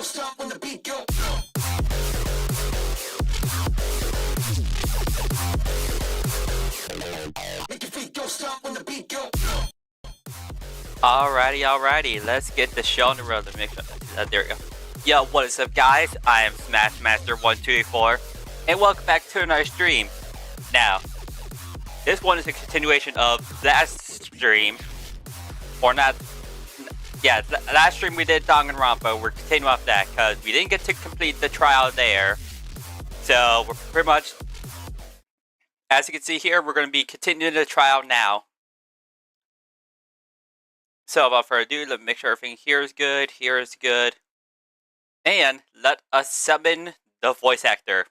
stop when the beat go. Make your feet go stop when the beat go. Alrighty, let's get the show on the road. There we go. Yo, what is up, guys? I am Smash Master 1284, and welcome back to another stream. Now, this one is a continuation of last stream, or not. Yeah, last stream we did Danganronpa. We're continuing off that because we didn't get to complete the trial there. So we're pretty much, as you can see here, we're going to be continuing the trial now. So without further ado, let me make sure everything here is good, and let us summon the voice actor.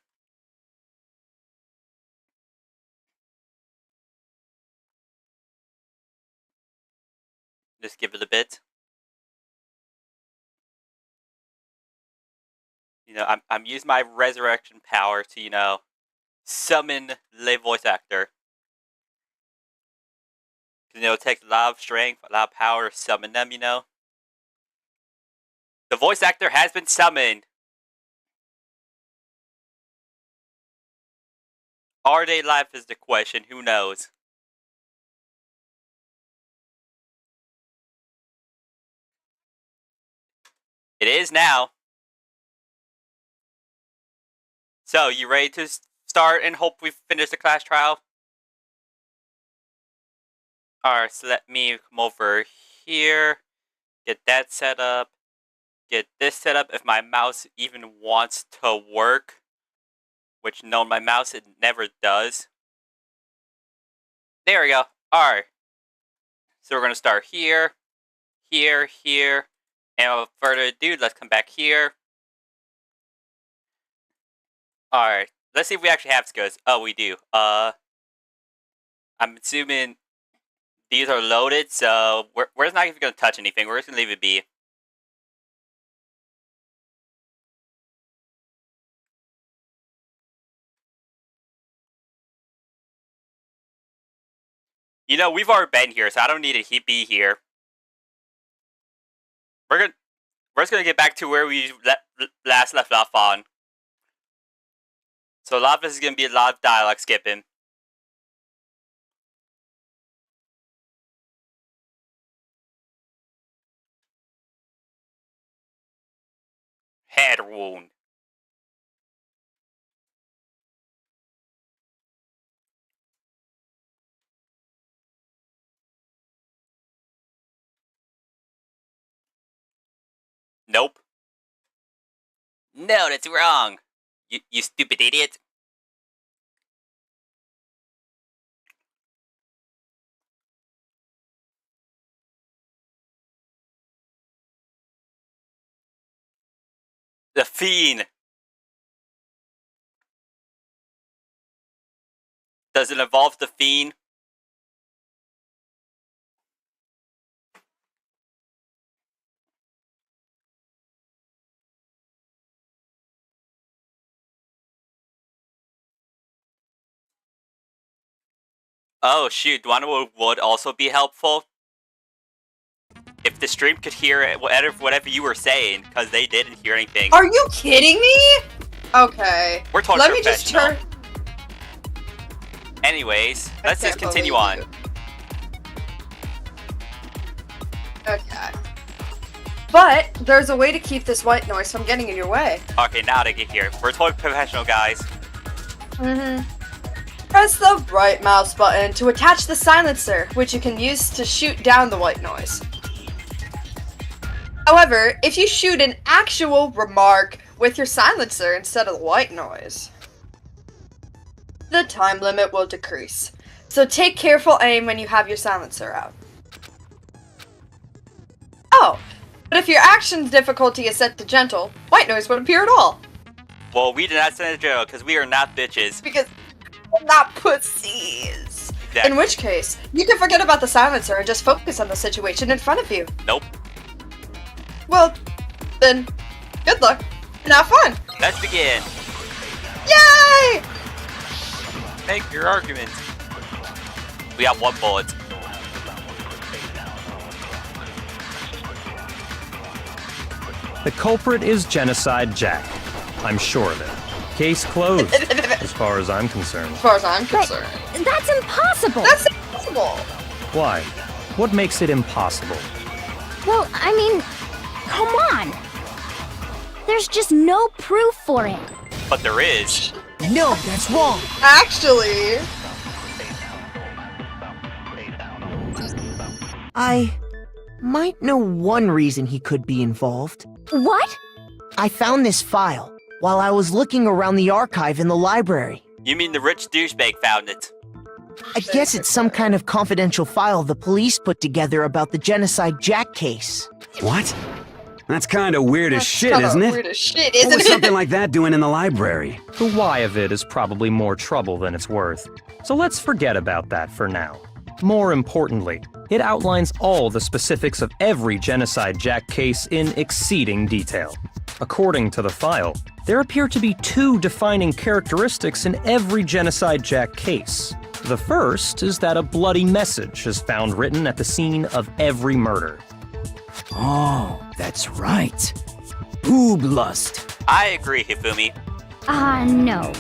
Just give it a bit. You know, I'm using my resurrection power to, you know, summon the voice actor. You know, it takes a lot of strength, a lot of power to summon them, you know. The voice actor has been summoned. Are they live is the question, who knows? It is now. So, you ready to start and hope we finish the class trial? Alright, so let me come over here, get that set up, get this set up if my mouse even wants to work, which no, my mouse it never does. There we go. Alright, so we're going to start here, here, and without further ado, let's come back here. Alright, let's see if we actually have skills. Oh, we do. I'm assuming these are loaded, so we're not even going to touch anything. We're just going to leave it be. You know, we've already been here, so I don't need to be here. We're just going to get back to where we last left off on. So a lot of this is going to be a lot of dialogue skipping. Head wound. Nope. No, that's wrong. You stupid idiot. The Fiend. Does it involve the Fiend? Oh shoot, do you want to know what would also be helpful? If the stream could hear whatever you were saying, because they didn't hear anything. Are you kidding me? Okay. We're totally Let me just turn. Anyways, let's just continue on. Okay. But there's a way to keep this white noise from getting in your way. Okay, now they get here. We're totally professional, guys. Press the right mouse button to attach the silencer, which you can use to shoot down the white noise. However, if you shoot an actual remark with your silencer instead of the white noise, the time limit will decrease. So take careful aim when you have your silencer out. Oh, but if your action difficulty is set to gentle, white noise won't appear at all. Well, we did not set it to gentle because we are not bitches. Because we're not pussies. Exactly. In which case, you can forget about the silencer and just focus on the situation in front of you. Nope. Well, then, good luck and have fun. Let's begin. Yay! Make your argument. We have one bullet. The culprit is Genocide Jack. I'm sure of it. Case closed, as far as I'm concerned. As far as I'm But concerned. that's impossible! That's impossible! Why? What makes it impossible? Well, I mean, come on! There's just no proof for it. But there is. No, that's wrong. Actually, I might know one reason he could be involved. What? I found this file while I was looking around the archive in the library. You mean the rich douchebag found it? I guess it's some kind of confidential file the police put together about the Genocide Jack case. What? That's kind of weird as that's shit, kinda isn't it? weird as shit, What isn't was it? something like that doing in the library? The why of it is probably more trouble than it's worth. So let's forget about that for now. More importantly, it outlines all the specifics of every Genocide Jack case in exceeding detail. According to the file, there appear to be two defining characteristics in every Genocide Jack case. The first is that a bloody message is found written at the scene of every murder. Oh, that's right. Boob lust. I agree, Hifumi. No.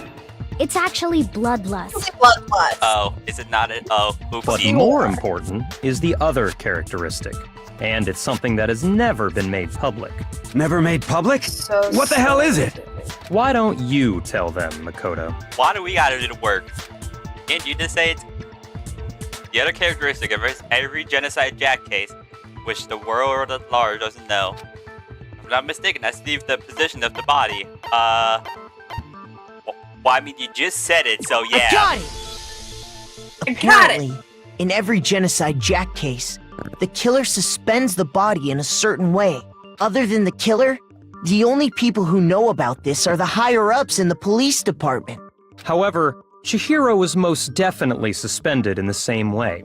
It's actually bloodlust. Bloodlust. Oh, is it not it? Oh, But oopsie. more important is the other characteristic, and it's something that has never been made public. Never made public? So What the hell is it? Why don't you tell them, Makoto? Why do we gotta do the work? Can't you just say it? The other characteristic of every Genocide Jack case, which the world at large doesn't know. If I'm not mistaken, that's the position of the body. Well, I mean, you just said it, so yeah. I got it! I got it! Apparently, in every Genocide Jack case, the killer suspends the body in a certain way. Other than the killer, the only people who know about this are the higher-ups in the police department. However, Chihiro was most definitely suspended in the same way.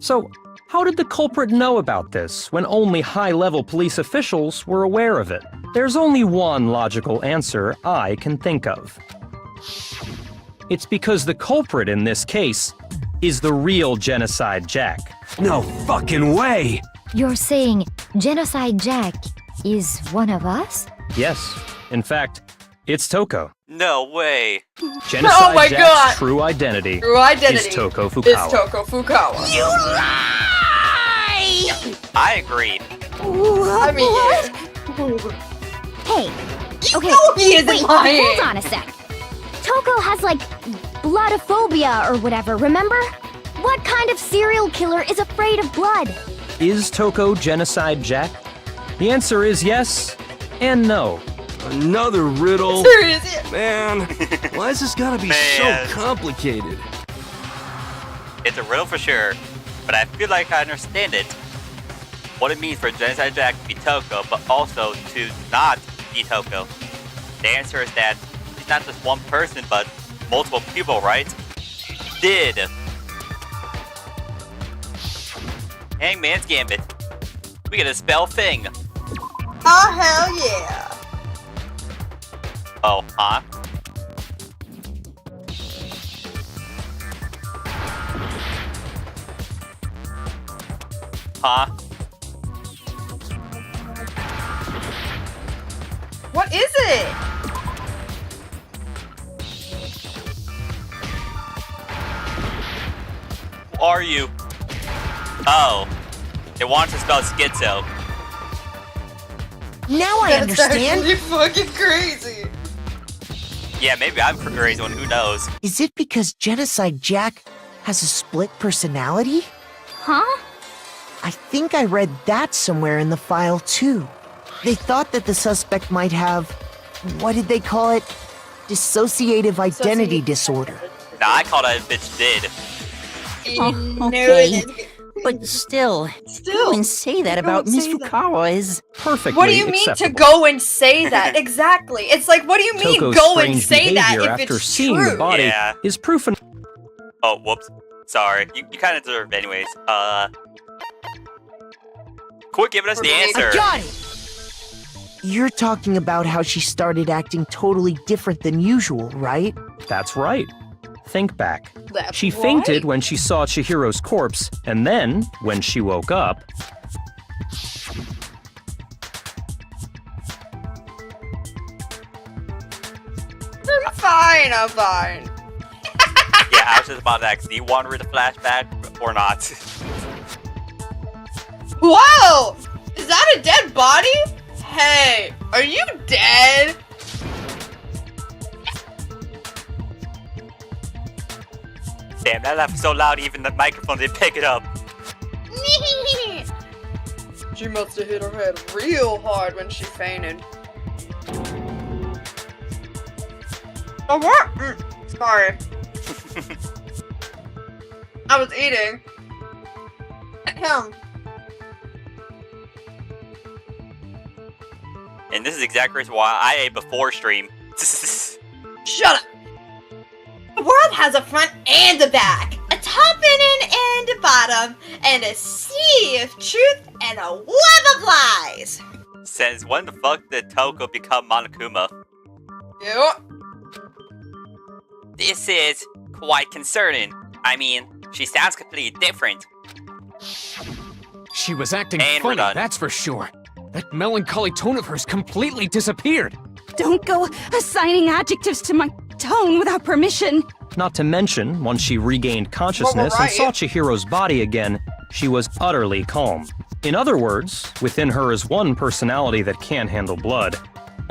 So, how did the culprit know about this when only high-level police officials were aware of it? There's only one logical answer I can think of. It's because the culprit in this case is the real Genocide Jack. No fucking way! You're saying Genocide Jack is one of us? Yes, in fact, it's Toko. No way. Genocide Oh my Jack's God! true identity True identity is Toko is Fukawa. Toko Fukawa. You lie! I agree. I mean, Hey, okay, know he isn't wait, lying. hold on a sec. Toko has, like, bloodophobia or whatever, remember? What kind of serial killer is afraid of blood? Is Toko Genocide Jack? The answer is yes and no. Another riddle. serious. Man, why is this gotta be Man. so complicated? It's a riddle for sure, but I feel like I understand it. What it means for Genocide Jack to be Toko, but also to not be Toko. The answer is that he's not just one person, but multiple people, right? Did. Hangman's Gambit. We get a spell thing. Oh, hell yeah. Oh, huh? Huh? What is it? Who are you? Oh. It wants to spell schizo. Now I That's understand. actually fucking crazy. Yeah, maybe I'm the crazy one, who knows? Is it because Genocide Jack has a split personality? Huh? I think I read that somewhere in the file, too. They thought that the suspect might have, what did they call it? Dissociative identity disorder. Nah, I call that bitch dead. Okay. But still, Still, go and say that about and Miss say that. Fukawa is... Perfectly What do you mean to acceptable. go and say that? Exactly. It's like, what do you mean Toko's go and strange say that behavior if after it's seeing true? the body Yeah. is proof enough. Oh, whoops. Sorry. You kind of deserve it anyways. Quit giving us the I answer. I got it! You're talking about how she started acting totally different than usual, right? That's right. Think back. That's She right. fainted when she saw Chihiro's corpse, and then, when she woke up, fine, I'm fine. Yeah, I was just about to ask, do you want to read the flashback or not? Whoa! Is that a dead body? Hey, are you dead? Damn, that laugh was so loud even the microphone didn't pick it up. She must have hit her head real hard when she fainted. Oh, what? Sorry. I was eating. Ahem. And this is exactly the reason why I ate before stream. Shut up! The world has a front and a back, a top and a bottom, and a sea of truth and a web of lies. Since when the fuck did Toko become Monokuma? Yep. This is quite concerning. I mean, she sounds completely different. She was acting And we're funny, done. that's for sure. That melancholy tone of hers completely disappeared. Don't go assigning adjectives to my tone without permission. Not to mention, once she regained consciousness and saw Chihiro's body again, she was utterly calm. In other words, within her is one personality that can't handle blood,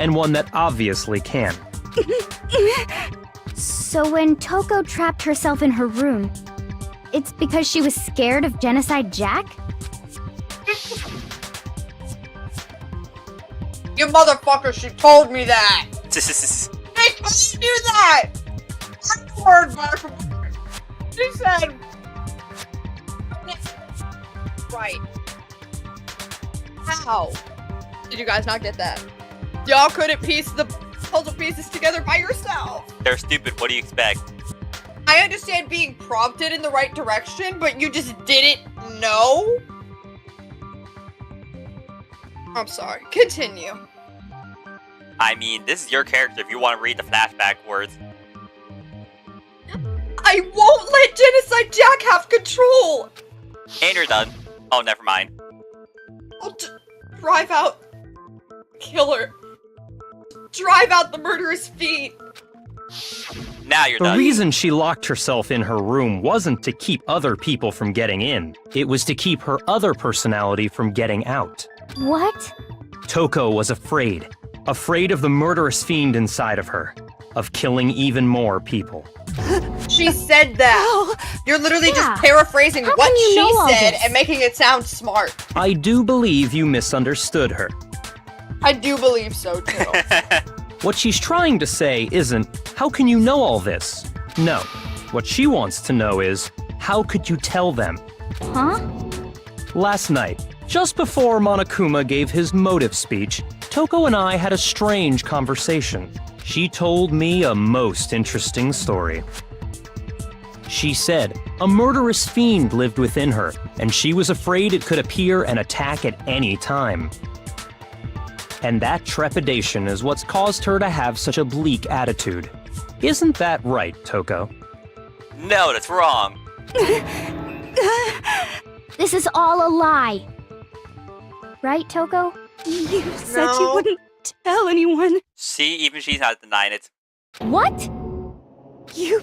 and one that obviously can. So when Toko trapped herself in her room, it's because she was scared of Genocide Jack? You motherfucker, she told me that! I told you that! Word back from her. She said... Right. How? Did you guys not get that? Y'all couldn't piece the puzzle pieces together by yourself! They're stupid, what do you expect? I understand being prompted in the right direction, but you just didn't know? I'm sorry. Continue. I mean, this is your character if you want to read the flashback words. I won't let Genocide Jack have control! And you're done. Oh, never mind. I'll drive out... Killer. Drive out the murderous fiend! Now you're The done. reason she locked herself in her room wasn't to keep other people from getting in. It was to keep her other personality from getting out. What? Toko was afraid. Afraid of the murderous fiend inside of her. Of killing even more people. She said that! You're literally Yeah. just paraphrasing How what can you know she all said this? and making it sound smart. I do believe you misunderstood her. I do believe so, too. What she's trying to say isn't, how can you know all this? No. What she wants to know is, how could you tell them? Huh? Last night, just before Monokuma gave his motive speech, Toko and I had a strange conversation. She told me a most interesting story. She said a murderous fiend lived within her, and she was afraid it could appear and attack at any time. And that trepidation is what's caused her to have such a bleak attitude. Isn't that right, Toko? No, that's wrong. This is all a lie. Right, Toko? You said you No. wouldn't tell anyone. See, even she's not denying it. What? You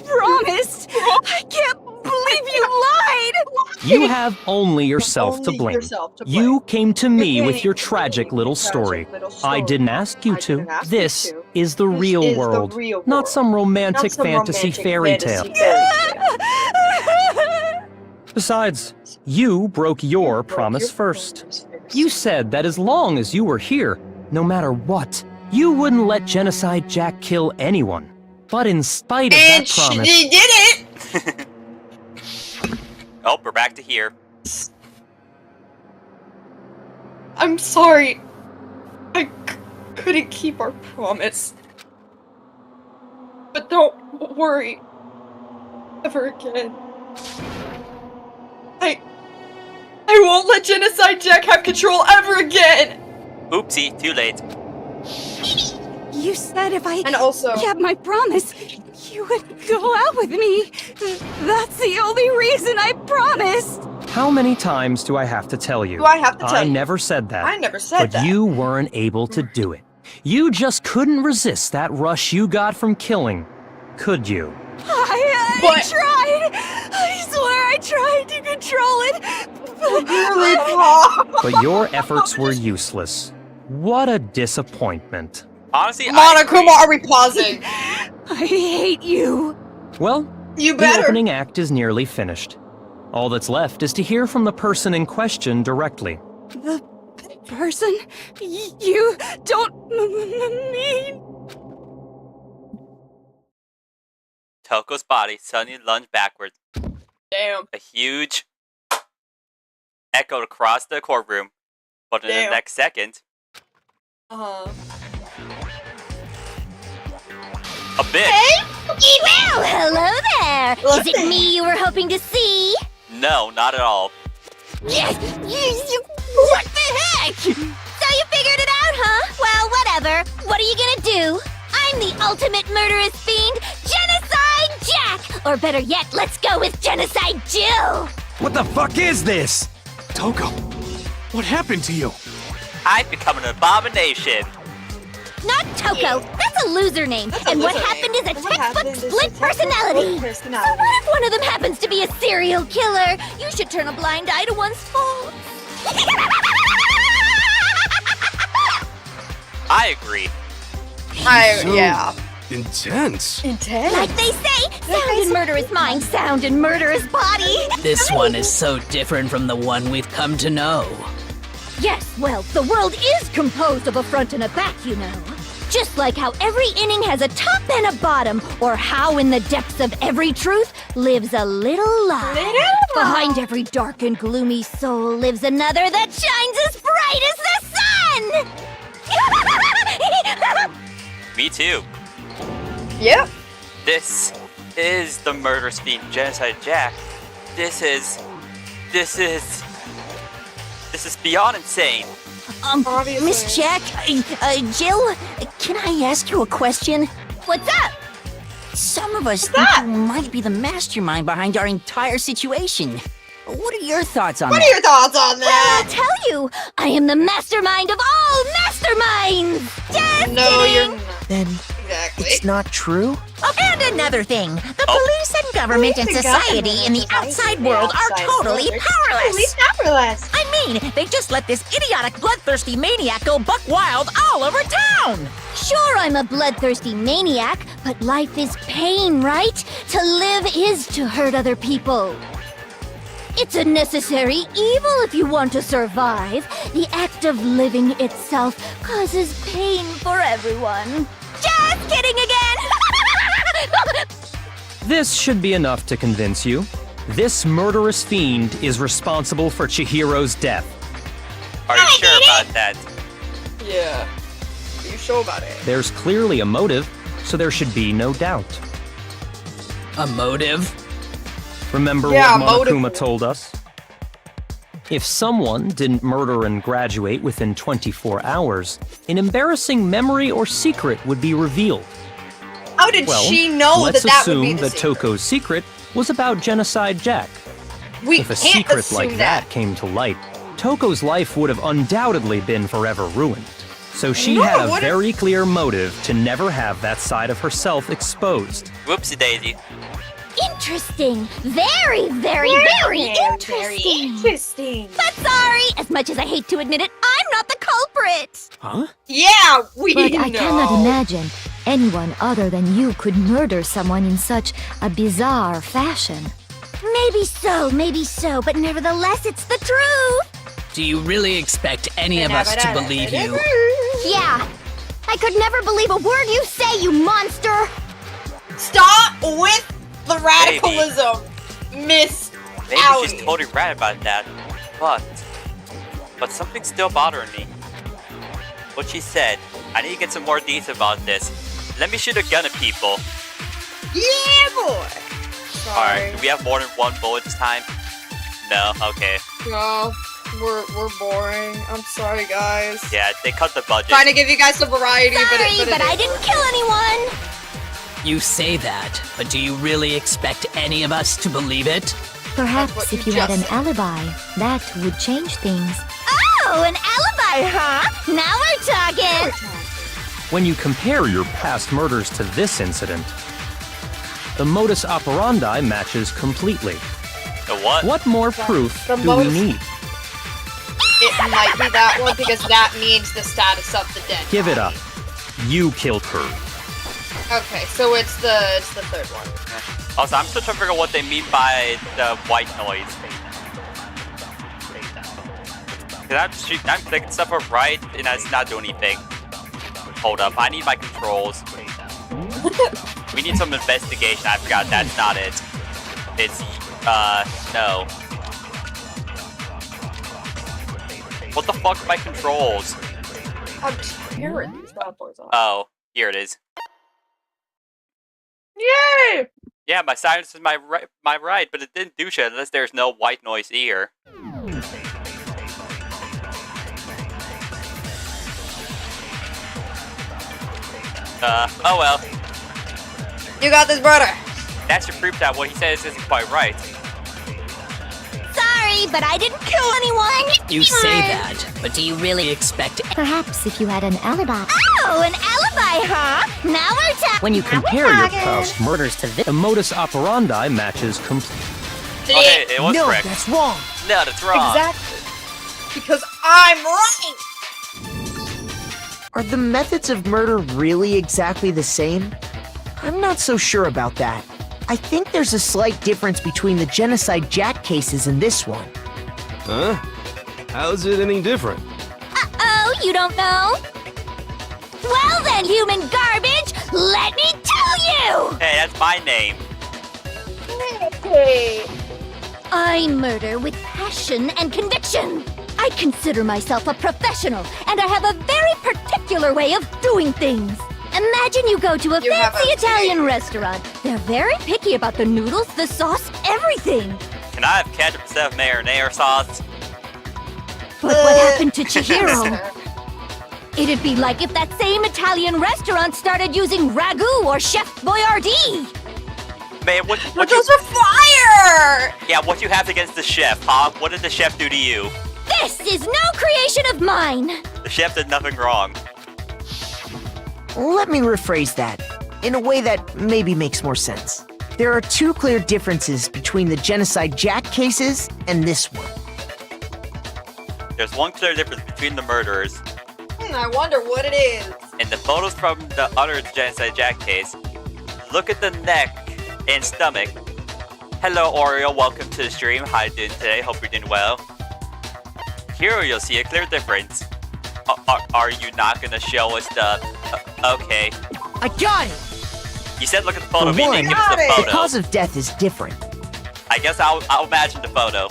promised. I can't believe you lied. You have only yourself to Only blame. yourself to blame. You came to me You with came your to me tragic with little your story. tragic little I story. didn't ask you I to. didn't ask you This to. is the This real is the world, real not world. some romantic Not some fantasy romantic fairy fantasy tale. fairy tale. Besides, you broke your promise first. You said that as long as you were here, no matter what, you wouldn't let Genocide Jack kill anyone. But in spite of And that promise, she did it! Oh, we're back to here. I'm sorry. I couldn't keep our promise. But don't worry. Ever again. I won't let Genocide Jack have control ever again! Oopsie, too late. You said if I And also, kept my promise, you would go out with me. That's the only reason I promised. how many times do I have to tell you? do I have to tell I you? never said that. I never said But that. you weren't able to do it. You just couldn't resist that rush you got from killing, could you? I tried! I swear I tried to control it! But your efforts were useless. What a disappointment. Honestly, Monokuma, are we pausing? I hate you! Well, You the better. opening act is nearly finished. All that's left is to hear from the person in question directly. The person you don't mean... Toko's body suddenly lunged backwards. Damn. A huge echoed across the courtroom. But in the Damn. next second, Uh-huh. a bitch. Well, hello there! Is it me you were hoping to see? No, not at all. Yes! What the heck? So you figured it out, huh? Well, whatever. What are you gonna do? I'm the ultimate murderous fiend, Genocide Jack! Or better yet, let's go with Genocide Jill! What the fuck is this? Toko, what happened to you? I've become an abomination. Not Toko, that's a loser name. That's a And what loser happened name. is a And what textbook happened is a split textbook personality. split So what if one of them happens to be a serial killer? You should turn a blind eye to one's faults. I agree. Yeah. Intense. Intense. Like they say, sound in murderous mind, sound in murderous body. This one is so different from the one we've come to know. Yes, well, the world is composed of a front and a back, you know. Just like how every inning has a top and a bottom, or how in the depths of every truth lives a little lie. Behind every dark and gloomy soul lives another that shines as bright as the sun! Me too. Yep. This is the murderous fiend Genocide Jack. This is beyond insane. Obviously. Miss Jack, Jill, can I ask you a question? What's up? Some of us think you might be the mastermind behind our entire situation. What are your thoughts on What that? are your thoughts on Well, that? I'll tell you, I am the mastermind of all masterminds! Just No, kidding. you're not. Then Exactly. it's not true? And another thing, the police and government and society in the outside world are totally powerless. powerless. I mean, they just let this idiotic, bloodthirsty maniac go buck wild all over town. Sure, I'm a bloodthirsty maniac, but life is pain, right? To live is to hurt other people. It's a necessary evil if you want to survive. The act of living itself causes pain for everyone. Just kidding again! This should be enough to convince you. This murderous fiend is responsible for Chihiro's death. Are you sure about that? Yeah. Are you sure about it? There's clearly a motive, so there should be no doubt. A motive? Remember Yeah, what motive. Monokuma told us? If someone didn't murder and graduate within 24 hours, an embarrassing memory or secret would be revealed. How did Well, she know let's that would be assume the that secret? Toko's secret was about Genocide Jack. We If a can't secret assume like that came to light, Toko's life would have undoubtedly been forever ruined. So she No, had a what if- very clear motive to never have that side of herself exposed. Whoopsie daisy. Interesting. Very, very, very interesting. Interesting. But sorry, as much as I hate to admit it, I'm not the culprit. Huh? Yeah, we But know. I cannot imagine anyone other than you could murder someone in such a bizarre fashion. Maybe so, but nevertheless, it's the truth. Do you really expect any of us to believe you? Yeah. I could never believe a word you say, you monster. Stop with the radicalism, Miss Maybe Audi. she's totally right about that. But something's still bothering me. What she said. I need to get some more details about this. Let me shoot a gun at people. Yeah, boy. Alright, do we have more than one bullet this time? No? Okay. No, we're boring. I'm sorry, guys. Yeah, they cut the budget. Trying to give you guys some variety, Sorry, but but I didn't kill anyone. You say that, but do you really expect any of us to believe it? Perhaps what if you you had an just said. alibi, that would change things. Oh, an alibi, huh? Now we're talking. When you compare your past murders to this incident, the modus operandi matches completely. The what? What more proof The do we modus- need? It might be that one because that means the status of the dead. Give it body. up. You killed her. Okay, so it's the third one. Also, I'm still trying to figure out what they mean by the white noise. Cause I'm clicking stuff up right, and it's not doing anything. Hold up, I need my controls. We need some investigation. I forgot that's not it. It's no. What the fuck are my controls? I'm tearing these bad boys off. Oh, here it is. Yay! Yeah, my silence is my right, but it didn't do shit unless there's no white noise here. Oh well. You got this, brother. That should prove that what he says isn't quite right. Sorry, but I didn't kill anyone. You say that, but do you really expect Perhaps if you had an alibi. Oh, an alibi, huh? Now we're talking. When you compare your past murders to this, the modus operandi matches completely. Okay, it was no, correct. that's wrong. No, that's wrong. Exactly. Because I'm right. Are the methods of murder really exactly the same? I'm not so sure about that. I think there's a slight difference between the Genocide Jack cases and this one. Huh? How's it any different? Uh-oh, you don't know? Well then, human garbage, let me tell you! Hey, that's my name. Hey. I murder with passion and conviction. I consider myself a professional, and I have a very particular way of doing things. Imagine you go to a You have fancy a Italian restaurant. They're very picky about the noodles, the sauce, everything. Can I have ketchup instead of marinara sauce? But what happened to Chihiro? It'd be like if that same Italian restaurant started using ragu or Chef Boyardee. Man, what But you... those are fire! Yeah, what you have against the chef, huh? What did the chef do to you? This is no creation of mine. The chef did nothing wrong. Let me rephrase that, in a way that maybe makes more sense. There are two clear differences between the Genocide Jack cases and this one. There's one clear difference between the murderers. I wonder what it is. In the photos from the other Genocide Jack case, look at the neck and stomach. Hello, Oreo. Welcome to the stream. How you doing today? Hope you're doing well. Here you'll see a clear difference. Are you not gonna show us the... okay. I got it! You said look at the photo, For but you one, didn't give us the the photo. cause of death is different. I guess I'll imagine the photo.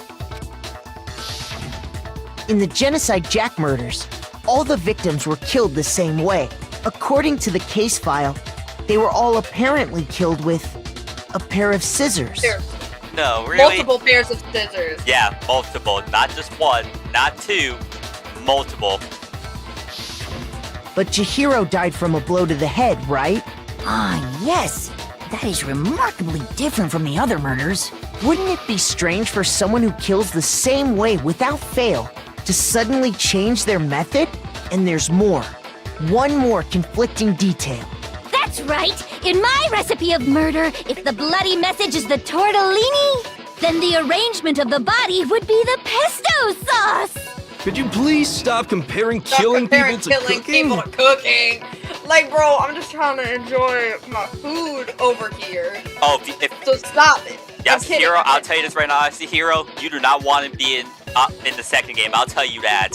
In the Genocide Jack murders, all the victims were killed the same way. According to the case file, they were all apparently killed with a pair of scissors. There. No, really? Multiple pairs of scissors. Yeah, multiple. Not just one, not two, multiple. But Chihiro died from a blow to the head, right? Ah, yes. That is remarkably different from the other murders. Wouldn't it be strange for someone who kills the same way without fail to suddenly change their method? And there's more. One more conflicting detail. That's right. In my recipe of murder, if the bloody message is the tortellini, then the arrangement of the body would be the pesto sauce. Could you please stop comparing Stop killing comparing people to killing cooking? people to cooking. Like, bro, I'm just trying to enjoy my food over here. Oh, So stop it. yeah, I'm kidding, Chihiro, I'm I'll kidding. tell you this right now. Chihiro, you do not want to be in the second game. I'll tell you that.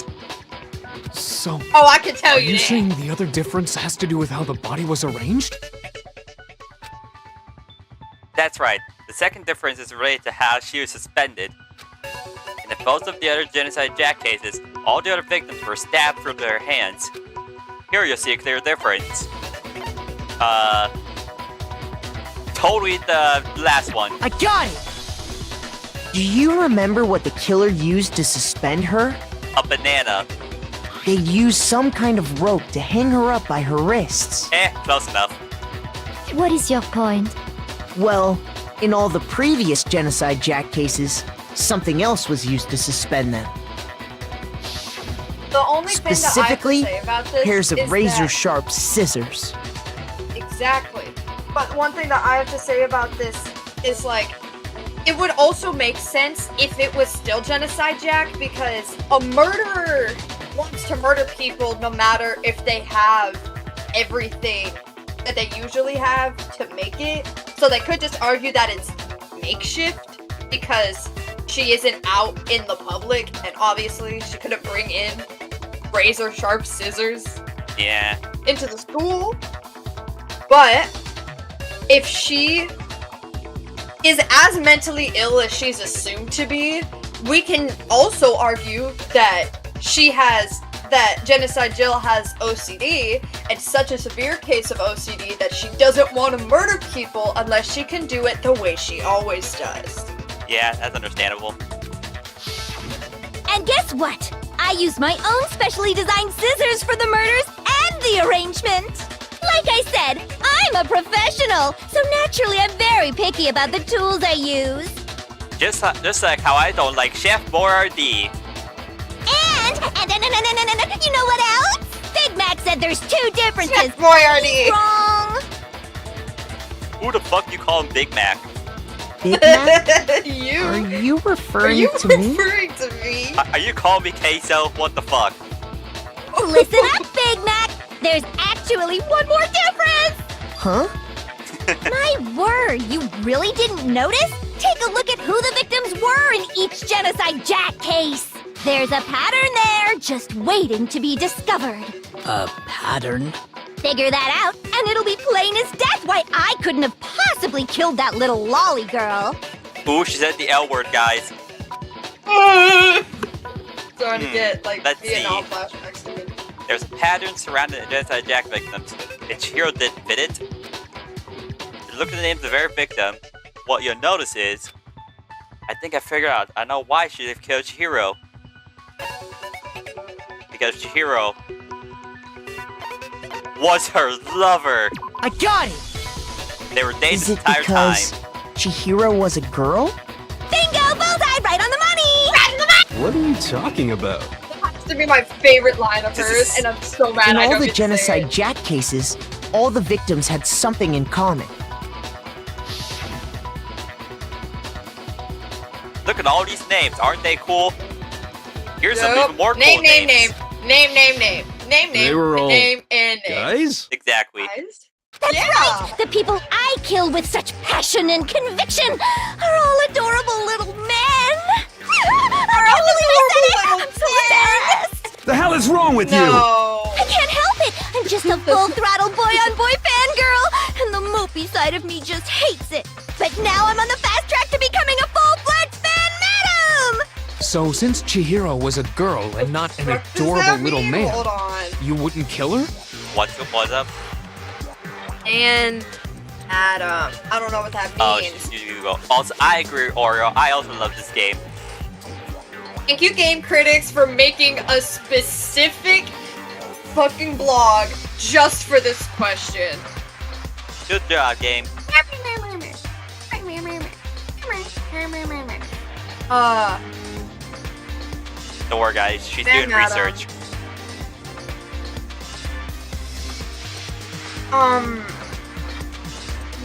So, Oh, I can tell are you you that. saying the other difference has to do with how the body was arranged? That's right. The second difference is related to how she was suspended. In the both of the other Genocide Jack cases, all the other victims were stabbed through their hands. Here you'll see a clear difference. Totally the last one. I got it! Do you remember what the killer used to suspend her? A banana. They used some kind of rope to hang her up by her wrists. Close enough. What is your point? Well, in all the previous Genocide Jack cases, something else was used to suspend them. The only thing that I have to Specifically, say about this pairs of is razor-sharp scissors. Exactly. But one thing that I have to say about this is, like, it would also make sense if it was still Genocide Jack, because a murderer wants to murder people no matter if they have everything that they usually have to make it. So they could just argue that it's makeshift because she isn't out in the public, and obviously she couldn't bring in razor sharp scissors into the school. But if she is as mentally ill as she's assumed to be, we can also argue that Genocide Jill has OCD, and such a severe case of OCD that she doesn't want to murder people unless she can do it the way she always does. Yeah, that's understandable. And guess what? I use my own specially designed scissors for the murders and the arrangement. Like I said, I'm a professional, so naturally I'm very picky about the tools I use. Just like how I don't like Chef Boyardee. And you know what else? Big Mac said there's two differences. Chef Boyardee. Wrong. Who the fuck you call him Big Mac? Big Mac? You? Are you referring Are you to me? referring to me? Are you calling me queso? What the fuck? Listen up, Big Mac. There's actually one more difference. Huh? My word, you really didn't notice? Take a look at who the victims were in each Genocide Jack case. There's a pattern there, just waiting to be discovered. A pattern? Figure that out, and it'll be plain as death why I couldn't have possibly killed that little lolly girl. Ooh, she said the L word, guys. Starting to get, like, Let's Vietnam see. flashbacks to me. There's a pattern surrounding the Genocide Jack victims. And Chihiro didn't fit it. Look at the names of every victim. What you'll notice is, I think I figured out. I know why she would have killed Chihiro. Because Chihiro was her lover. I got it! They were dating Is the it entire because time. Chihiro was a girl? Bingo! Bullseye! Right on the money! Right on the money! What are you talking about? That has to be my favorite line of This hers, is- and I'm so mad In I all don't the get to say Genocide it. Jack cases, all the victims had something in common. Look at all these names. Aren't they cool? Here's some Yup. even more name, cool name, names. name, name, They were all name, and name. Guys? Exactly. Guys? That's Yeah. right! The people I kill with such passion and conviction are all adorable little men! I can't believe I said it! I'm so embarrassed! The hell is wrong with you? No. I can't help it! I'm just a full-throttle boy-on-boy fangirl, and the mopey side of me just hates it. But now I'm on the fast track to becoming a full-fledged fan madam! So since Chihiro was a girl and not an What does adorable that little mean? man, Hold on. you wouldn't kill her? What's up? And Adam. I don't know what that Oh, means. you go. Also, I agree, Oreo. I also love this game. Thank you, game critics, for making a specific fucking blog just for this question. Good job, game. Don't worry, guys. She's Fan doing Madam. research.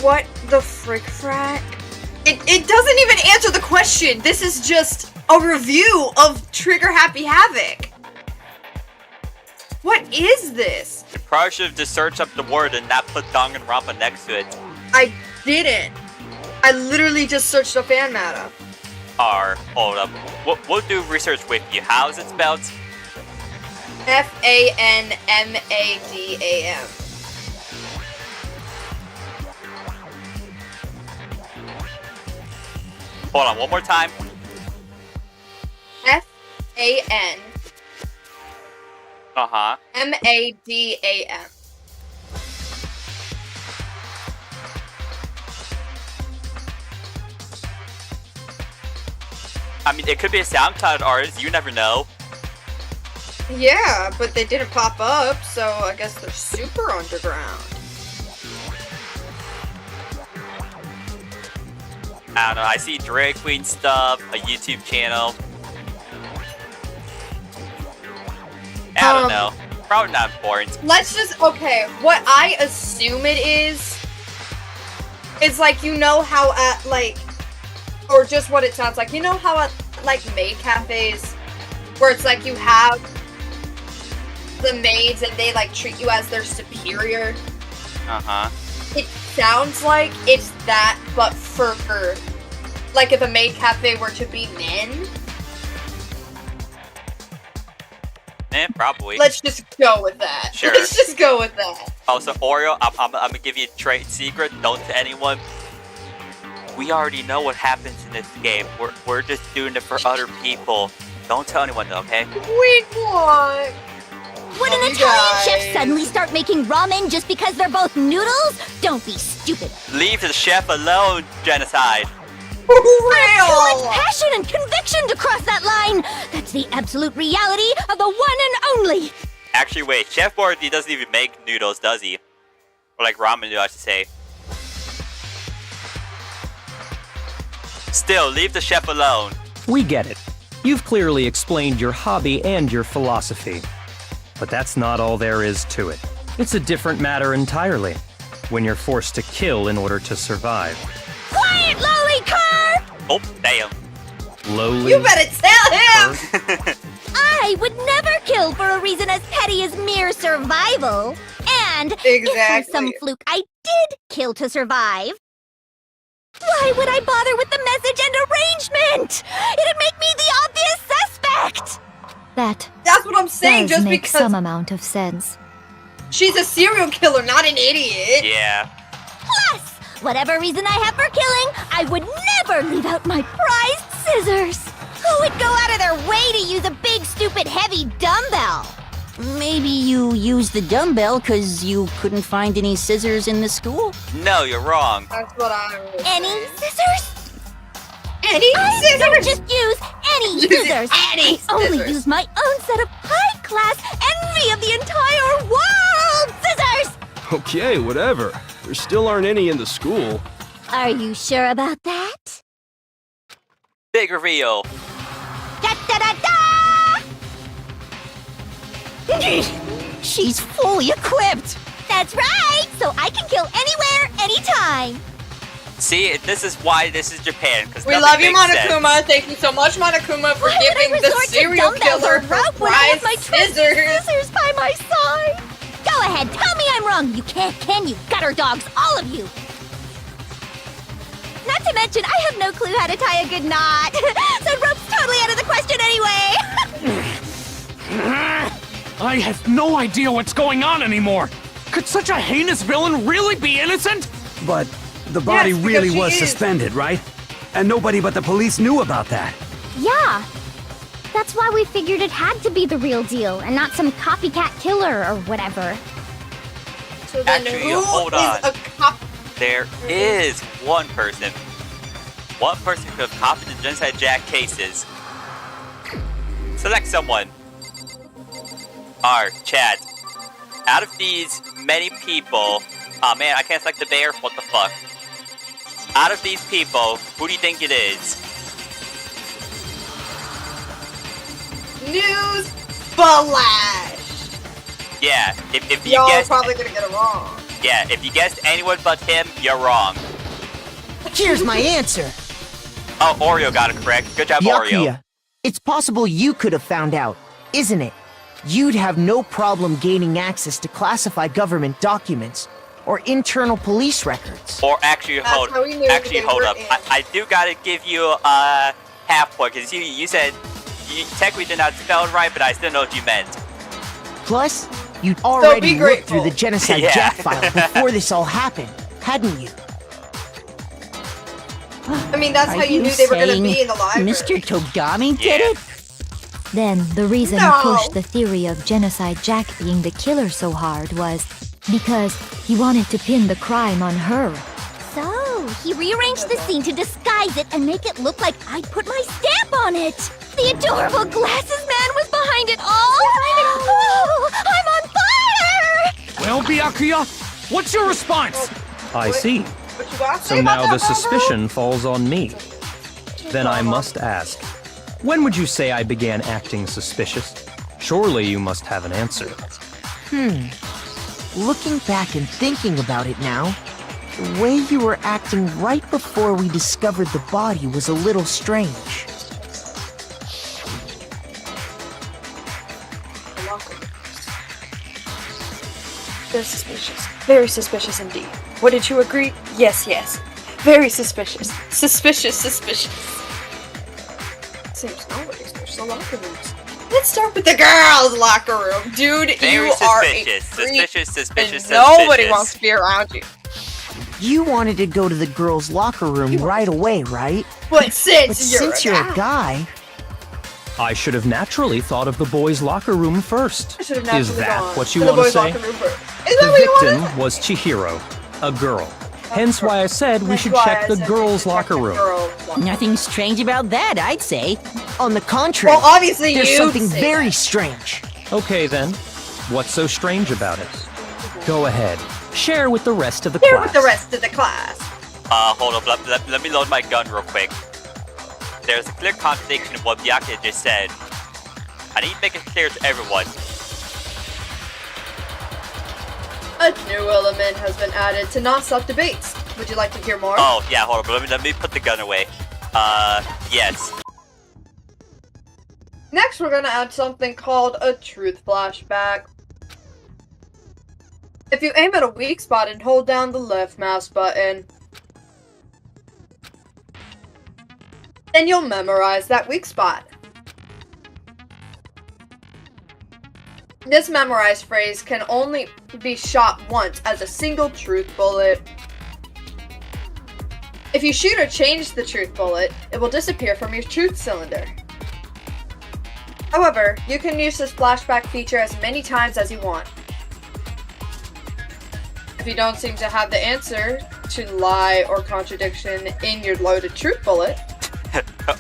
What the frick frack? It doesn't even answer the question. This is just a review of Trigger Happy Havoc. What is this? You probably should have just searched up the word and not put Danganronpa next to it. I didn't. I literally just searched up Fan Madam. Hold up. We'll do research with you. How is it spelled? FANMADAM. Hold on, one more time. FANMADAM. Uh-huh. I mean, it could be a SoundCloud artist. You never know. Yeah, but they didn't pop up, so I guess they're super underground. I don't know. I see drag queen stuff, a YouTube channel. I don't know. Probably not important. Let's just, okay, what I assume it is like, you know how at, like, or just what it sounds like, you know how at, like, maid cafes, where it's like you have the maids and they, like, treat you as their superior? Uh-huh. It sounds like it's that, but for, like, if a maid cafe were to be men? Probably. Let's just go with that. Sure. Let's just go with that. Also, Oreo, I'm gonna give you a trade secret. Don't tell anyone. We already know what happens in this game. We're just doing it for other people. Don't tell anyone, though, okay? We want. Would an Italian chef suddenly start making ramen just because they're both noodles? Don't be stupid. Leave the chef alone, Genocide. Too much passion and conviction to cross that line. That's the absolute reality of the one and only. Actually, wait. Chef Boyardee doesn't even make noodles, does he? Or like ramen noodles, I should say. Still, leave the chef alone. We get it. You've clearly explained your hobby and your philosophy. But that's not all there is to it. It's a different matter entirely. When you're forced to kill in order to survive. Quiet, lowly cur! Oh, damn. Lowly. You better tell him! I would never kill for a reason as petty as mere survival. And if for some fluke I did kill to survive, why would I bother with the message and arrangement? It'd make me the obvious suspect! That's what I'm saying, does just make because some amount of sense. She's a serial killer, not an idiot. Yeah. Plus, whatever reason I have for killing, I would never leave out my prized scissors. Who would go out of their way to use a big, stupid, heavy dumbbell? Maybe you used the dumbbell because you couldn't find any scissors in the school? No, you're wrong. That's what I was Any saying. scissors? Any I scissors? don't just use any scissors. Any I only scissors. use my own set of high-class envy of the entire world scissors! Okay, whatever. There still aren't any in the school. Are you sure about that? Big reveal. Da-da-da-da! She's fully equipped! That's right! So I can kill anywhere, anytime! See, this is why this is Japan. Because We love you, Monokuma. Thank you so much, Monokuma, for Why would I giving the resort to serial dumbbells or killer her rope when I have prized my trusty scissors? scissors by my side? Go ahead, tell me I'm wrong. You can't, can you? Gutter dogs, all of you. Not to mention, I have no clue how to tie a good knot. So rope's totally out of the question anyway. I have no idea what's going on anymore. Could such a heinous villain really be innocent? But the body Yes, because really she was is. suspended, right? And nobody but the police knew about that. Yeah. That's why we figured it had to be the real deal and not some copycat killer or whatever. So then Actually, who hold is on. a cop? There is one person. One person who have copied the Genocide Jack cases. Select someone. Chat. Out of these many people... Oh man, I can't select the bear? What the fuck? Out of these people, who do you think it is? News flash. Yeah, if you Y'all are guessed... probably gonna get it wrong. Yeah, if you guessed anyone but him, you're wrong. Here's my answer. Oh, Oreo got it correct. Good job, Oreo. Yakuya. It's possible you could have found out, isn't it? You'd have no problem gaining access to classified government documents or internal police records. Or actually, That's hold how we knew actually they hold were up. in. I do gotta give you a half point because you said you technically did not spell it right, but I still know what you meant. Plus, you'd already be looked through grateful. the Genocide Yeah. Jack file before this all happened, hadn't you? I mean, that's how you knew they were gonna be in the library. Mr. Togami did Yeah. it? Then the reason No. he pushed the theory of Genocide Jack being the killer so hard was because he wanted to pin the crime on her. So, he rearranged the scene to disguise it and make it look like I put my stamp on it. The adorable glasses man was behind it all. Oh, I'm on fire! Well, Byakuya, what's your response? I see. What you got to So say about now that, the Barbara? suspicion falls on me. Then I must ask, when would you say I began acting suspicious? Surely you must have an answer. Looking back and thinking about it now, the way you were acting right before we discovered the body was a little strange. They're suspicious. Very suspicious indeed. Wouldn't you agree? Yes, yes. Very suspicious. Suspicious. Seems nobody searched the locker rooms. Let's start with the girls' locker room. Dude, Very you are a suspicious. creep, and nobody wants to be around you. You wanted to go to the girls' locker room right away, right? But since you're a guy... I should have naturally thought of the boys' locker room first. I should have naturally Is that gone what you to the want to boys' say? locker room first. Is that The what you want to victim say? was Chihiro, a girl. Hence why I said we That's should why check I the said we girls' should check locker the room. girls' locker room. Nothing strange about that, I'd say. On the contrary, Well, obviously there's you'd something say very that. strange. Okay then, what's so strange about it? Go ahead, share with the rest of the Here class. with the rest of the class. Hold up, let me load my gun real quick. There's a clear contradiction of what Byakuya just said. I need to make it clear to everyone. A new element has been added to non-stop debates. Would you like to hear more? Oh, yeah, hold up, let me put the gun away. Yes. Next, we're gonna add something called a truth flashback. If you aim at a weak spot and hold down the left mouse button, then you'll memorize that weak spot. This memorized phrase can only be shot once as a single truth bullet. If you shoot or change the truth bullet, it will disappear from your truth cylinder. However, you can use this flashback feature as many times as you want. If you don't seem to have the answer to lie or contradiction in your loaded truth bullet,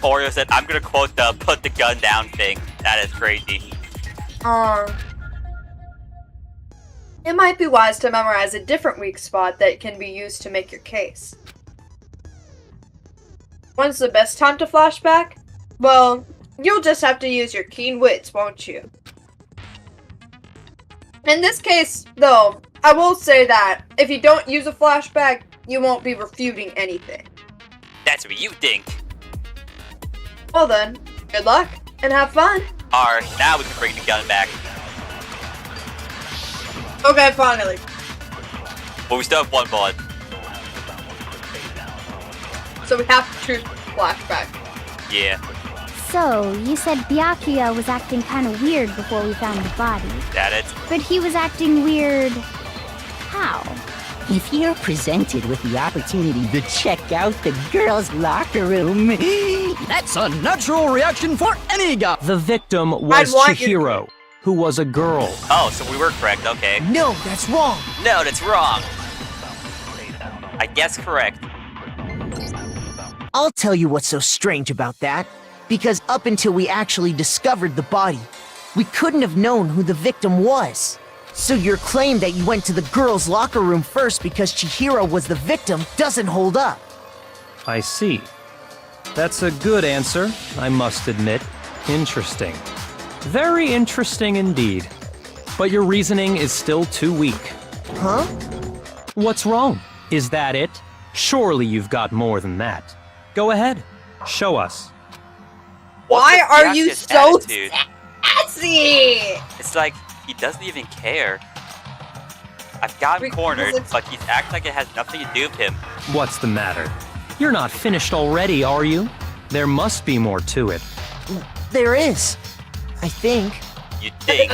Oreo said, I'm gonna quote the put the gun down thing. That is crazy. it might be wise to memorize a different weak spot that can be used to make your case. When's the best time to flashback? Well, you'll just have to use your keen wits, won't you? In this case, though, I will say that if you don't use a flashback, you won't be refuting anything. That's what you think. Well then, good luck, and have fun! Alright, now we can bring the gun back. Okay, finally. But we still have one bullet. So we have to choose flashback. Yeah, So, you said Byakuya was acting kinda weird before we found the body. that it. But he was acting weird... how? If you're presented with the opportunity to check out the girls' locker room, That's a natural reaction for any guy. The victim was want you to- Chihiro, who was a girl. Oh, so we were correct, okay. No, that's wrong. No, that's wrong. I guess correct. I'll tell you what's so strange about that. Because up until we actually discovered the body, we couldn't have known who the victim was. So your claim that you went to the girls' locker room first because Chihiro was the victim doesn't hold up. I see. That's a good answer, I must admit. Interesting. Very interesting indeed. But your reasoning is still too weak. Huh? What's wrong? Is that it? Surely you've got more than that. Go ahead, show us. Why What's are with you Byakuya's so attitude? sassy? It's like, he doesn't even care. I've got him Because cornered, it's- but he's acting like it has nothing to do with him. What's the matter? You're not finished already, are you? There must be more to it. There is. I think. You think.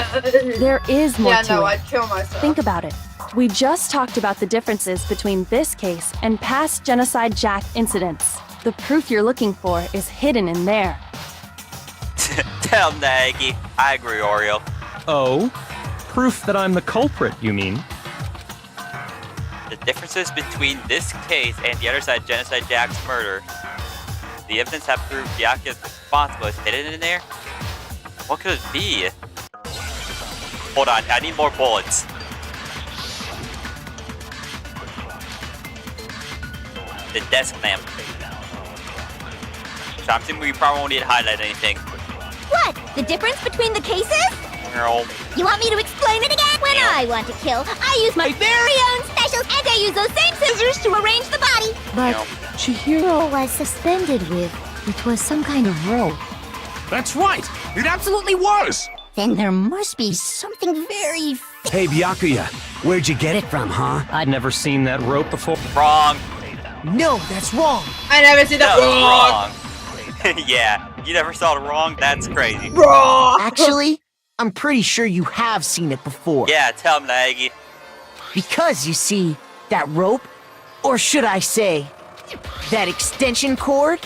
There is more Yeah, to no, it. I'd kill myself. Think about it. We just talked about the differences between this case and past Genocide Jack incidents. The proof you're looking for is hidden in there. Tell him that, Aggie. I agree, Oreo. Oh? Proof that I'm the culprit, you mean? The differences between this case and the other side, Genocide Jack's murder. The evidence have proved Byakuya's responsible is hidden in there? What could it be? Hold on, I need more bullets. The desk lamp. So I'm thinking we probably won't need to highlight anything. What? The difference between the cases? You want me to explain it again? When I want to kill, I use my very own specials, and I use those same scissors to arrange the body. But Chihiro was suspended with, it was some kind of rope. That's right! It absolutely was! Then there must be something very... Hey, Byakuya, where'd you get it from, huh? I'd never seen that rope before. Wrong. No, that's wrong. I never see that. Wrong. Yeah, you never saw it wrong? That's crazy. Wrong. Actually, I'm pretty sure you have seen it before. Yeah, tell him, Nagi. Because, you see, that rope, or should I say, that extension cord?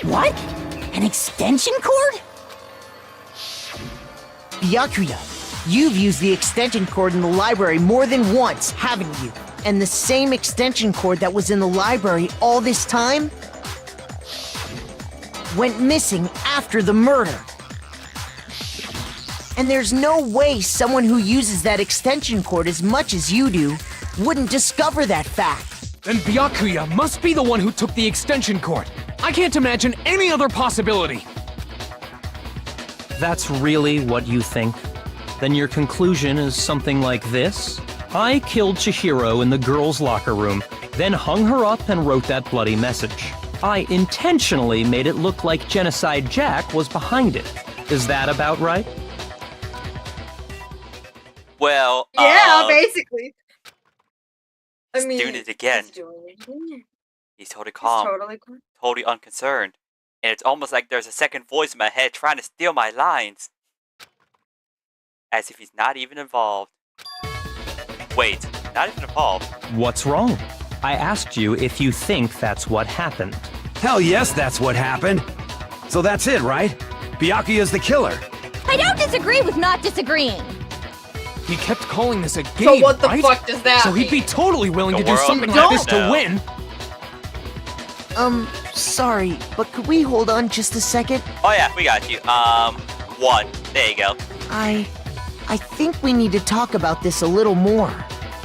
What? An extension cord? Byakuya, you've used the extension cord in the library more than once, haven't you? And the same extension cord that was in the library all this time went missing after the murder. And there's no way someone who uses that extension cord as much as you do wouldn't discover that fact. Then Byakuya must be the one who took the extension cord. I can't imagine any other possibility. That's really what you think? Then your conclusion is something like this? I killed Chihiro in the girls' locker room, then hung her up and wrote that bloody message. I intentionally made it look like Genocide Jack was behind it. Is that about right? Well, Yeah, basically. I he's mean, doing it again. He's doing it again. He's totally calm, Totally cool. totally unconcerned. And it's almost like there's a second voice in my head trying to steal my lines. As if he's not even involved. Wait, not even involved? What's wrong? I asked you if you think that's what happened. Hell yes, that's what happened. So that's it, right? Byakuya's the killer. I don't disagree with not disagreeing. He kept calling this a game, So what the right? fuck does that So he'd be mean? totally willing The to do world something would like this know. to win. Sorry, but could we hold on just a second? Oh yeah, we got you. One. There you go. I think we need to talk about this a little more.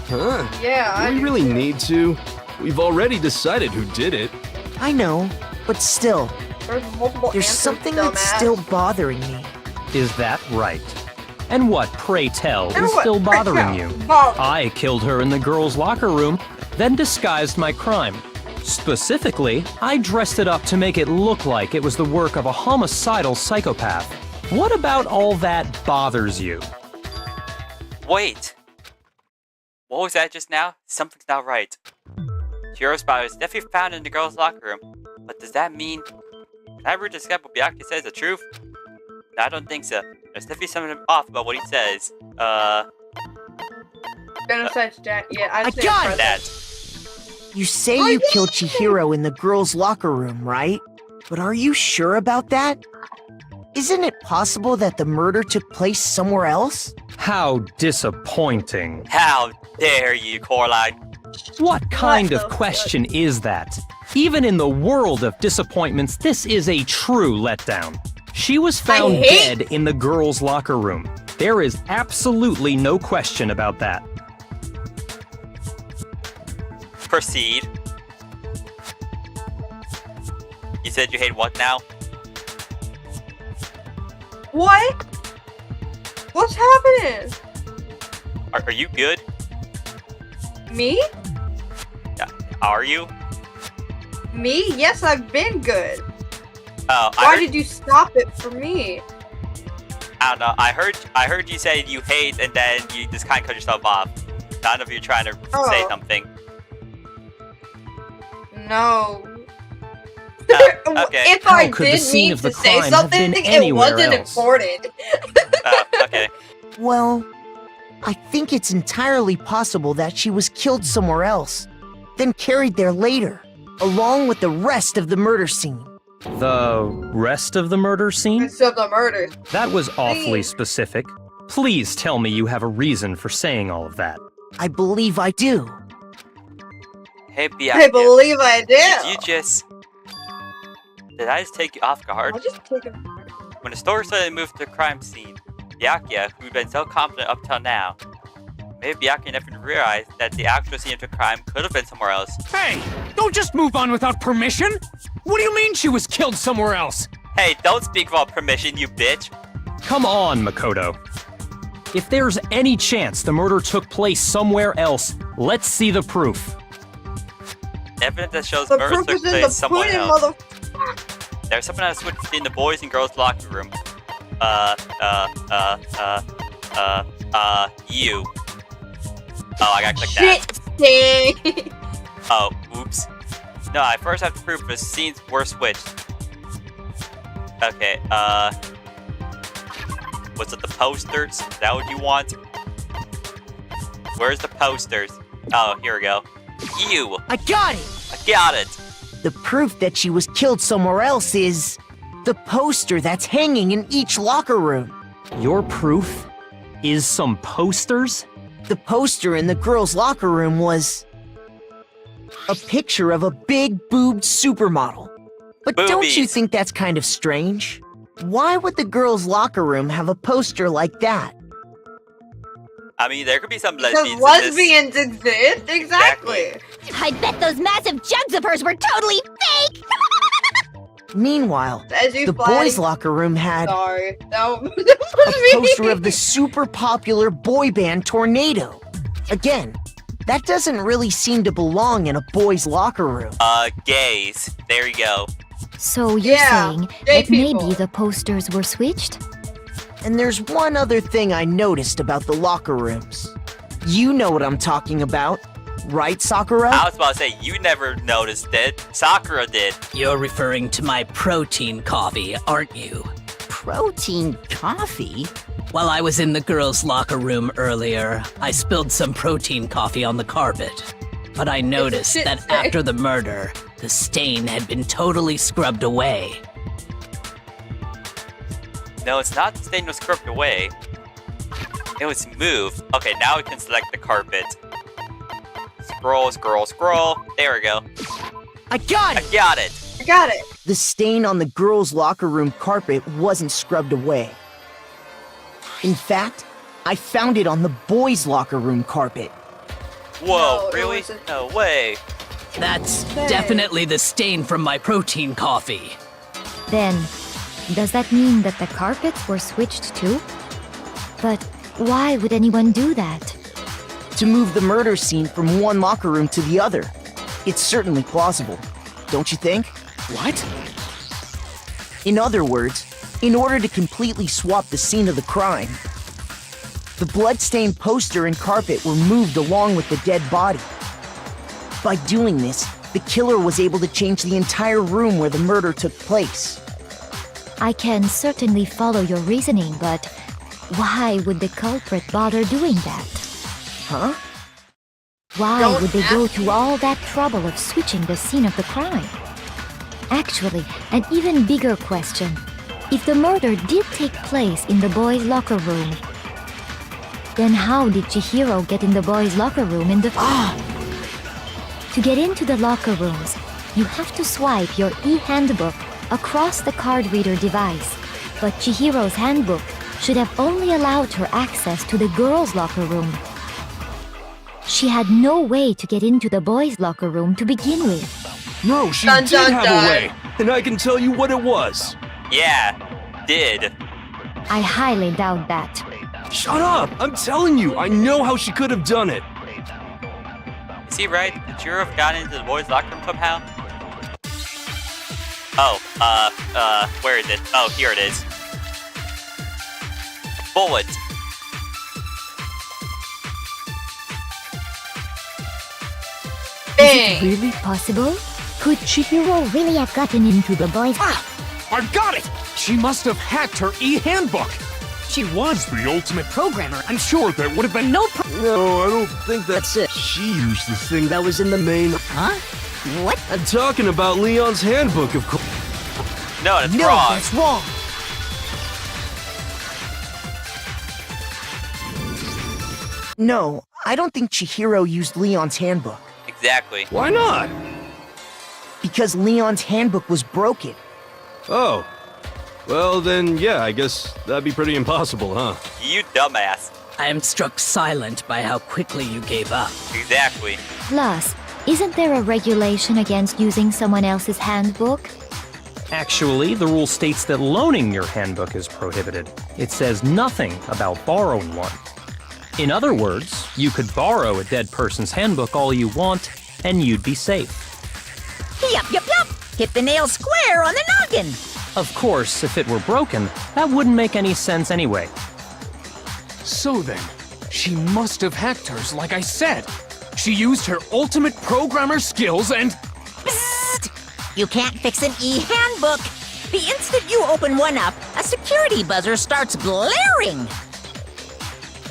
Huh? Yeah, Do we really need to? We've already decided who did it. I know, but still, There's multiple there's answers, something that's dumbass. still bothering me. Is that right? And what, pray tell, And is what, still pray bothering tell? you? Oh. I killed her in the girls' locker room, then disguised my crime. Specifically, I dressed it up to make it look like it was the work of a homicidal psychopath. What about all that bothers you? Wait. What was that just now? Something's not right. Chihiro's body was definitely found in the girls' locker room. But does that mean... Can I read this guy what Byakuya says the truth? No, I don't think so. There's definitely something off about what he says. Genocide Jack. Yeah, I I'd say got present. That. You say you killed Chihiro in the girls' locker room, right? But are you sure about that? Isn't it possible that the murder took place somewhere else? How disappointing. How dare you, Coraline? What kind of the question is that? Even in the world of disappointments, this is a true letdown. She was found hate- dead in the girls' locker room. There is absolutely no question about that. Proceed. You said you hate what now? What? What's happening? Are you good? Me? Yeah. Are you? Me? Yes, I've been good. Oh, Why did you stop it for me? I don't know. I heard you say you hate, and then you just kind of cut yourself off. I don't know if you're trying to say something. No. Okay. If How I could the did scene need of the to say crime have something, been it anywhere wasn't else? important. Okay. Well, I think it's entirely possible that she was killed somewhere else, then carried there later, along with the rest of the murder scene. The rest of the murder scene? It's of the murder. That was awfully specific. Please tell me you have a reason for saying all of that. I believe I do. Hey, Byakuya. I believe I did. Did you just... Did I just take you off guard? I'll just take it. When the story suddenly moved to the crime scene, Byakuya, who'd been so confident up till now, maybe Byakuya never realized that the actual scene of the crime could have been somewhere else. Hey, don't just move on without permission. What do you mean she was killed somewhere else? Hey, don't speak without permission, you bitch. Come on, Makoto. If there's any chance the murder took place somewhere else, let's see the proof. Evidence that shows The murder proof took is in place the somewhere pudding, else. mother. There's someone that switched between the boys and girls locker room. You. Oh, I gotta click that. Shit. Oh, oops. No, I first have to prove the scenes were switched. Okay, what's with the posters? Is that what you want? Where's the posters? Oh, here we go. You! I got it! I got it! The proof that she was killed somewhere else is the poster that's hanging in each locker room. Your proof is some posters? The poster in the girls' locker room was a picture of a big boobed supermodel. But don't you Boobies. think that's kind of strange? Why would the girls' locker room have a poster like that? I mean, there could be some Because lesbians in lesbians exist? Exactly. I bet those massive jugs of hers were totally fake! Meanwhile, As you the flag- boys' locker room had Sorry. No. a poster of the super popular boy band Tornado. Again, that doesn't really seem to belong in a boys' locker room. gays. There you go. So you're Yeah, saying gay that people. maybe the posters were switched? And there's one other thing I noticed about the locker rooms. You know what I'm talking about, right, Sakura? I was about to say, you never noticed it. Sakura did. You're referring to my protein coffee, aren't you? Protein coffee? While I was in the girls' locker room earlier, I spilled some protein coffee on the carpet. But I noticed shit that stain. after the murder, the stain had been totally scrubbed away. No, it's not the stain was scrubbed away. It was moved. Okay, now we can select the carpet. Scroll, scroll, scroll. There we go. I got I it! got it. I got it. The stain on the girls' locker room carpet wasn't scrubbed away. In fact, I found it on the boys' locker room carpet. Whoa, No, it really? wasn't. No way. That's Dang. definitely the stain from my protein coffee. Then, does that mean that the carpets were switched too? But why would anyone do that? To move the murder scene from one locker room to the other. It's certainly plausible, don't you think? What? In other words, in order to completely swap the scene of the crime, the bloodstained poster and carpet were moved along with the dead body. By doing this, the killer was able to change the entire room where the murder took place. I can certainly follow your reasoning, but why would the culprit bother doing that? Huh? Why Don't would they ask go me. to all that trouble of switching the scene of the crime? Actually, an even bigger question. If the murder did take place in the boys' locker room, then how did Chihiro get in the boys' locker room in the To get into the locker rooms, you have to swipe your e-handbook across the card reader device. But Chihiro's handbook should have only allowed her access to the girls' locker room. She had no way to get into the boys' locker room to begin with. No, she Dun, did dun, have dun. a way, and I can tell you what it was. Yeah, did. I highly doubt that. Shut up! I'm telling you, I know how she could have done it. Is he right? Did Chihiro have gotten into the boys' locker room somehow? Oh, where is it? Oh, here it is. Bullet. Bang. Really possible? Could Chihiro really have gotten into the boys' I've got it! She must have hacked her e-handbook. She was the ultimate programmer. I'm sure there would have been no No, I don't think that's it. She used the thing that was in the main. Huh? What? I'm talking about Leon's handbook, of course. No, that's No, wrong. that's wrong. No, I don't think Chihiro used Leon's handbook. Exactly. Why not? Because Leon's handbook was broken. Oh. Well, then, yeah, I guess that'd be pretty impossible, huh? You dumbass. I am struck silent by how quickly you gave up. Actually, the rule states that loaning your handbook is prohibited. It says nothing about borrowing one. In other words, you could borrow a dead person's handbook all you want, and you'd be safe. Yup. Hit the nail square on the noggin. Of course, if it were broken, that wouldn't make any sense anyway. So then, she must have hacked hers, like I said. She used her ultimate programmer skills and... Psst! You can't fix an e-handbook. The instant you open one up, a security buzzer starts blaring.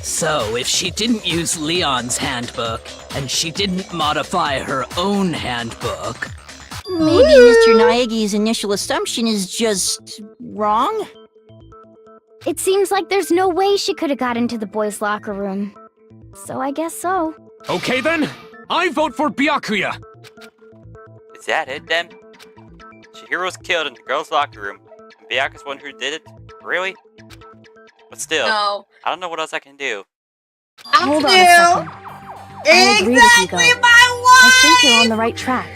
So, if she didn't use Leon's handbook, and she didn't modify her own handbook... Maybe Mr. Naegi's initial assumption is just wrong? It seems like there's no way she could have got into the boys' locker room. So I guess so. Okay then, I vote for Byakuya. Is that it then? Chihiro's killed in the girls' locker room. And Byakuya's one who did it? Really? But still, No. I don't know what else I can do. Hold on a second. I agree with you, though. I think you're on the right track.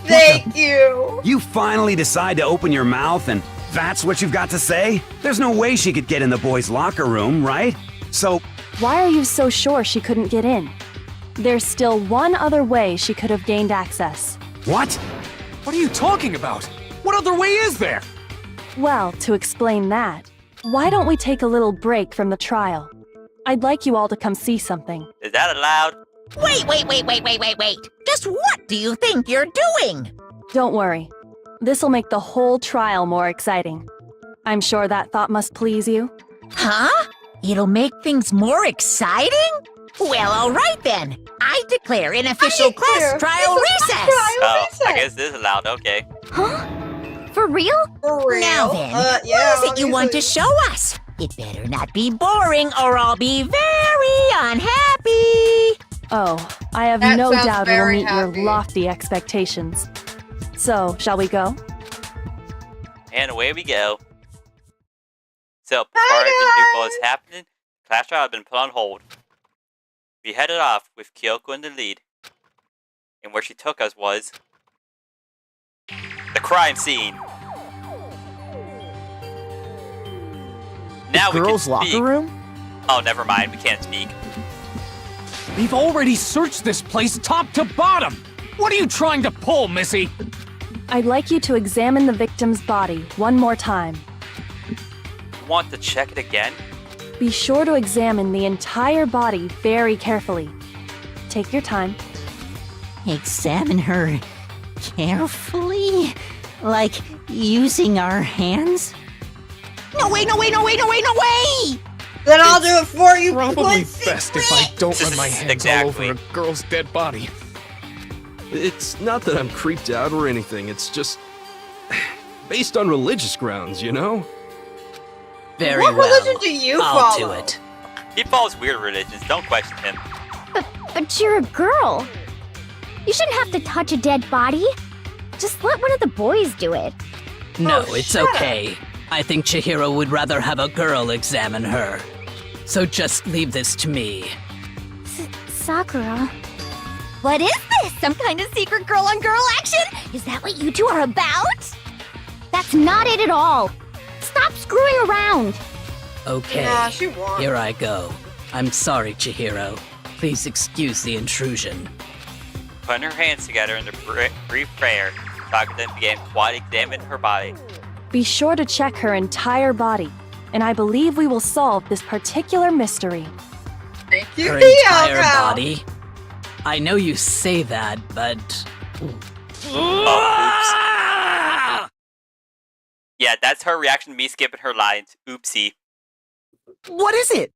Thank you. You finally decide to open your mouth and that's what you've got to say? There's no way she could get in the boys' locker room, right? So... Why are you so sure she couldn't get in? There's still one other way she could have gained access. What? What are you talking about? What other way is there? Well, to explain that, why don't we take a little break from the trial? I'd like you all to come see something. Is that allowed? Wait. Just what do you think you're doing? Don't worry. This'll make the whole trial more exciting. I'm sure that thought must please you. Huh? It'll make things more exciting? Well, all right then. I declare an official class trial recess. Oh, I guess this is allowed, okay. Huh? For real? For real. Now then, Yeah, what is it you want to show us? It better not be boring or I'll be very unhappy. Oh, I have That no sounds doubt it'll very meet happy. your lofty expectations. So, shall we go? And away we go. So, before I even knew what was happening, the class trial had been put on hold. We headed off with Kyoko in the lead. And where she took us was... the crime scene! Now we can Girls' speak. locker room? Oh, never mind, we can't speak. We've already searched this place top to bottom. What are you trying to pull, Missy? I'd like you to examine the victim's body one more time. You want to check it again? Be sure to examine the entire body very carefully. Take your time. Examine her carefully? Like using our hands? No way! Then I'll do it for you. Probably pussy. best if I don't run my hands Exactly. all over a girl's dead body. It's not that I'm creeped out or anything, it's just... based on religious grounds, you know? Very What well. religion do you I'll follow? do it. He follows weird religions, don't question him. But you're a girl. You shouldn't have to touch a dead body. Just let one of the boys do it. No, Oh, it's shut up. okay. I think Chihiro would rather have a girl examine her. So just leave this to me. Sakura. What is this? Some kind of secret girl-on-girl action? Is that what you two are about? That's not it at all. Stop screwing around. Okay, Nah, she won. here I go. I'm sorry, Chihiro. Please excuse the intrusion. Putting her hands together in a brief prayer, Sakura then began quietly examining her body. Be sure to check her entire body, and I believe we will solve this particular mystery. Thank you, Her Theo. entire body? I know you say that, but... Oh, oops. Yeah, that's her reaction to me skipping her lines. Oopsie. What is it?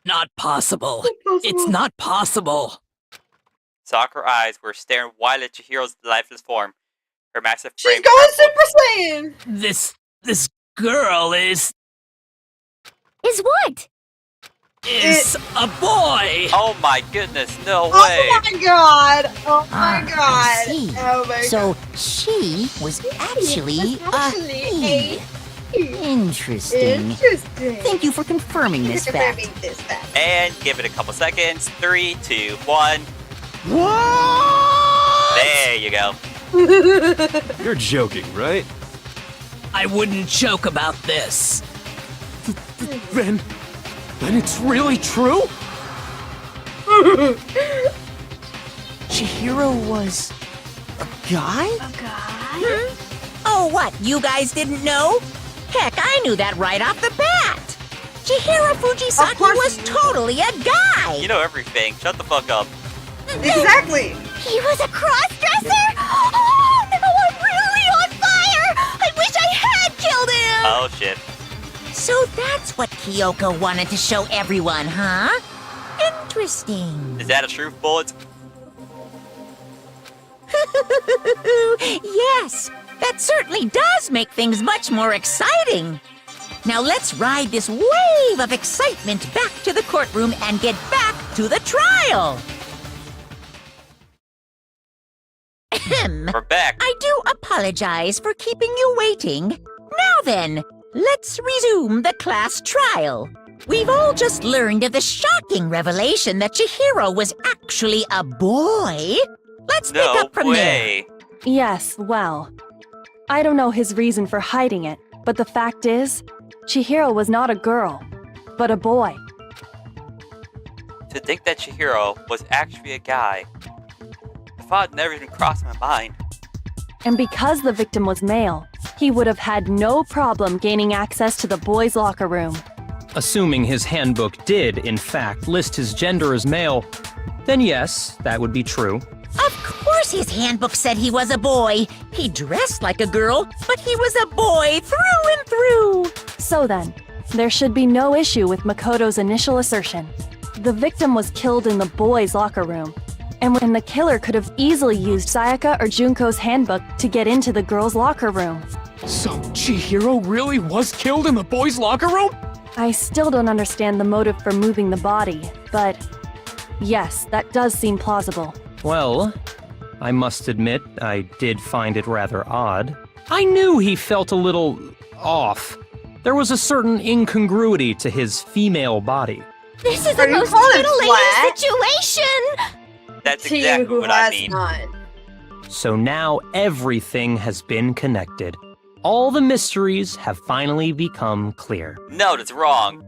Not possible. It's not possible. Sakura's eyes were staring wide at Chihiro's lifeless form. Her massive She's frame going trembled. Super Saiyan. This girl is Is what? a boy. Oh my goodness, no way. Oh my god. Oh my I god. see. Oh my So she was actually a he. Interesting. Interesting. Thank you for confirming this fact. Confirming this fact. And give it a couple seconds. 3, 2, 1. What? There you go. You're joking, right? I wouldn't joke about this. Then it's really true? Chihiro was a guy? Oh, what? You guys didn't know? Heck, I knew that right off the bat. Chihiro Fujisaki was totally a guy. You know everything. Shut the fuck up. Exactly. He was a cross-dresser? Oh, now I'm really on fire! I wish I had killed him! Oh shit. So that's what Kyoko wanted to show everyone, huh? Interesting. Is that a truth bullet? Yes, that certainly does make things much more exciting. Now let's ride this wave of excitement back to the courtroom and get back to the trial. We're back. I do apologize for keeping you waiting. Now then, let's resume the class trial. We've all just learned of the shocking revelation that Chihiro was actually a boy. Let's pick up from there. Yes, well, I don't know his reason for hiding it, but the fact is, Chihiro was not a girl, but a boy. To think that Chihiro was actually a guy. The thought never even crossed my mind. And because the victim was male, he would have had no problem gaining access to the boys' locker room. Assuming his handbook did, in fact, list his gender as male, then yes, that would be true. Of course his handbook said he was a boy. He dressed like a girl, but he was a boy through and through. So then, there should be no issue with Makoto's initial assertion. The victim was killed in the boys' locker room, and when the killer could have easily used Sayaka or Junko's handbook to get into the girls' locker room. So Chihiro really was killed in the boys' locker room? I still don't understand the motive for moving the body, but yes, that does seem plausible. Well, I must admit, I did find it rather odd. I knew he felt a little off. There was a certain incongruity to his female body. This is the most titillating situation! That's To you exactly who what I has mean. none. So now everything has been connected. All the mysteries have finally become clear. No, that's wrong.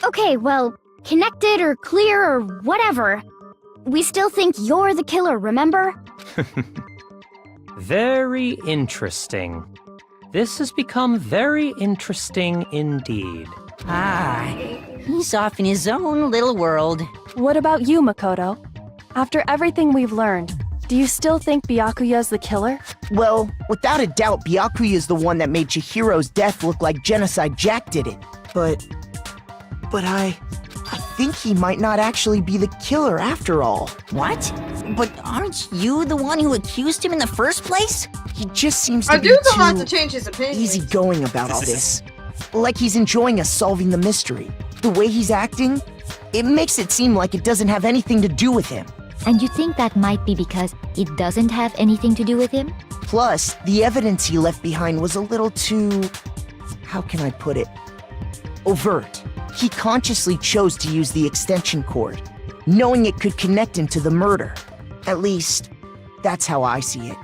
Okay, well, connected or clear or whatever. We still think you're the killer, remember? Very interesting. This has become very interesting indeed. Ah, he's off in his own little world. What about you, Makoto? After everything we've learned, do you still think Byakuya's the killer? Well, without a doubt, Byakuya is the one that made Chihiro's death look like Genocide Jack did it. But I think he might not actually be the killer after all. What? But aren't you the one who accused him in the first place? He just seems to I be do not have to too change his opinion. easygoing about all this. Like he's enjoying us solving the mystery. The way he's acting, it makes it seem like it doesn't have anything to do with him. And you think that might be because it doesn't have anything to do with him? Plus, the evidence he left behind was a little too... how can I put it? Overt. He consciously chose to use the extension cord, knowing it could connect him to the murder. At least, that's how I see it.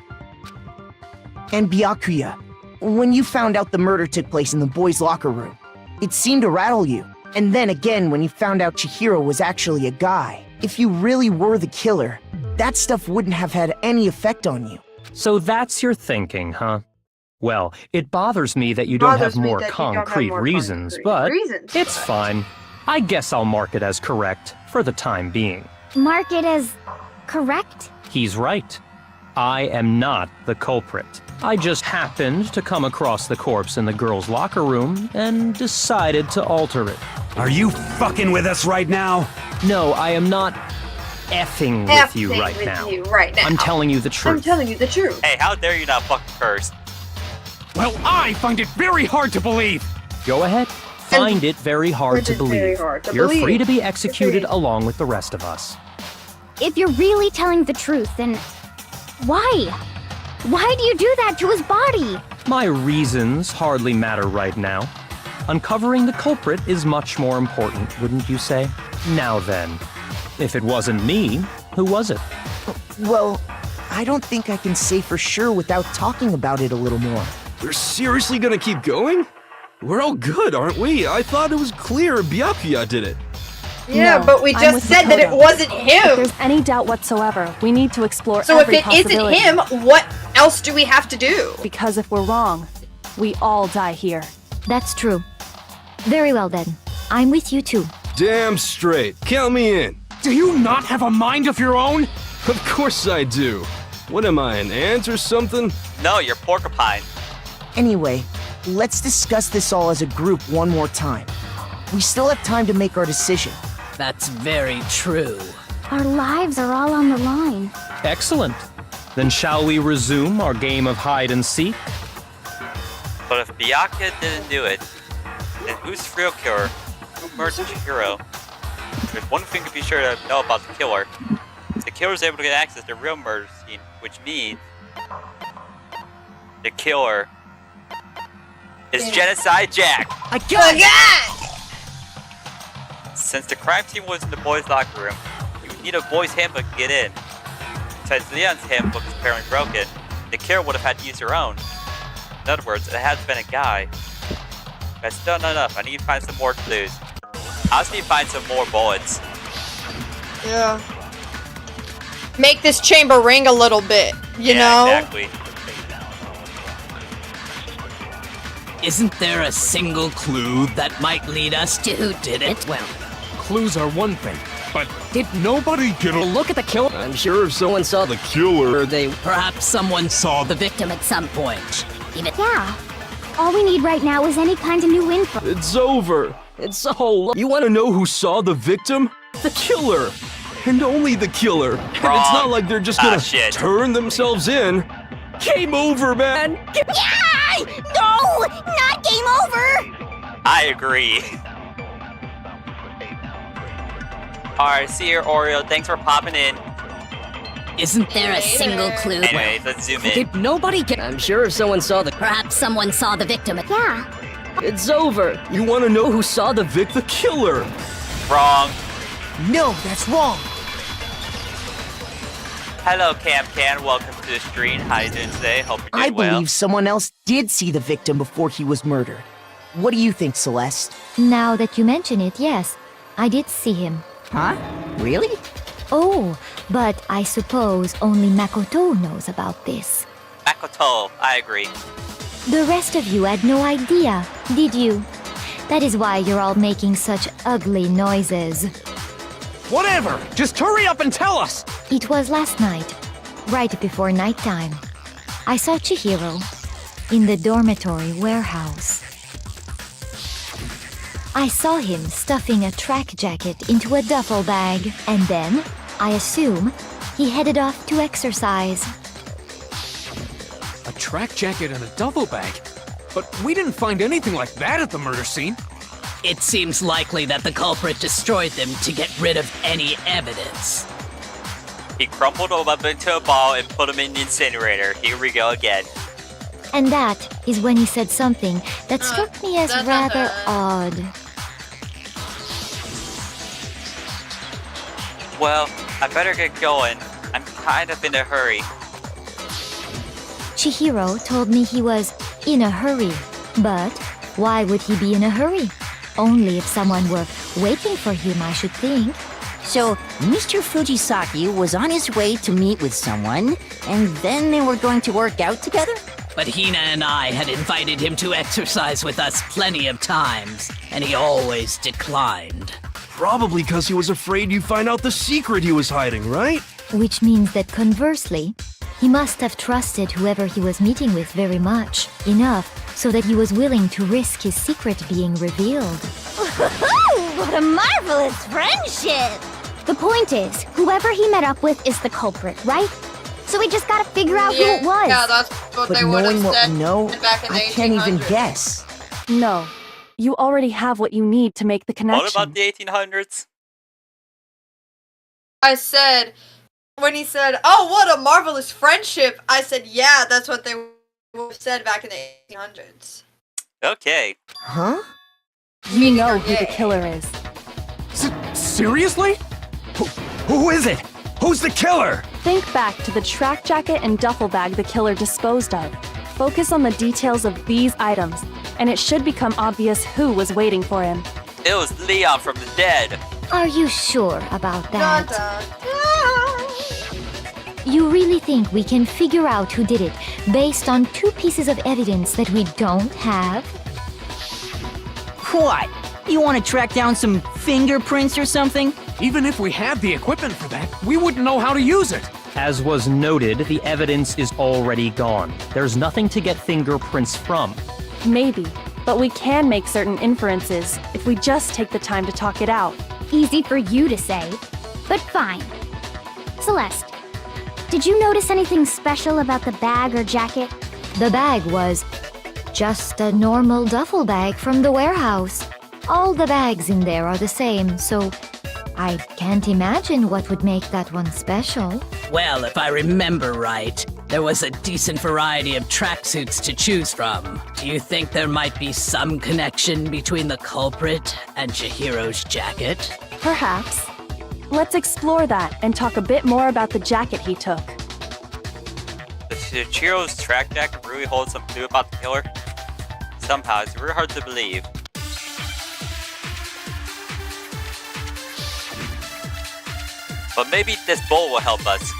And Byakuya, when you found out the murder took place in the boys' locker room, it seemed to rattle you. And then again when you found out Chihiro was actually a guy. If you really were the killer, that stuff wouldn't have had any effect on you. So that's your thinking, huh? Well, it bothers me that you don't have more concrete reasons, but it's fine. I guess I'll mark it as correct for the time being. Mark it as correct? He's right. I am not the culprit. I just happened to come across the corpse in the girls' locker room and decided to alter it. Are you fucking with us right now? No, I am not effing with you right now. I'm telling you the truth. I'm telling you the truth. Hey, how dare you not fucking curse? Well, I find it very hard to believe. Go ahead. Find it very hard to believe. You're free to be executed along with the rest of us. If you're really telling the truth, then why? Why do you do that to his body? My reasons hardly matter right now. Uncovering the culprit is much more important, wouldn't you say? Now then, if it wasn't me, who was it? Well, I don't think I can say for sure without talking about it a little more. We're seriously gonna keep going? We're all good, aren't we? I thought it was clear Byakuya did it. Yeah, No, but we I'm just with said that it Makoto. wasn't If him. there's any doubt whatsoever, we need to explore So if every it isn't possibility. him, what else do we have to do? Because if we're wrong, we all die here. That's true. Very well then. I'm with you too. Damn straight. Count me in. Do you not have a mind of your own? Of course I do. What am I, an ant or something? No, you're porcupine. Anyway, let's discuss this all as a group one more time. We still have time to make our decision. That's very true. Our lives are all on the line. Excellent. Then shall we resume our game of hide and seek? But if Byakuya didn't do it, then who's the real killer? Who murdered Chihiro? There's one thing to be sure to know about the killer. The killer is able to get access to the real murder scene, which means the killer is Genocide Jack. I got it! Since the crime scene was in the boys' locker room, you would need a boys' handbook to get in. Since Leon's handbook is apparently broken, the killer would have had to use her own. In other words, it has been a guy. That's still not enough. I need to find some more clues. I also need to find some more bullets. Yeah. Make this chamber ring a little bit, you know? Exactly. Isn't there a single clue that might lead us to who did it? Well, clues are one thing, but did nobody get a look at the killer? I'm sure if someone saw the killer, they... Perhaps someone saw the victim at some point. Yeah. All we need right now is any kind of new info. It's over. It's all... You want to know who saw the victim? The killer. And only the killer. And it's not like they're just gonna turn themselves in. Game over, man. Yeah! No! Not game over! I agree. Alright, see you, Oreo. Thanks for popping in. Isn't there a single clue? Anyways, let's zoom in. Did nobody get... I'm sure if someone saw the... Perhaps someone saw the victim. Yeah. It's over. You want to know who saw the killer? Wrong. No, that's wrong. Hello, Cam Can. Welcome to the stream. How you doing today? Hope you're I doing well. believe someone else did see the victim before he was murdered. What do you think, Celeste? Now that you mention it, yes, I did see him. Huh? Really? Oh, but I suppose only Makoto knows about this. Makoto, I agree. The rest of you had no idea, did you? That is why you're all making such ugly noises. Whatever! Just hurry up and tell us! It was last night, right before nighttime. I saw Chihiro in the dormitory warehouse. I saw him stuffing a track jacket into a duffel bag, and then, I assume, he headed off to exercise. A track jacket and a duffel bag? But we didn't find anything like that at the murder scene. It seems likely that the culprit destroyed them to get rid of any evidence. He crumpled them up into a ball and put them in the incinerator. Here we go again. And that is when he said something that struck me as rather odd. Well, I better get going. I'm kind of in a hurry. Chihiro told me he was in a hurry. But why would he be in a hurry? Only if someone were waiting for him, I should think. So, Mr. Fujisaki was on his way to meet with someone, and then they were going to work out together? But Hina and I had invited him to exercise with us plenty of times, and he always declined. Probably because he was afraid you'd find out the secret he was hiding, right? Which means that conversely, he must have trusted whoever he was meeting with very much, enough so that he was willing to risk his secret being revealed. What a marvelous friendship! The point is, whoever he met up with is the culprit, right? So we just gotta figure out who it was. Yeah, that's what But they would have knowing what said we know, back in the I can't even 1800s. guess. No. You already have what you need to make the connection. What about the 1800s? I said, when he said, "Oh, what a marvelous friendship," I said, "Yeah, that's what they would have said back in the 1800s." Okay. Huh? You know who the killer is. Seriously? Who is it? Who's the killer? Think back to the track jacket and duffel bag the killer disposed of. Focus on the details of these items, and it should become obvious who was waiting for him. It was Leon from the dead. Are you sure about that? Da, You really think we can figure out who did it based on 2 pieces of evidence that we don't have? What? You want to track down some fingerprints or something? Even if we had the equipment for that, we wouldn't know how to use it. As was noted, the evidence is already gone. There's nothing to get fingerprints from. Maybe, but we can make certain inferences if we just take the time to talk it out. Easy for you to say, but fine. Celeste, did you notice anything special about the bag or jacket? The bag was just a normal duffel bag from the warehouse. All the bags in there are the same, so I can't imagine what would make that one special. Well, if I remember right, there was a decent variety of tracksuits to choose from. Do you think there might be some connection between the culprit and Chihiro's jacket? Perhaps. Let's explore that and talk a bit more about the jacket he took. Does Chihiro's track jacket really hold some clue about the killer? Somehow, it's really hard to believe. But maybe this bowl will help us.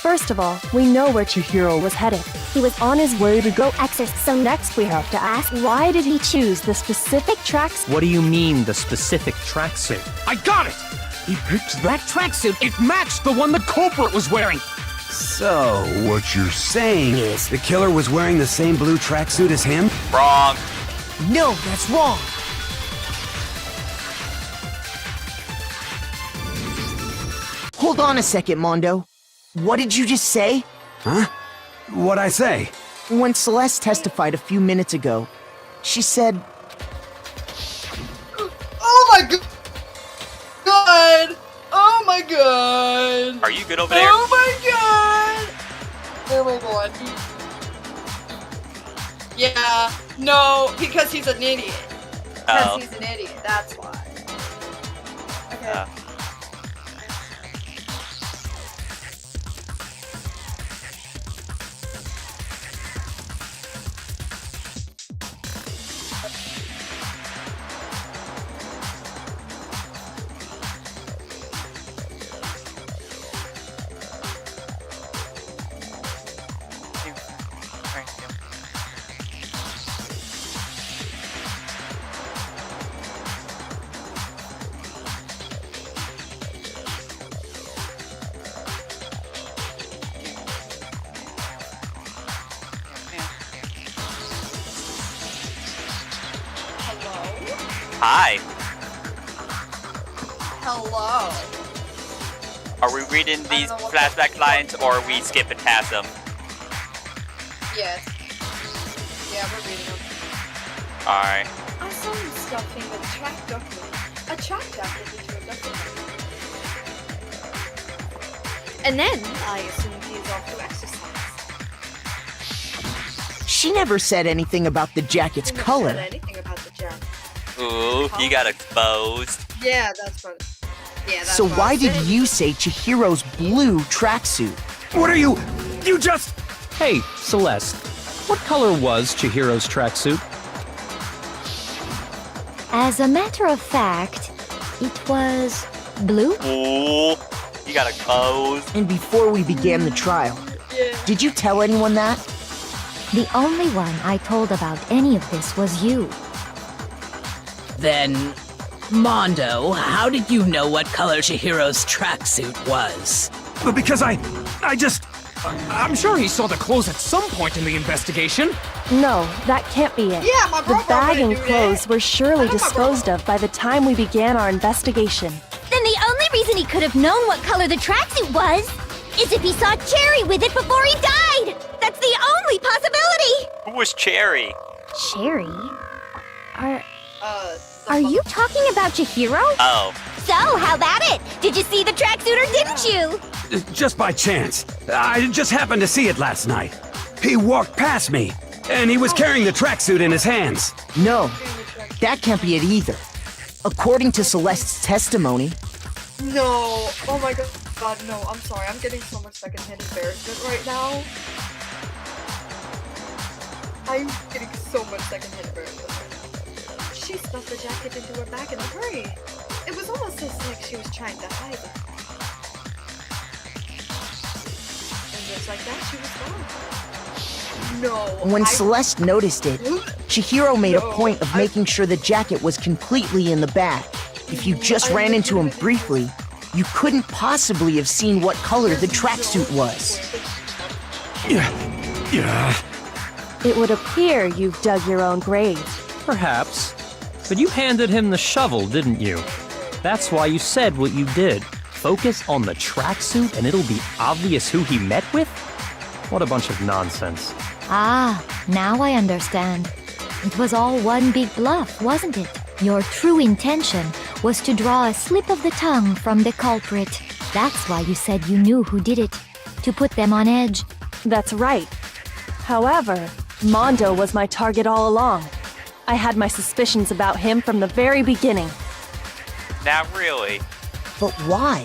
First of all, we know where Chihiro was headed. He was on his way to go exorcist. So next we have to ask, why did he choose the specific tracksuit? What do you mean, the specific tracksuit? I got it! He picked that tracksuit. It matched the one the culprit was wearing. So, what you're saying is the killer was wearing the same blue tracksuit as him? Wrong. No, that's wrong. Hold on a second, Mondo. What did you just say? Huh? What'd I say? When Celeste testified a few minutes ago, she said... Oh my god! Oh my god! Are you good over there? Oh my god! Oh my god. Yeah, no, because he's an idiot. Because he's an idiot, that's why. Okay. Hi. Hello. Are we reading these flashback lines or are we skipping past them? Yes. Yeah, we're reading them. Alright. I saw him stuffing a track jacket into a duffel bag. And then I assumed he's off to exercise. She never said anything about the jacket's color. Said anything about the jacket. Ooh, you got exposed. Yeah, that's what. Yeah, that's So what why I did said. you say Chihiro's blue tracksuit? What are you just... Hey, Celeste, what color was Chihiro's tracksuit? As a matter of fact, it was blue. Ooh, you got exposed. And before we began the trial, did you tell anyone that? The only one I told about any of this was you. Then, Mondo, how did you know what color Chihiro's tracksuit was? But because I'm sure he saw the clothes at some point in the investigation. No, that can't be it. Yeah, my The brother bag wouldn't and do clothes that. were surely I know my disposed of by the time we began our investigation. Then the only reason he could have known what color the tracksuit was is if he saw Cherry with it before he died! That's the only possibility! Who was Cherry? Cherry? Are you talking about Chihiro? Oh. So, how about it? Did you see the tracksuit or didn't you? Just by chance. I just happened to see it last night. He walked past me, and he was carrying the tracksuit in his hands. No, that can't be it either. According to Celeste's testimony... No. Oh my god. God, no, I'm sorry. I'm getting so much secondhand embarrassment right now. I'm getting so much secondhand embarrassment right now. She stuffed the jacket into her bag in a hurry. It was almost as like she was trying to hide it. And just like that, she was gone. No. When Celeste noticed it, Chihiro made a point of making sure the jacket was completely in the bag. If you just ran into him briefly, you couldn't possibly have seen what color the tracksuit was. Yeah. It would appear you've dug your own grave. Perhaps. But you handed him the shovel, didn't you? That's why you said what you did. Focus on the tracksuit and it'll be obvious who he met with? What a bunch of nonsense. Ah, now I understand. It was all one big bluff, wasn't it? Your true intention was to draw a slip of the tongue from the culprit. That's why you said you knew who did it. To put them on edge. That's right. However, Mondo was my target all along. I had my suspicions about him from the very beginning. Not really. But why?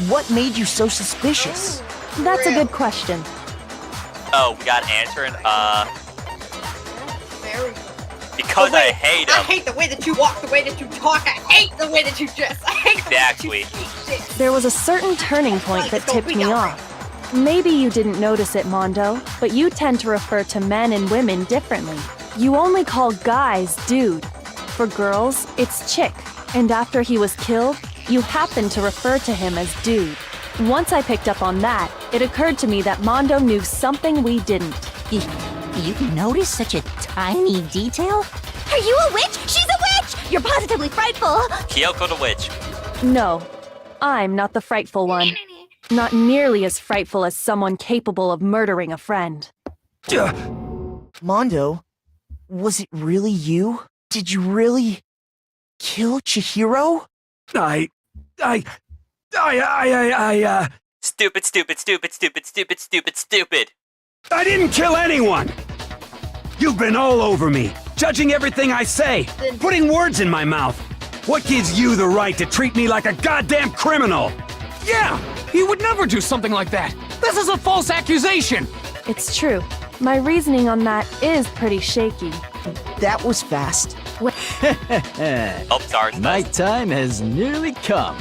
What made you so suspicious? That's a good question. Oh, we got an answer in, Very. because I hate him. I hate the way that you walk, the way that you talk. I hate the way that you dress. I hate Exactly. the way that you There was a certain turning point that tipped me off. Maybe you didn't notice it, Mondo, but you tend to refer to men and women differently. You only call guys dude. For girls, it's chick. And after he was killed, you happen to refer to him as dude. Once I picked up on that, it occurred to me that Mondo knew something we didn't. You noticed such a tiny detail? Are you a witch? She's a witch! You're positively frightful! Kyoko the witch. No, I'm not the frightful one. Not nearly as frightful as someone capable of murdering a friend. Mondo, was it really you? Did you really kill Chihiro? Stupid. I didn't kill anyone! You've been all over me, judging everything I say, putting words in my mouth. What gives you the right to treat me like a goddamn criminal? Yeah! He would never do something like that! This is a false accusation! It's true. My reasoning on that is pretty shaky. That was fast. Oh, sorry. Nighttime has nearly come.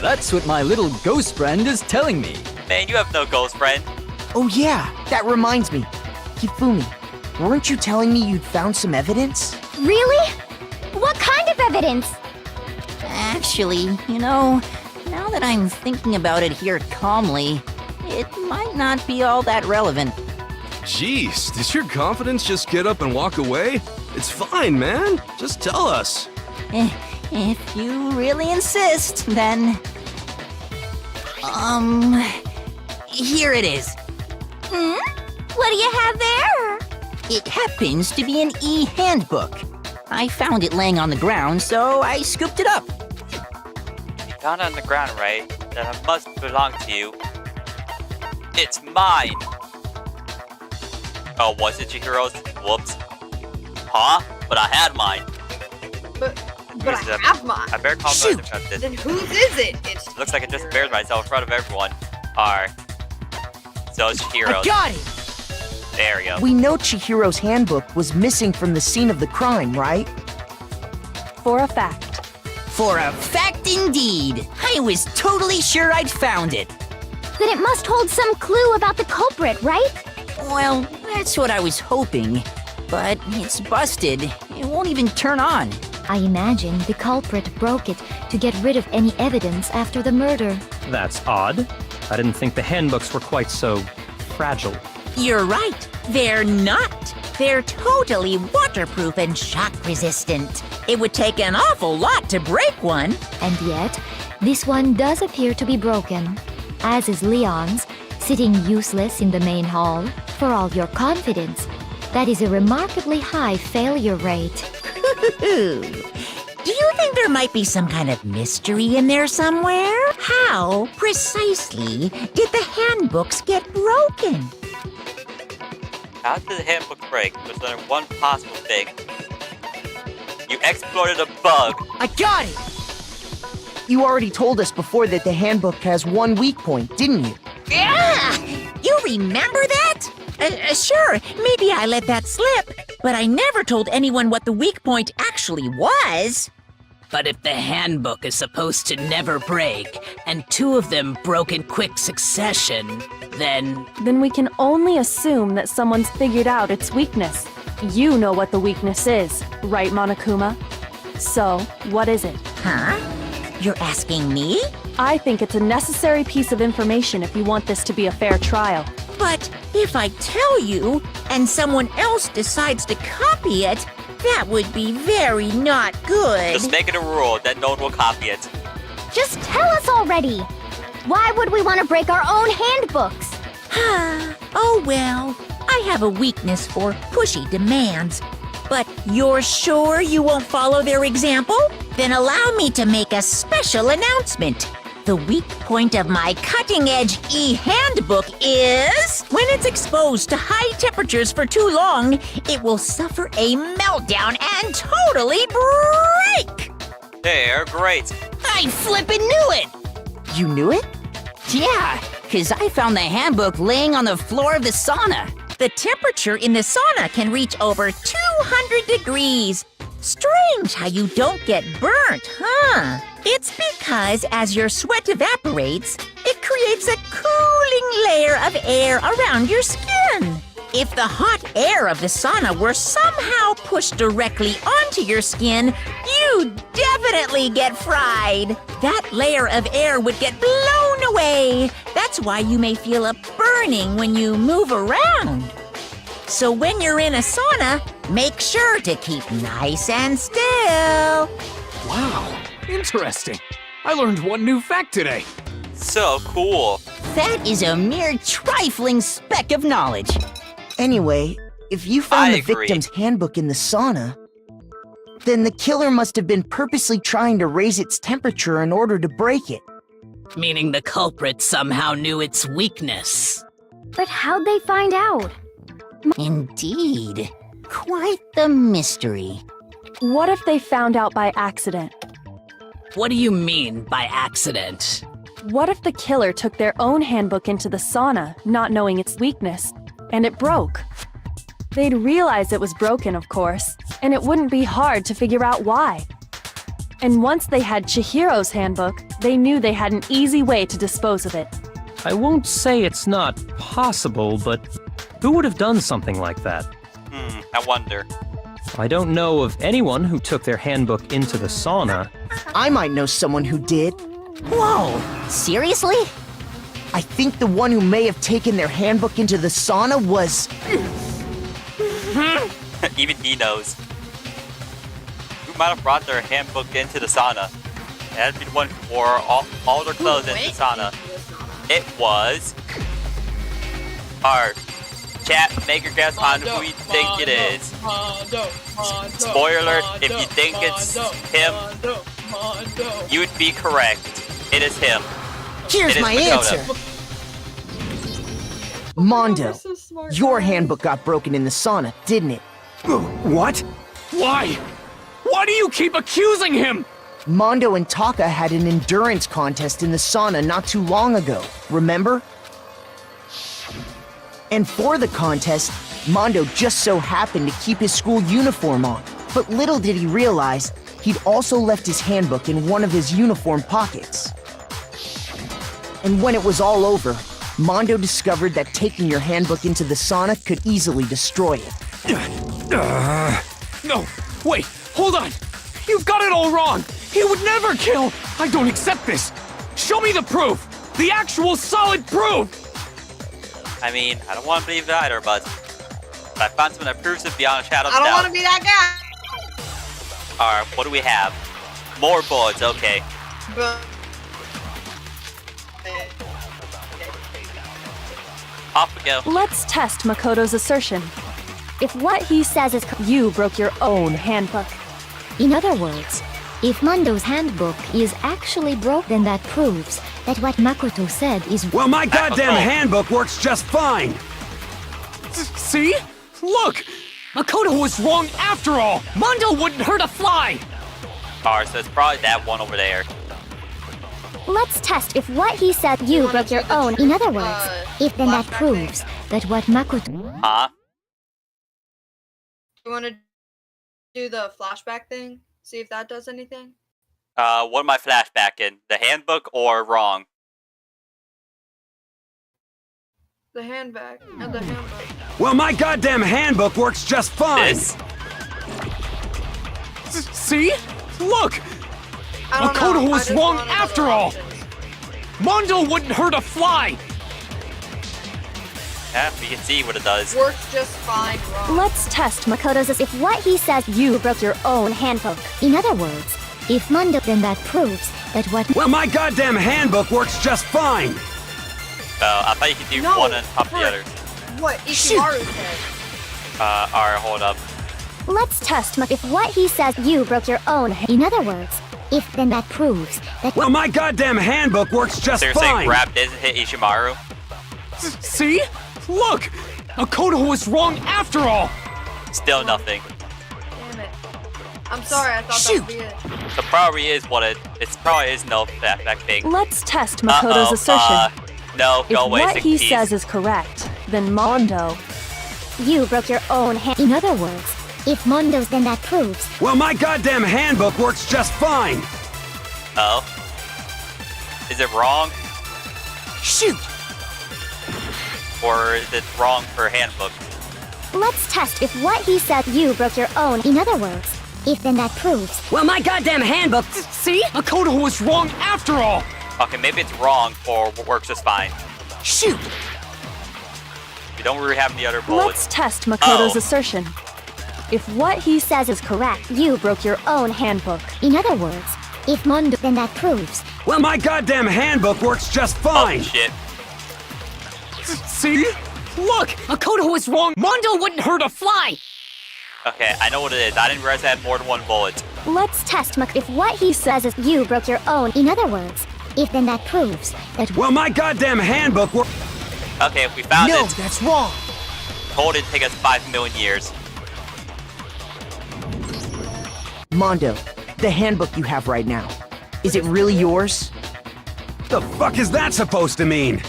That's what my little ghost friend is telling me. Man, you have no ghost friend. Oh yeah, that reminds me. Hifumi, weren't you telling me you'd found some evidence? Really? What kind of evidence? Actually, now that I'm thinking about it here calmly, it might not be all that relevant. Jeez, did your confidence just get up and walk away? It's fine, man. Just tell us. If you really insist, then... Here it is. What do you have there? It happens to be an e-handbook. I found it laying on the ground, so I scooped it up. You found it on the ground, right? Then it must belong to you. It's mine! Oh, was it Chihiro's? Whoops. Huh? But I had mine. But I have mine. I better call Shoot. about this. Then whose is it? It's Looks like I just embarrassed myself in front of everyone. Alright. So it's Chihiro's. I got it! There we go. We know Chihiro's handbook was missing from the scene of the crime, right? For a fact. For a fact indeed. I was totally sure I'd found it. Then it must hold some clue about the culprit, right? Well, that's what I was hoping. But it's busted. It won't even turn on. I imagine the culprit broke it to get rid of any evidence after the murder. That's odd. I didn't think the handbooks were quite so fragile. You're right. They're not. They're totally waterproof and shock resistant. It would take an awful lot to break one. And yet, this one does appear to be broken, as is Leon's, sitting useless in the main hall. For all your confidence, that is a remarkably high failure rate. Do you think there might be some kind of mystery in there somewhere? How, precisely, did the handbooks get broken? How did the handbook break? There's only one possible thing. You exploited a bug. I got it! You already told us before that the handbook has one weak point, didn't you? Yeah! You remember that? Sure, maybe I let that slip, but I never told anyone what the weak point actually was. But if the handbook is supposed to never break, and two of them broke in quick succession, then... Then we can only assume that someone's figured out its weakness. You know what the weakness is, right, Monokuma? So, what is it? Huh? You're asking me? I think it's a necessary piece of information if you want this to be a fair trial. But if I tell you, and someone else decides to copy it, that would be very not good. Just make it a rule that no one will copy it. Just tell us already. Why would we want to break our own handbooks? Oh well, I have a weakness for pushy demands. But you're sure you won't follow their example? Then allow me to make a special announcement. The weak point of my cutting-edge e-handbook is... when it's exposed to high temperatures for too long, it will suffer a meltdown and totally break! They're great. I flippin' knew it! You knew it? Yeah, 'cause I found the handbook laying on the floor of the sauna. The temperature in the sauna can reach over 200 degrees. Strange how you don't get burnt, huh? It's because as your sweat evaporates, it creates a cooling layer of air around your skin. If the hot air of the sauna were somehow pushed directly onto your skin, you'd definitely get fried. That layer of air would get blown away. That's why you may feel a burning when you move around. So when you're in a sauna, make sure to keep nice and still. Wow, interesting. I learned one new fact today. So cool. That is a mere trifling speck of knowledge. Anyway, if you found the victim's handbook in the sauna, then the killer must have been purposely trying to raise its temperature in order to break it. Meaning the culprit somehow knew its weakness. But how'd they find out? Indeed. Quite the mystery. What if they found out by accident? What do you mean by accident? What if the killer took their own handbook into the sauna, not knowing its weakness, and it broke? They'd realize it was broken, of course, and it wouldn't be hard to figure out why. And once they had Chihiro's handbook, they knew they had an easy way to dispose of it. I won't say it's not possible, but who would have done something like that? I wonder. I don't know of anyone who took their handbook into the sauna. I might know someone who did. Whoa, seriously? I think the one who may have taken their handbook into the sauna was... Even he knows. Who might have brought their handbook into the sauna? It had to be the one who wore all their clothes into the sauna. It was... Our chat, make your guess on who you think it is. Spoiler alert, if you think it's him, you would be correct. It is him. Here's my answer. Mondo, your handbook got broken in the sauna, didn't it? What? Why? Why do you keep accusing him? Mondo and Taka had an endurance contest in the sauna not too long ago, remember? And for the contest, Mondo just so happened to keep his school uniform on. But little did he realize, he'd also left his handbook in one of his uniform pockets. And when it was all over, Mondo discovered that taking your handbook into the sauna could easily destroy it. No, wait, hold on. You've got it all wrong. He would never kill. I don't accept this. Show me the proof. The actual solid proof. I mean, I don't want to believe it either, but I found something that proves it beyond a shadow of I doubt. don't want to be that guy. Alright, what do we have? More bullets, okay. Off we go. Let's test Makoto's assertion. If what he says is you broke your own handbook. In other words, if Mondo's handbook is actually broken, then that proves that what Makoto said is... Well, my goddamn handbook works just fine! See? Look! Makoto was wrong after all! Mondo wouldn't hurt a fly! Alright, so it's probably that one over there. Let's test if what he said you broke your own. In other words, if then that proves that what Makoto... Huh? You want to do the flashback thing? See if that does anything? What am I flashbacking? The handbook or wrong? The handbag and the handbook. Well, my goddamn handbook works just fine. This? See? Look! Makoto was wrong after all! Mondo wouldn't hurt a fly! Yeah, we can see what it does. Works just fine wrong. Let's test Makoto's as if what he says you broke your own handbook. In other words, if Mondo, then that proves that what... Well, my goddamn handbook works just fine. Oh, I thought you could do one on top of the other. What Ishimaru said. Alright, hold up. Let's test if what he says you broke your own. In other words, if then that proves that... Well, my goddamn handbook works just So you're fine. saying Grab doesn't hit Ishimaru? See? Look! Makoto was wrong after all! Still nothing. Damn it. I'm sorry, I thought that would be it. So probably is what it probably is no flashback thing. Let's test Makoto's assertion. No, If go away, what he 60s. says is correct, then Mondo... You broke your own hand. In other words, if Mondo's, then that proves... Well, my goddamn handbook works just fine. Oh? Is it wrong? Shoot! Or is it wrong for handbook? Let's test if what he said you broke your own. In other words, if then that proves... Well, my goddamn handbook... See? Makoto was wrong after all! Okay, maybe it's wrong for what works just fine. Shoot! We don't really have any other bullets. Let's test Makoto's assertion. If what he says is correct, you broke your own handbook. In other words, if Mondo, then that proves... Well, my goddamn handbook works just fine. Oh, shit. See? Look! Makoto was wrong! Mondo wouldn't hurt a fly! Okay, I know what it is. I didn't realize I had more than one bullet. Let's test if what he says is you broke your own. In other words, if then that proves that... Well, my goddamn handbook works... Okay, if we found No, it, that's wrong. hold it, take us 5 million years. Mondo, the handbook you have right now, is it really yours? The fuck is that supposed to mean?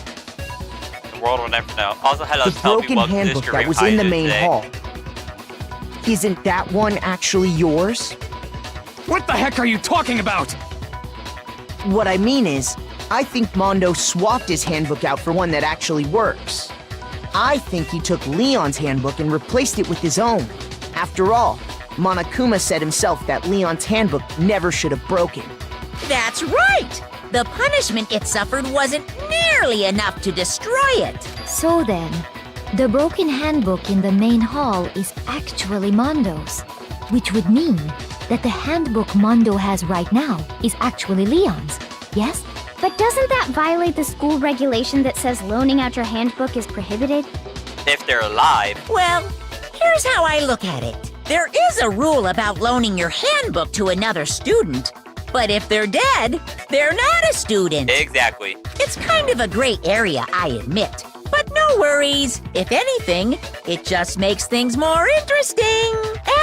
The world will never know. Also, hello, The broken handbook that was in the main hall. Isn't that one actually yours? What the heck are you talking about? What I mean is, I think Mondo swapped his handbook out for one that actually works. I think he took Leon's handbook and replaced it with his own. After all, Monokuma said himself that Leon's handbook never should have broken. That's right! The punishment it suffered wasn't nearly enough to destroy it. So then, the broken handbook in the main hall is actually Mondo's, which would mean that the handbook Mondo has right now is actually Leon's, yes? But doesn't that violate the school regulation that says loaning out your handbook is prohibited? If they're alive. Well, here's how I look at it. There is a rule about loaning your handbook to another student, but if they're dead, they're not a student. Exactly. It's kind of a gray area, I admit. But no worries. If anything, it just makes things more interesting.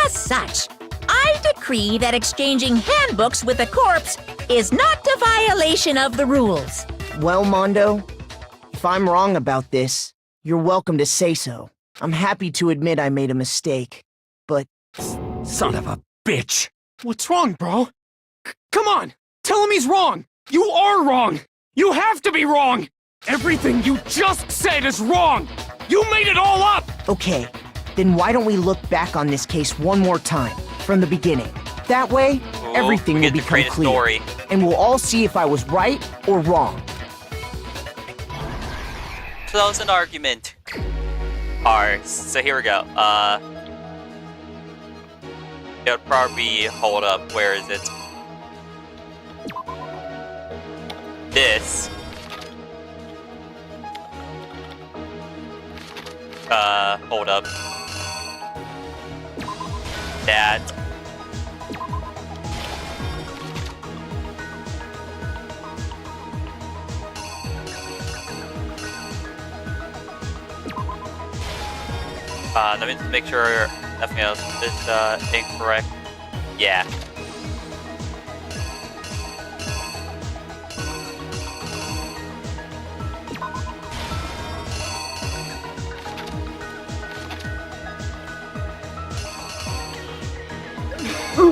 As such, I decree that exchanging handbooks with a corpse is not a violation of the rules. Well, Mondo, if I'm wrong about this, you're welcome to say so. I'm happy to admit I made a mistake, but... Son of a bitch! What's wrong, bro? Come on! Tell him he's wrong! You are wrong! You have to be wrong! Everything you just said is wrong! You made it all up! Okay, then why don't we look back on this case one more time, from the beginning? That way, everything will become clear, and we'll all see if I was right or wrong. Close an argument. Alright, so here we go. It'll probably hold up. Where is it? This. Hold up. That. Let me just make sure nothing else is incorrect. Yeah.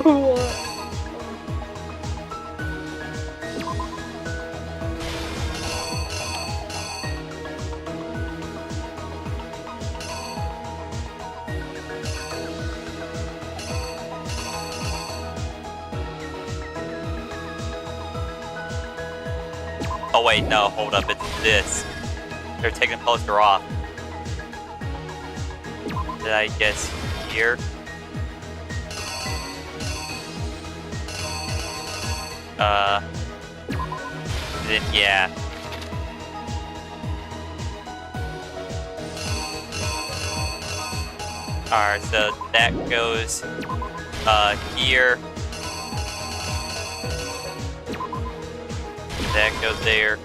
Oh wait, no, hold up, it's this. They're taking the poster off. Did I guess here? Then yeah. Alright, so that goes, here. That goes there.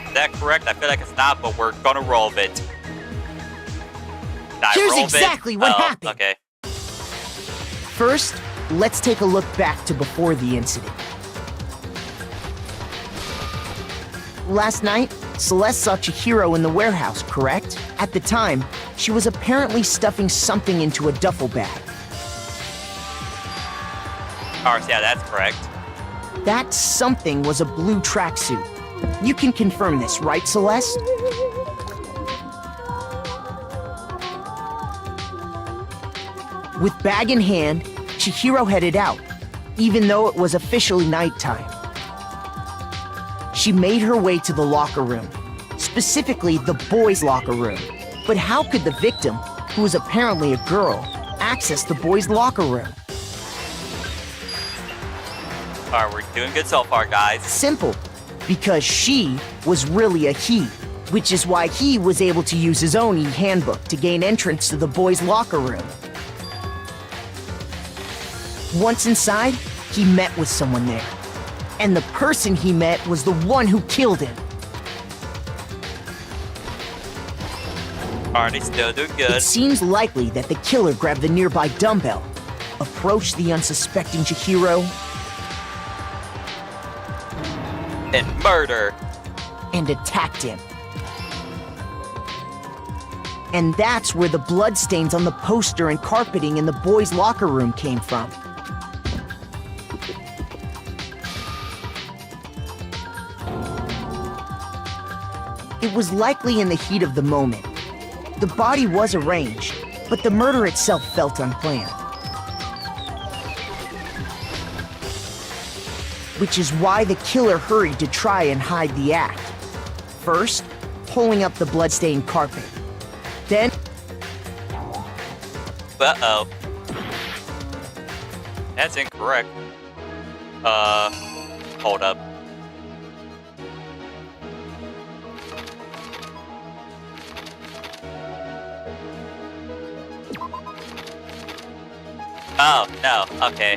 Is that correct? I feel like it's not, but we're gonna roll it. Here's exactly what happened. Okay. First, let's take a look back to before the incident. Last night, Celeste saw Chihiro in the warehouse, correct? At the time, she was apparently stuffing something into a duffel bag. Alright, yeah, that's correct. That something was a blue tracksuit. You can confirm this, right, Celeste? With bag in hand, Chihiro headed out, even though it was officially nighttime. She made her way to the locker room, specifically the boys' locker room. But how could the victim, who was apparently a girl, access the boys' locker room? Alright, we're doing good so far, guys. Simple, because she was really a he, which is why he was able to use his own e-handbook to gain entrance to the boys' locker room. Once inside, he met with someone there. And the person he met was the one who killed him. Alright, still doing good. It seems likely that the killer grabbed the nearby dumbbell, approached the unsuspecting Chihiro, and murder. And attacked him. And that's where the bloodstains on the poster and carpeting in the boys' locker room came from. It was likely in the heat of the moment. The body was arranged, but the murder itself felt unplanned. Which is why the killer hurried to try and hide the act. First, pulling up the bloodstained carpet. Then... Uh-oh. That's incorrect. Hold up. Oh, no, okay,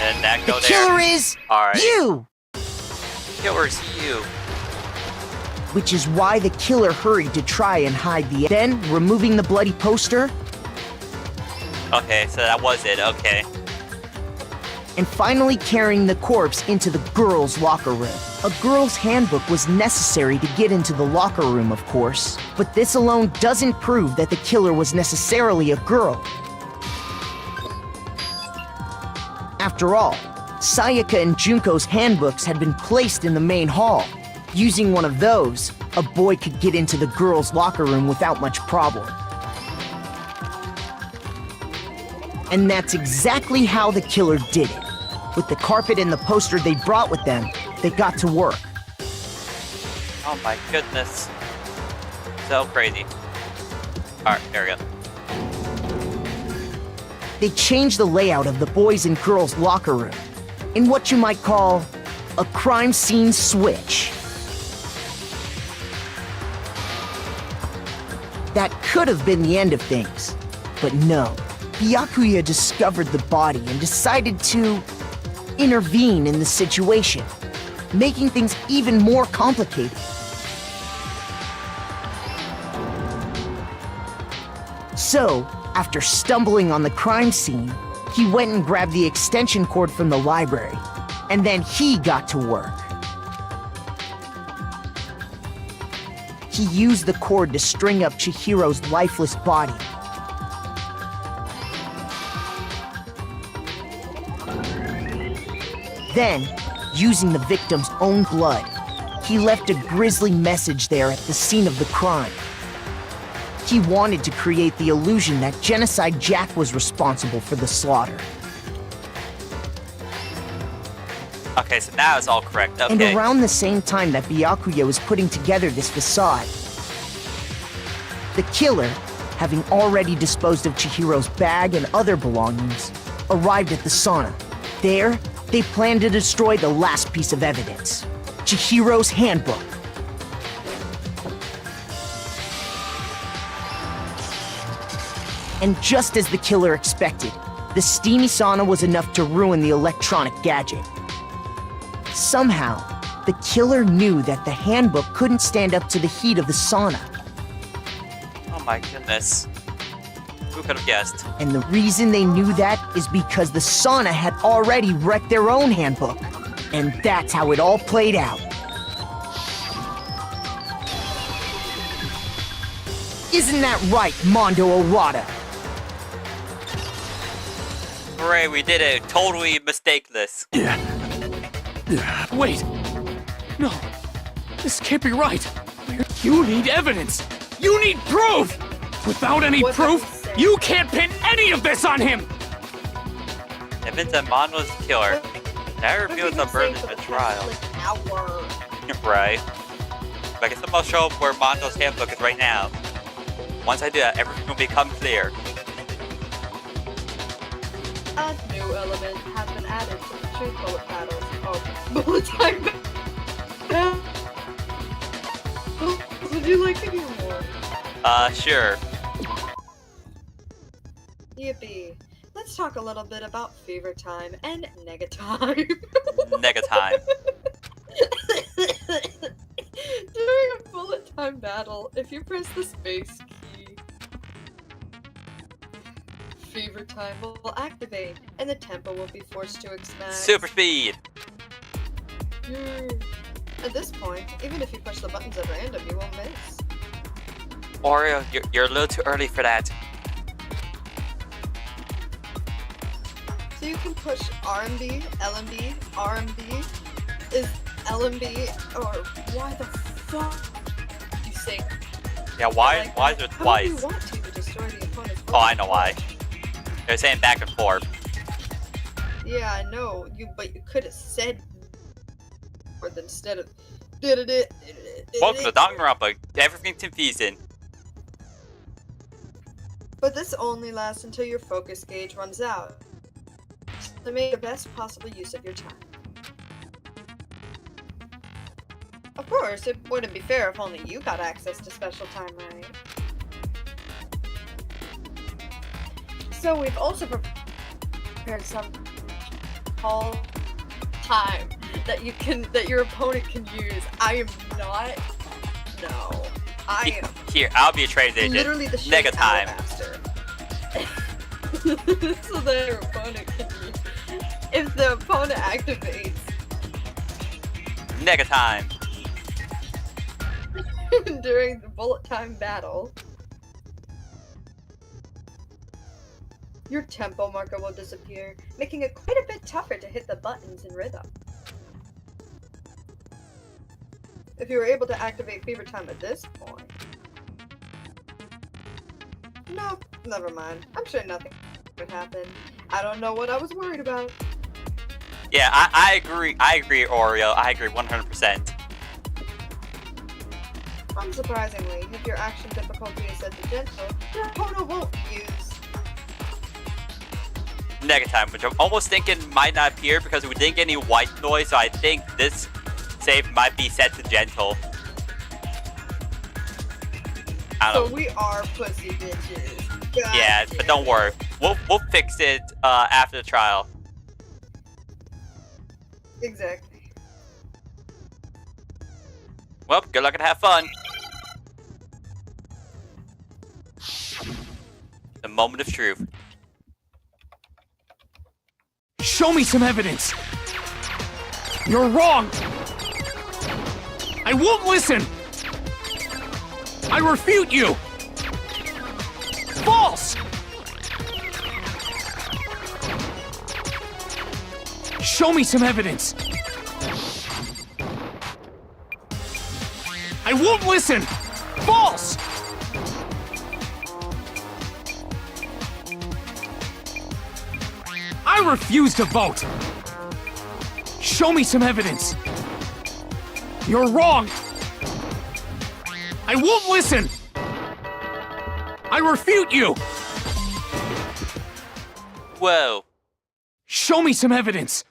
and that go there. The killer is you! Killer's you. Which is why the killer hurried to try and hide the... Then, removing the bloody poster. Okay, so that was it, okay. And finally carrying the corpse into the girls' locker room. A girl's handbook was necessary to get into the locker room, of course. But this alone doesn't prove that the killer was necessarily a girl. After all, Sayaka and Junko's handbooks had been placed in the main hall. Using one of those, a boy could get into the girls' locker room without much problem. And that's exactly how the killer did it. With the carpet and the poster they brought with them, they got to work. Oh my goodness. So crazy. Alright, there we go. They changed the layout of the boys' and girls' locker room in what you might call a crime scene switch. That could have been the end of things, but no. Byakuya discovered the body and decided to intervene in the situation, making things even more complicated. So, After stumbling on the crime scene, he went and grabbed the extension cord from the library, and then he got to work. He used the cord to string up Chihiro's lifeless body. Then, using the victim's own blood, he left a grisly message there at the scene of the crime. He wanted to create the illusion that Genocide Jack was responsible for the slaughter. Okay, so now it's all correct. Okay. And around the same time that Byakuya was putting together this facade, the killer, having already disposed of Chihiro's bag and other belongings, arrived at the sauna. There, they planned to destroy the last piece of evidence, Chihiro's handbook. And just as the killer expected, the steamy sauna was enough to ruin the electronic gadget. Somehow, the killer knew that the handbook couldn't stand up to the heat of the sauna. Oh my goodness. Who could have guessed? And the reason they knew that is because the sauna had already wrecked their own handbook. And that's how it all played out. Isn't that right, Mondo Owada? Hooray, we did it. Totally mistakeless. Wait. No. This can't be right. You need evidence. You need proof. Without any proof, you can't pin any of this on him. If it's a Mondo's killer, that reveals the burden of the trial. Right. But I can somehow show up where Mondo's handbook is right now. Once I do that, everything will become clear. A new element has been added to the truth bullet battles. Oh, bullet time battle. Would you like to hear more? Sure. Yippee. Let's talk a little bit about fever time and negatime. Negatime. During a bullet time battle, if you press the space key, fever time will activate, and the tempo will be forced to expand. Super speed! At this point, even if you push the buttons at random, you won't miss. Oreo, you're a little too early for that. So you can push RMB, LMB, RMB, is LMB, or why the fuck you say? Yeah, why? Like, why is it twice? How do you want to destroy the opponent's Oh, I know why. They're saying back and forth. Yeah, I know. But you could have said more instead of. Welcome to Danganronpa. Everything's confusing. But this only lasts until your focus gauge runs out. So make the best possible use of your time. Of course, it wouldn't be fair if only you got access to special time, right? So we've also prepared some whole time that your opponent can use. I am not. No, I am. Here, I'll be a trade agent. Literally the Nega time. So their opponent can use. If the opponent activates. Nega time. During the bullet time battle, your tempo marker will disappear, making it quite a bit tougher to hit the buttons in rhythm. If you were able to activate fever time at this point. No, never mind. I'm sure nothing would happen. I don't know what I was worried about. Yeah, I agree. I agree, Oreo. I agree 100%. Unsurprisingly, if your action difficulty is set to gentle, your opponent won't use Nega time, which I'm almost thinking might not appear because we didn't get any white noise, so I think this save might be set to gentle. I don't know. So we are pussy bitches. God Yeah, but don't worry. We'll fix it after the trial. Exactly. Well, good luck and have fun. The moment of truth. Show me some evidence! You're wrong! I won't listen! I refute you! False! Show me some evidence! I won't listen! False! I refuse to vote! Show me some evidence! You're wrong! I won't listen! I refute you! Whoa. Show me some evidence!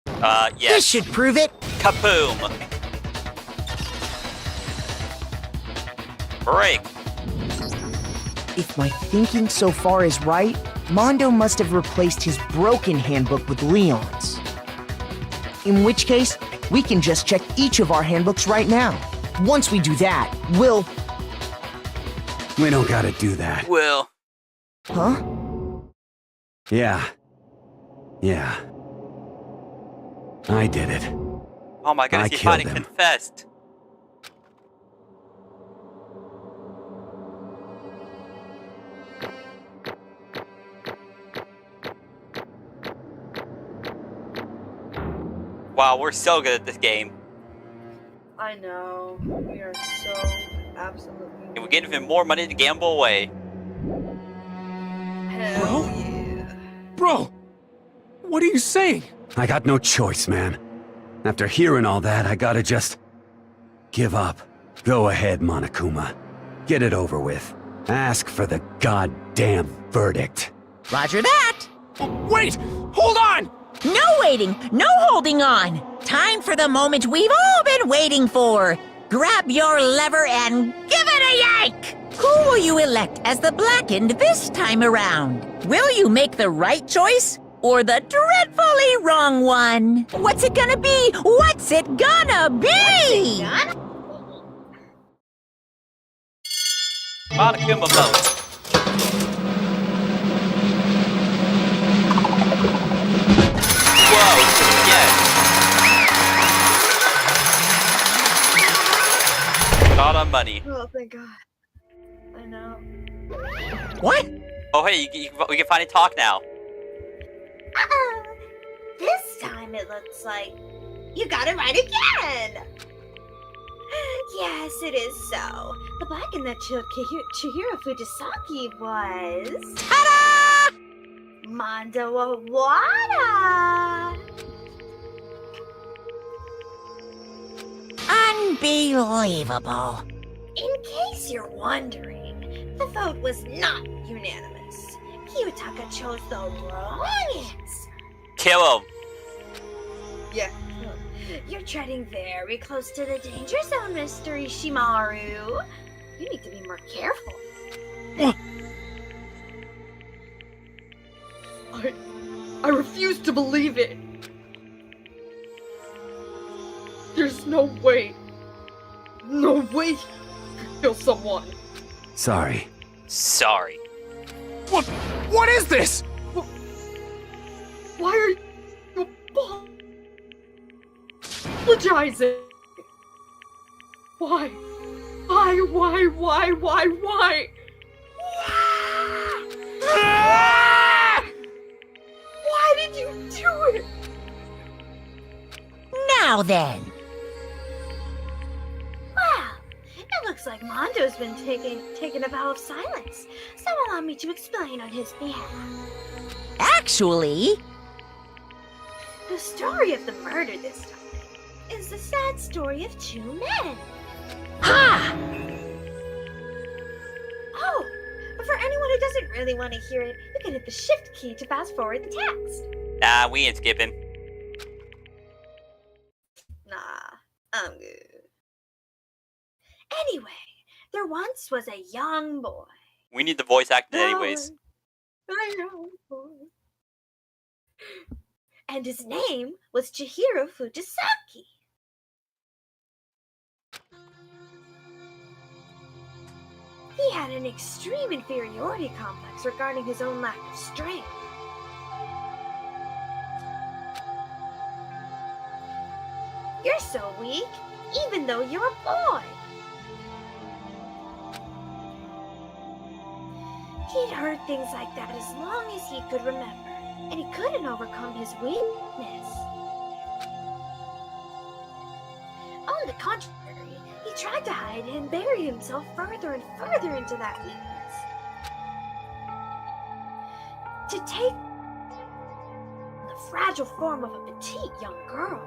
Yes. This should prove it! Kaboom! Break! If my thinking so far is right, Mondo must have replaced his broken handbook with Leon's. In which case, we can just check each of our handbooks right now. Once we do that, we'll... We don't gotta do that. Will. Huh? Yeah. I did it. Oh my goodness, I he killed finally him. confessed. Wow, we're so good at this game. I know. We are so absolutely. And we get even more money to gamble away. Hell yeah. Bro! What are you saying? I got no choice, man. After hearing all that, I gotta just... give up. Go ahead, Monokuma. Get it over with. Ask for the goddamn verdict. Roger that! Wait! Hold on! No waiting! No holding on! Time for the moment we've all been waiting for! Grab your lever and give it a yank! Who will you elect as the Blackened this time around? Will you make the right choice? Or the dreadfully wrong one? What's it gonna be? What's it gonna be? Monokuma vote. Whoa, yes. Not on money. Oh, thank God. I know. What? Oh, hey, we can finally talk now. This time it looks like you got it right again! Yes, it is so. The Blackened that Chihiro Fujisaki was... Ta-da! Mondo Awada! Unbelievable. In case you're wondering, the vote was not unanimous. Kiyotaka chose the wrong answer. Kill him. Yeah. You're treading very close to the danger zone, Mr. Ishimaru. You need to be more careful. I refuse to believe it. There's no way. No way you could kill someone. Sorry. Sorry. What is this? Why are you apologizing? Why? Why? Why did you do it? Now then. Well, it looks like Mondo's been taking a vow of silence, so allow me to explain on his behalf. Actually... The story of the murder this time is the sad story of two men. Ha! Oh, but for anyone who doesn't really want to hear it, you can hit the shift key to fast forward the text. Nah, we ain't skipping. Nah, I'm good. Anyway, there once was a young boy. We need the voice acting anyways. A young boy. And his name was Chihiro Fujisaki. He had an extreme inferiority complex regarding his own lack of strength. You're so weak, even though you're a boy. He'd heard things like that as long as he could remember, and he couldn't overcome his weakness. On the contrary, he tried to hide and bury himself further and further into that weakness. To take the fragile form of a petite young girl.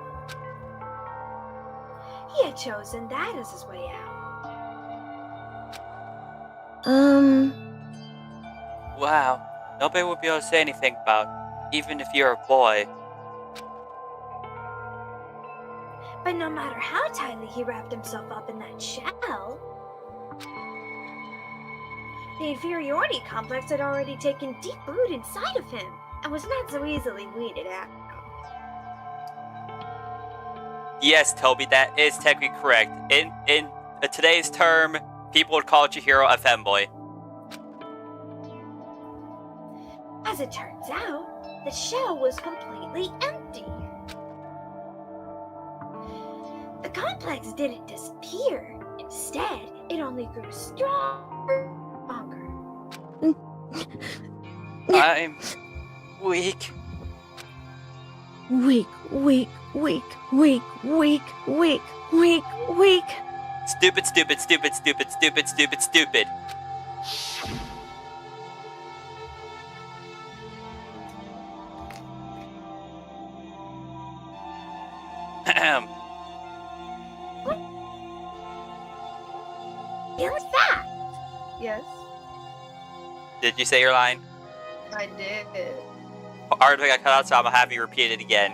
He had chosen that as his way out. Wow. Nobody would be able to say anything about, even if you're a boy. But no matter how tightly he wrapped himself up in that shell, the inferiority complex had already taken deep root inside of him and was not so easily weeded out. Yes, Toby, that is technically correct. In today's term, people would call Chihiro a femboy. As it turns out, the shell was completely empty. The complex didn't disappear. Instead, it only grew stronger. I'm weak. Weak, weak, weak, weak, weak, weak, weak, weak. Stupid, stupid, stupid, stupid, stupid, stupid, stupid. Ahem. What's that? Yes, Did you say your line? I did. Part of it got cut out, so I'm gonna have you repeat it again.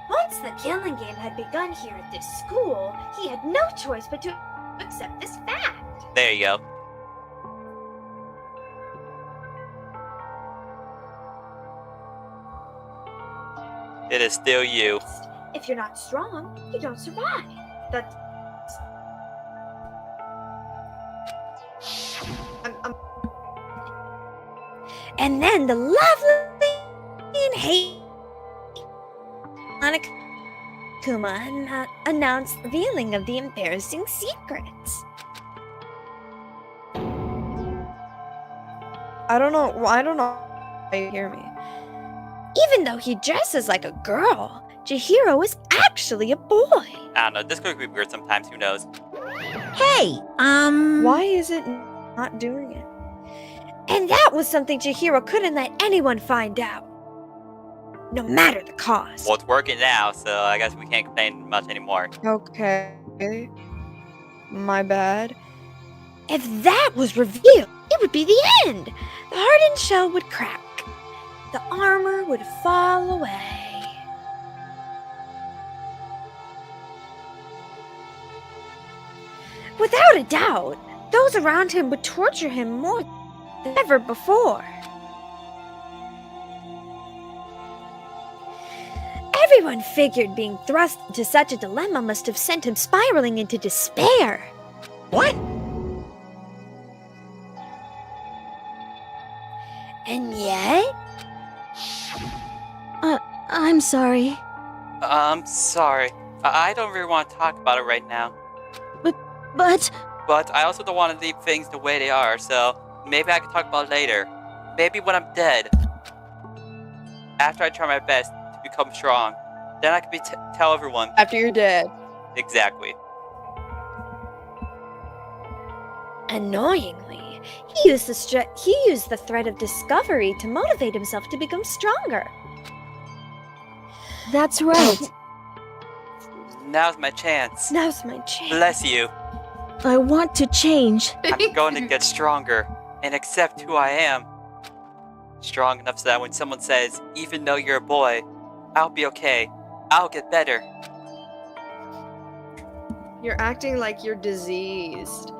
Once the killing game had begun here at this school, he had no choice but to accept this fact. There you go. It is still you. If you're not strong, you don't survive. That's... And then the lovely and hate Kuma announced the revealing of the embarrassing secrets. I don't know. Why you hear me? Even though he dresses like a girl, Chihiro is actually a boy. I don't know, this could be weird sometimes, who knows? Hey, Why is it not doing it? And that was something Chihiro couldn't let anyone find out. No matter the cost. Well, it's working now, so I guess we can't complain much anymore. Okay. My bad. If that was revealed, it would be the end. The hardened shell would crack. The armor would fall away. Without a doubt, those around him would torture him more than ever before. Everyone figured being thrust into such a dilemma must have sent him spiraling into despair. What? And yet... I'm sorry. I'm sorry. I don't really want to talk about it right now. But... But I also don't want to leave things the way they are, so maybe I can talk about it later. Maybe when I'm dead. After I try my best to become strong. Then I can tell everyone. After you're dead. Exactly. Annoyingly, he used the thread of discovery to motivate himself to become stronger. That's right. Now's my chance. Now's my chance. Bless you. I want to change. I'm going to get stronger and accept who I am. Strong enough so that when someone says, even though you're a boy, I'll be okay. I'll get better. You're acting like you're diseased.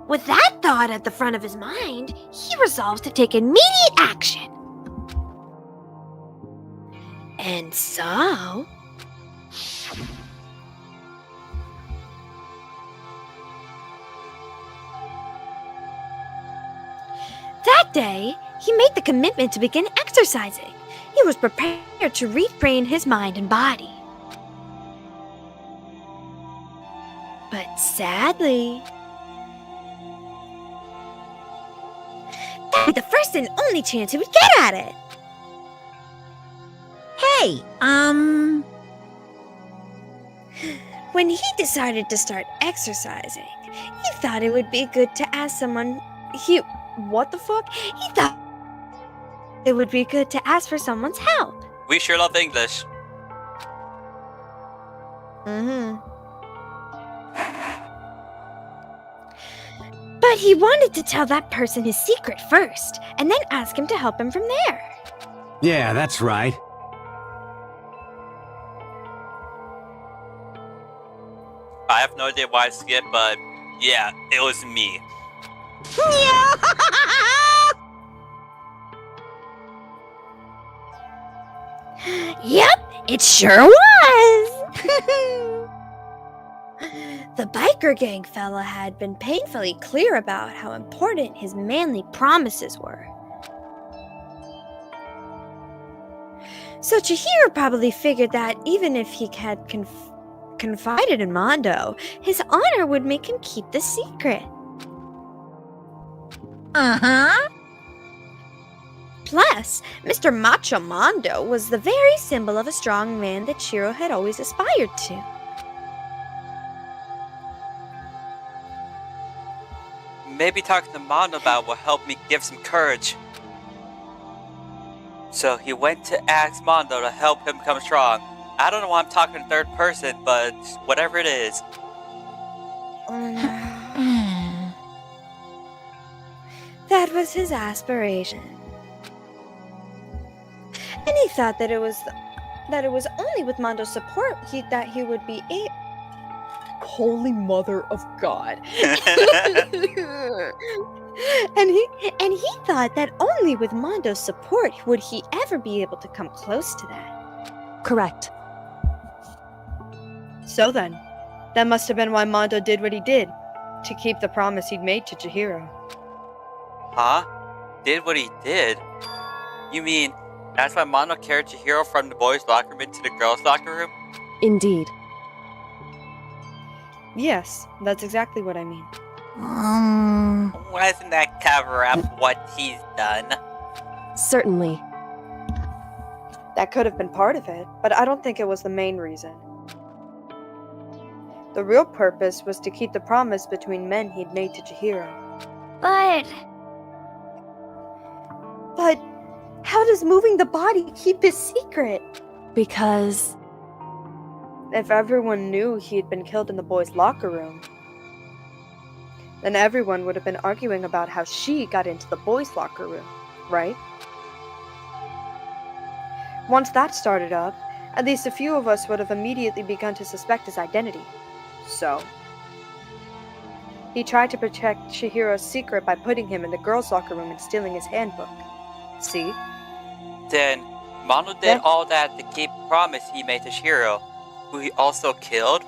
With that thought at the front of his mind, he resolves to take immediate action. And so... That day, he made the commitment to begin exercising. He was prepared to retrain his mind and body. But sadly, that would be the first and only chance he would get at it. Hey, When he decided to start exercising, he thought it would be good to ask someone. What the fuck? He thought it would be good to ask for someone's help. We sure love English. But he wanted to tell that person his secret first, and then ask him to help him from there. Yeah, that's right. I have no idea why I skipped, but yeah, it was me. Yep, it sure was! The biker gang fella had been painfully clear about how important his manly promises were. So Chihiro probably figured that even if he had confided in Mondo, his honor would make him keep the secret. Plus, Mr. Macho Mondo was the very symbol of a strong man that Chihiro had always aspired to. Maybe talking to Mondo about will help me give some courage. So he went to ask Mondo to help him become strong. I don't know why I'm talking in third person, but whatever it is. That was his aspiration. And he thought that it was only with Mondo's support that he would be able. Holy Mother of God. and he thought that only with Mondo's support would he ever be able to come close to that. Correct. So then, that must have been why Mondo did what he did, to keep the promise he'd made to Chihiro. Huh? Did what he did? You mean that's why Mondo carried Chihiro from the boys' locker room into the girls' locker room? Indeed. Yes, that's exactly what I mean. Wasn't that cover up what he's done? Certainly. That could have been part of it, but I don't think it was the main reason. The real purpose was to keep the promise between men he'd made to Chihiro. But how does moving the body keep his secret? Because if everyone knew he had been killed in the boys' locker room, then everyone would have been arguing about how she got into the boys' locker room, right? Once that started up, at least a few of us would have immediately begun to suspect his identity. So, he tried to protect Chihiro's secret by putting him in the girls' locker room and stealing his handbook. See? Then, Mondo did all that to keep the promise he made to Chihiro, who he also killed?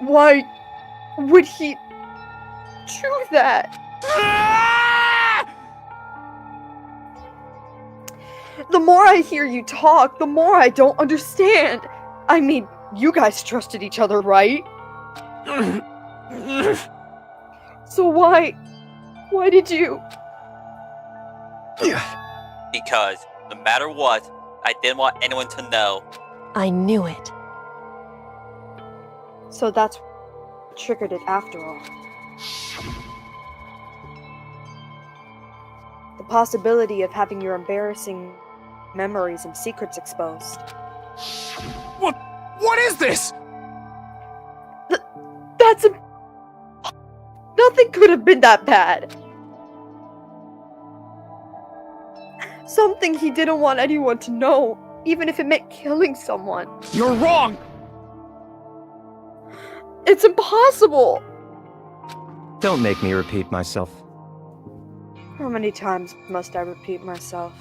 Why would he do that? The more I hear you talk, the more I don't understand. I mean, you guys trusted each other, right? So why did you? Because, no matter what, I didn't want anyone to know. I knew it. So that's what triggered it after all. The possibility of having your embarrassing memories and secrets exposed. What is this? Nothing could have been that bad. Something he didn't want anyone to know, even if it meant killing someone. You're wrong! It's impossible! Don't make me repeat myself. How many times must I repeat myself?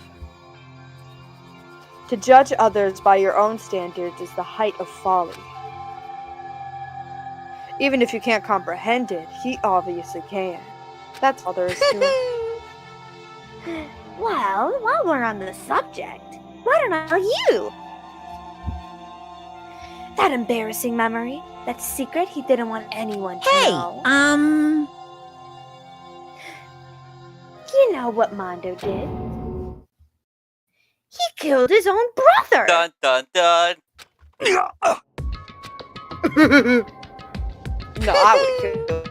To judge others by your own standards is the height of folly. Even if you can't comprehend it, he obviously can. That's all there is to it. Well, while we're on the subject, why don't I tell you? That embarrassing memory, that secret he didn't want anyone to Hey, know. You know what Mondo did? He killed his own brother! Dun dun dun! No, I would kill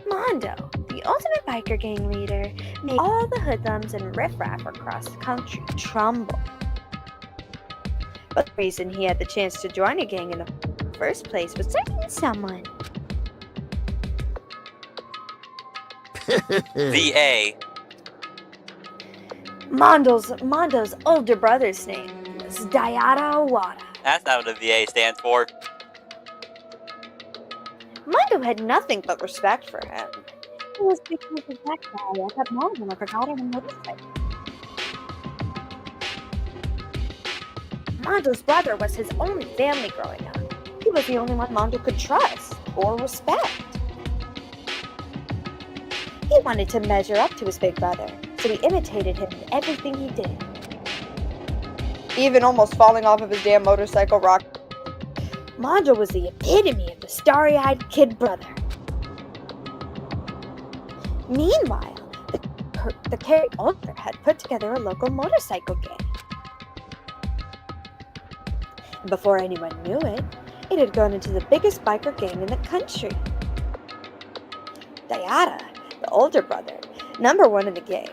Mondo, the ultimate biker gang leader, made all the hoodlums and riffraff across the country tremble. But the reason he had the chance to join a gang in the first place was certain someone. VA. Mondo's older brother's name was Dayada Owada. That's not what the VA stands for. Mondo had nothing but respect for him. It was because of that guy I kept Mondo never got on a motorcycle. Mondo's brother was his only family growing up. He was the only one Mondo could trust or respect. He wanted to measure up to his big brother, so he imitated him in everything he did. Even almost falling off of his damn motorcycle rock. Mondo was the epitome of the starry-eyed kid brother. Meanwhile, the Carrie Older had put together a local motorcycle gang. Before anyone knew it, it had grown into the biggest biker gang in the country. Dayada, the older brother, number one in the gang,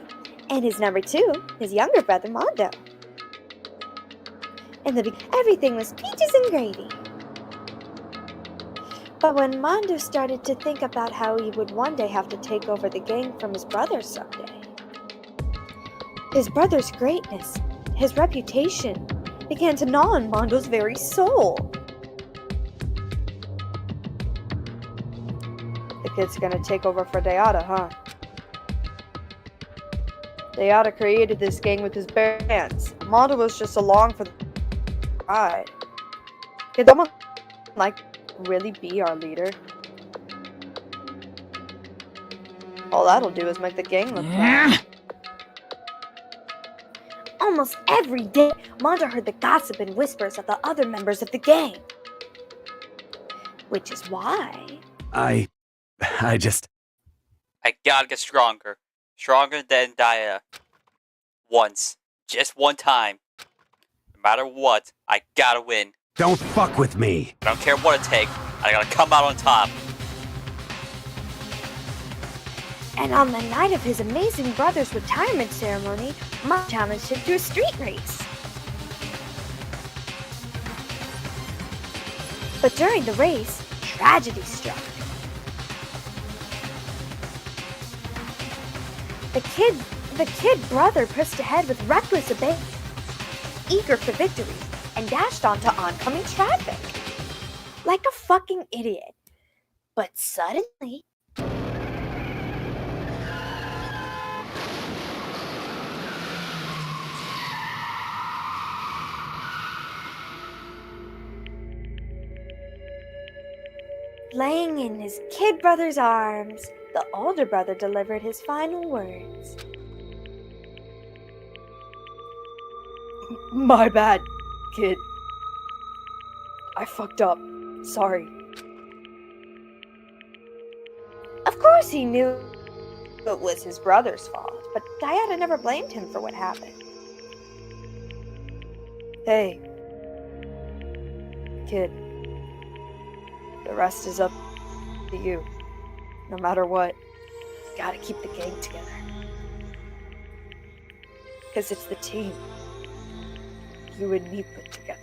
and his number two, his younger brother Mondo. In the beginning, everything was peaches and gravy. But when Mondo started to think about how he would one day have to take over the gang from his brother someday, his brother's greatness, his reputation, began to gnaw on Mondo's very soul. The kid's gonna take over for Dayada, huh? Dayada created this gang with his bare hands. Mondo was just along for the ride. Could someone really be our leader? All that'll do is make the gang look bad. Almost every day, Mondo heard the gossip and whispers of the other members of the gang. Which is why... I I gotta get stronger. Stronger than Dia. Once. Just one time. No matter what, I gotta win. Don't fuck with me. I don't care what it takes. I gotta come out on top. And on the night of his amazing brother's retirement ceremony, Mondo challenged him to a street race. But during the race, tragedy struck. The kid brother pushed ahead with reckless abandon, eager for victory, and dashed onto oncoming traffic. Like a fucking idiot. But suddenly... laying in his kid brother's arms, the older brother delivered his final words. My bad, kid. I fucked up. Sorry. Of course he knew it was his brother's fault, but Dayada never blamed him for what happened. Hey, kid. The rest is up to you. No matter what, you gotta keep the gang together. Because it's the team you and me put together.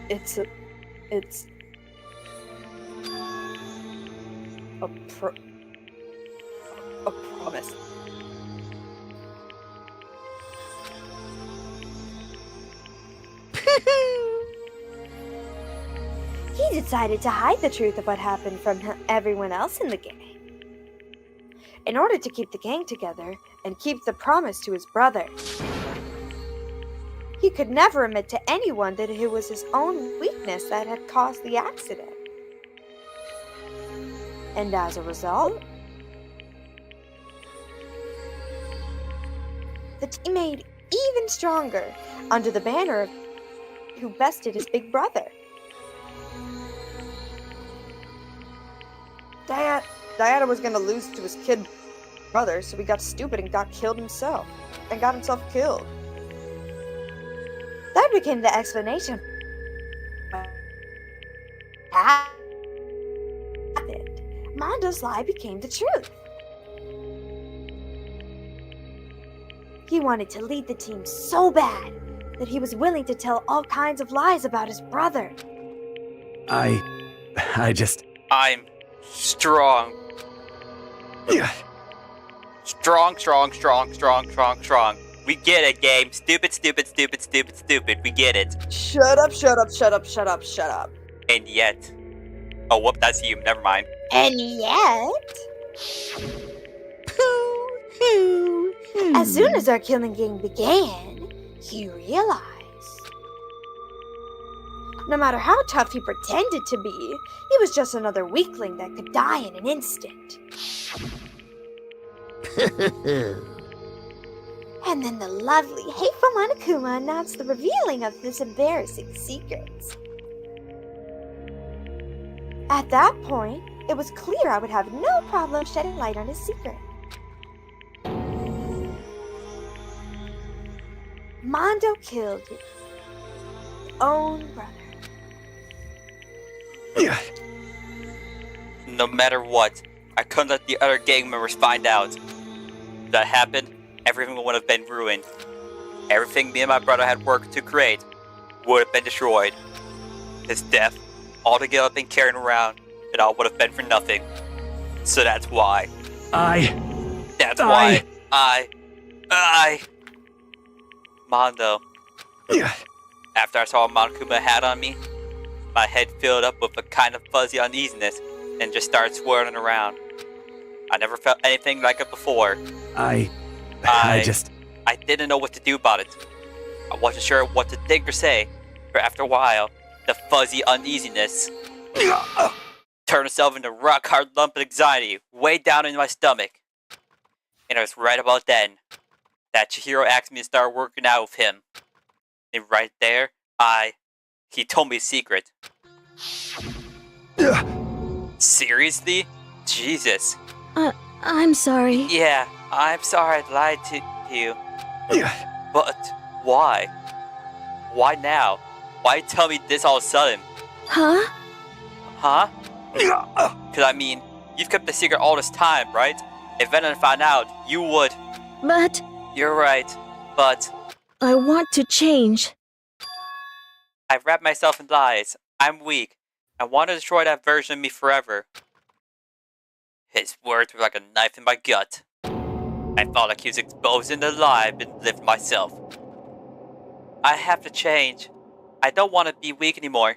It's a promise. He decided to hide the truth of what happened from everyone else in the gang. In order to keep the gang together and keep the promise to his brother. He could never admit to anyone that it was his own weakness that had caused the accident. And as a result, the team made even stronger under the banner of who bested his big brother. Diana was gonna lose to his kid brother, so he got stupid and got killed himself. And got himself killed. That became the explanation. Happened. Mondo's lie became the truth. He wanted to lead the team so bad that he was willing to tell all kinds of lies about his brother. I'm strong. Yeah. Strong. We get it, game. Stupid. We get it. Shut up. And yet... Oh, whoop, that's you. Never mind. And yet... As soon as our killing game began, he realized... No matter how tough he pretended to be, he was just another weakling that could die in an instant. And then the lovely, hateful Monokuma announced the revealing of this embarrassing secret. At that point, it was clear I would have no problem shedding light on his secret. Mondo killed his own brother. No matter what, I couldn't let the other gang members find out. If that happened, everything would have been ruined. Everything me and my brother had worked to create would have been destroyed. His death, all the guilt I've been carrying around, it all would have been for nothing. So that's why. Mondo. After I saw what Monokuma had on me, my head filled up with a kind of fuzzy uneasiness and just started swirling around. I never felt anything like it before. I didn't know what to do about it. I wasn't sure what to think or say, but after a while, the fuzzy uneasiness turned itself into a rock-hard lump of anxiety way down in my stomach. And it was right about then that Chihiro asked me to start working out with him. And right there, he told me a secret. Seriously? Jesus. I'm sorry. Yeah, I'm sorry I lied to you. But why? Why now? Why tell me this all of a sudden? Huh? Because I mean, you've kept the secret all this time, right? If anyone found out, you would... But... You're right, but... I want to change. I've wrapped myself in lies. I'm weak. I want to destroy that version of me forever. His words were like a knife in my gut. I felt like he was exposing the lie I've been living myself. I have to change. I don't want to be weak anymore.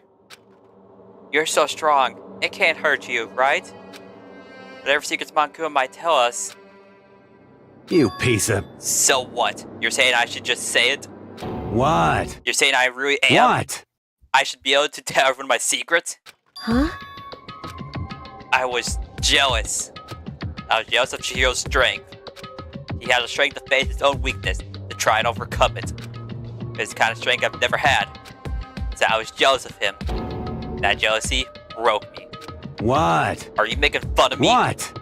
You're so strong. It can't hurt you, right? Whatever secrets Monokuma might tell us. You piece of... So what? You're saying I should just say it? What? You're saying I really am? What? I should be able to tell everyone my secrets? Huh? I was jealous. I was jealous of Chihiro's strength. He had the strength to face his own weakness, to try and overcome it. It's the kind of strength I've never had. So I was jealous of him. That jealousy broke me. What? Are you making fun of me? What?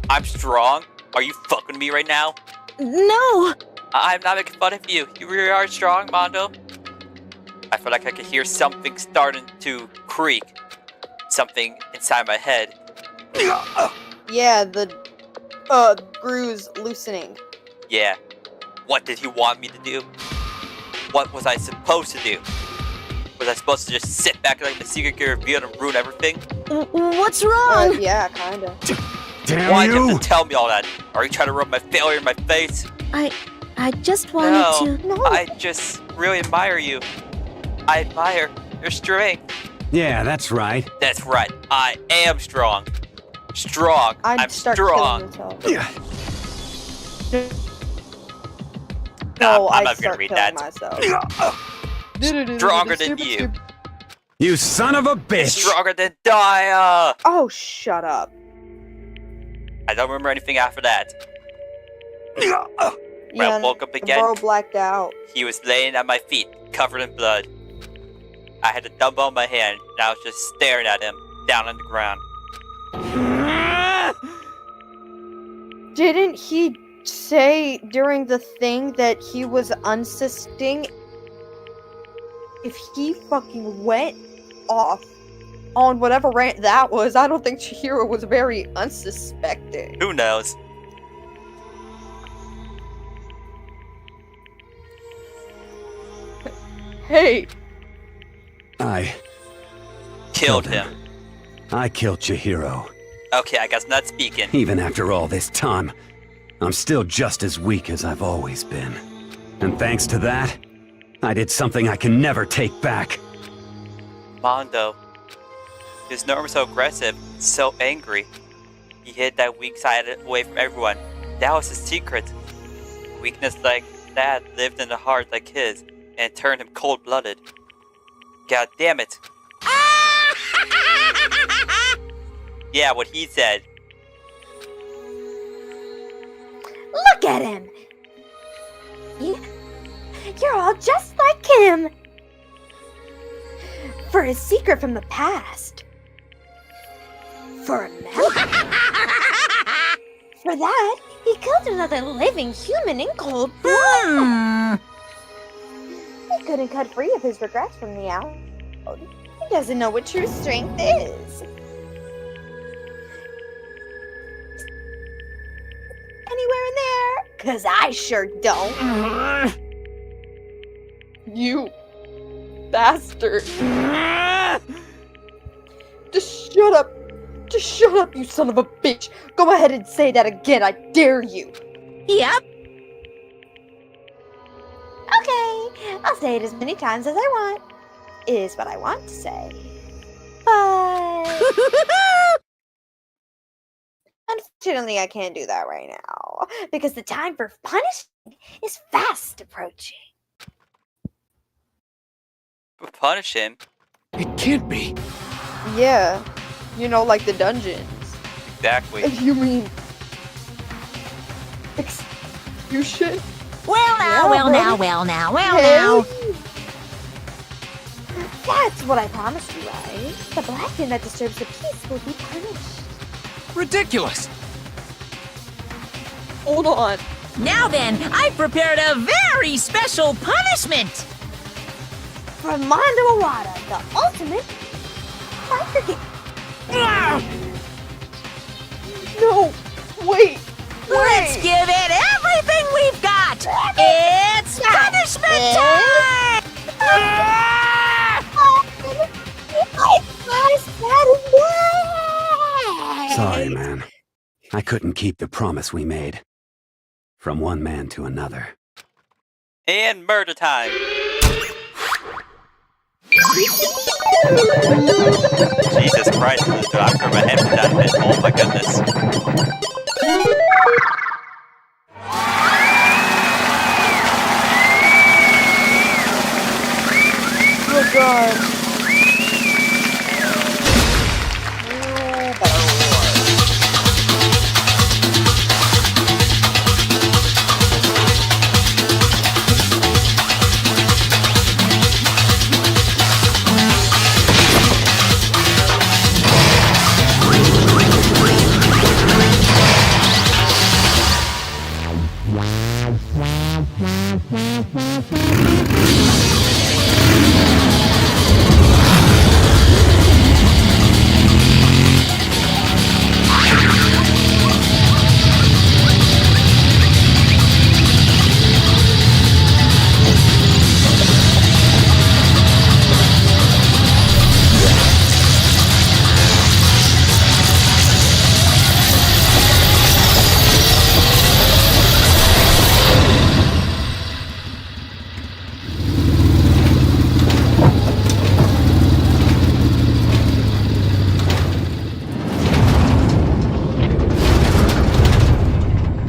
I'm strong? Are you fucking me right now? No! I'm not making fun of you. You really are strong, Mondo. I feel like I could hear something starting to creak. Something inside my head. Yeah, the screws loosening. Yeah. What did he want me to do? What was I supposed to do? Was I supposed to just sit back and let the secret get revealed and ruin everything? What's wrong? Yeah, kinda. Damn Why you! did you have to tell me all that? Are you trying to rub my failure in my face? I just wanted to... No, I just really admire you. I admire your strength. Yeah, that's right. That's right. I am strong. Strong. I'm strong. No, I'm I'd not gonna start read killing that. myself. Stronger than you. You son of a bitch! Stronger than Daya! Oh, shut up. I don't remember anything after that. When Yeah, I woke up the again, bro blacked out. he was laying at my feet, covered in blood. I had a dumbbell in my hand, and I was just staring at him, down on the ground. Didn't he say during the thing that he was unsuspecting? If he fucking went off on whatever rant that was, I don't think Chihiro was very unsuspecting. Who knows? Hey! I Killed him. I killed Chihiro. Okay, I guess not speaking. Even after all this time, I'm still just as weak as I've always been. And thanks to that, I did something I can never take back. Mondo. His norm so aggressive, so angry. He hid that weak side away from everyone. That was his secret. Weakness like that lived in a heart like his, and turned him cold-blooded. God damn it. Yeah, what he said. Look at him! You're all just like him! For his secret from the past. For a memory. For that, he killed another living human in cold blood. He couldn't cut free of his regrets from the out. He doesn't know what true strength is. Anywhere in there? 'Cause I sure don't. You bastard. Just shut up. Just shut up, you son of a bitch. Go ahead and say that again, I dare you. Yep. Okay, I'll say it as many times as I want. Is what I want to say. But unfortunately, I can't do that right now because the time for punishing is fast approaching. Punish him? It can't be. Yeah, you know, like the dungeons. Exactly. You mean execution? Well now, Yeah, well right? now, well now, well now. That's what I promised you, right? The black thing that disturbs the peace will be punished. Ridiculous. Hold on. Now then, I've prepared a very special punishment. From Mondo Awada, the ultimate biker game. No, wait. Let's give it everything we've got. It's punishment time. Sorry, man. I couldn't keep the promise we made. From one man to another. And murder time. Jesus Christ, this is after my head done it. Oh my goodness. Oh god.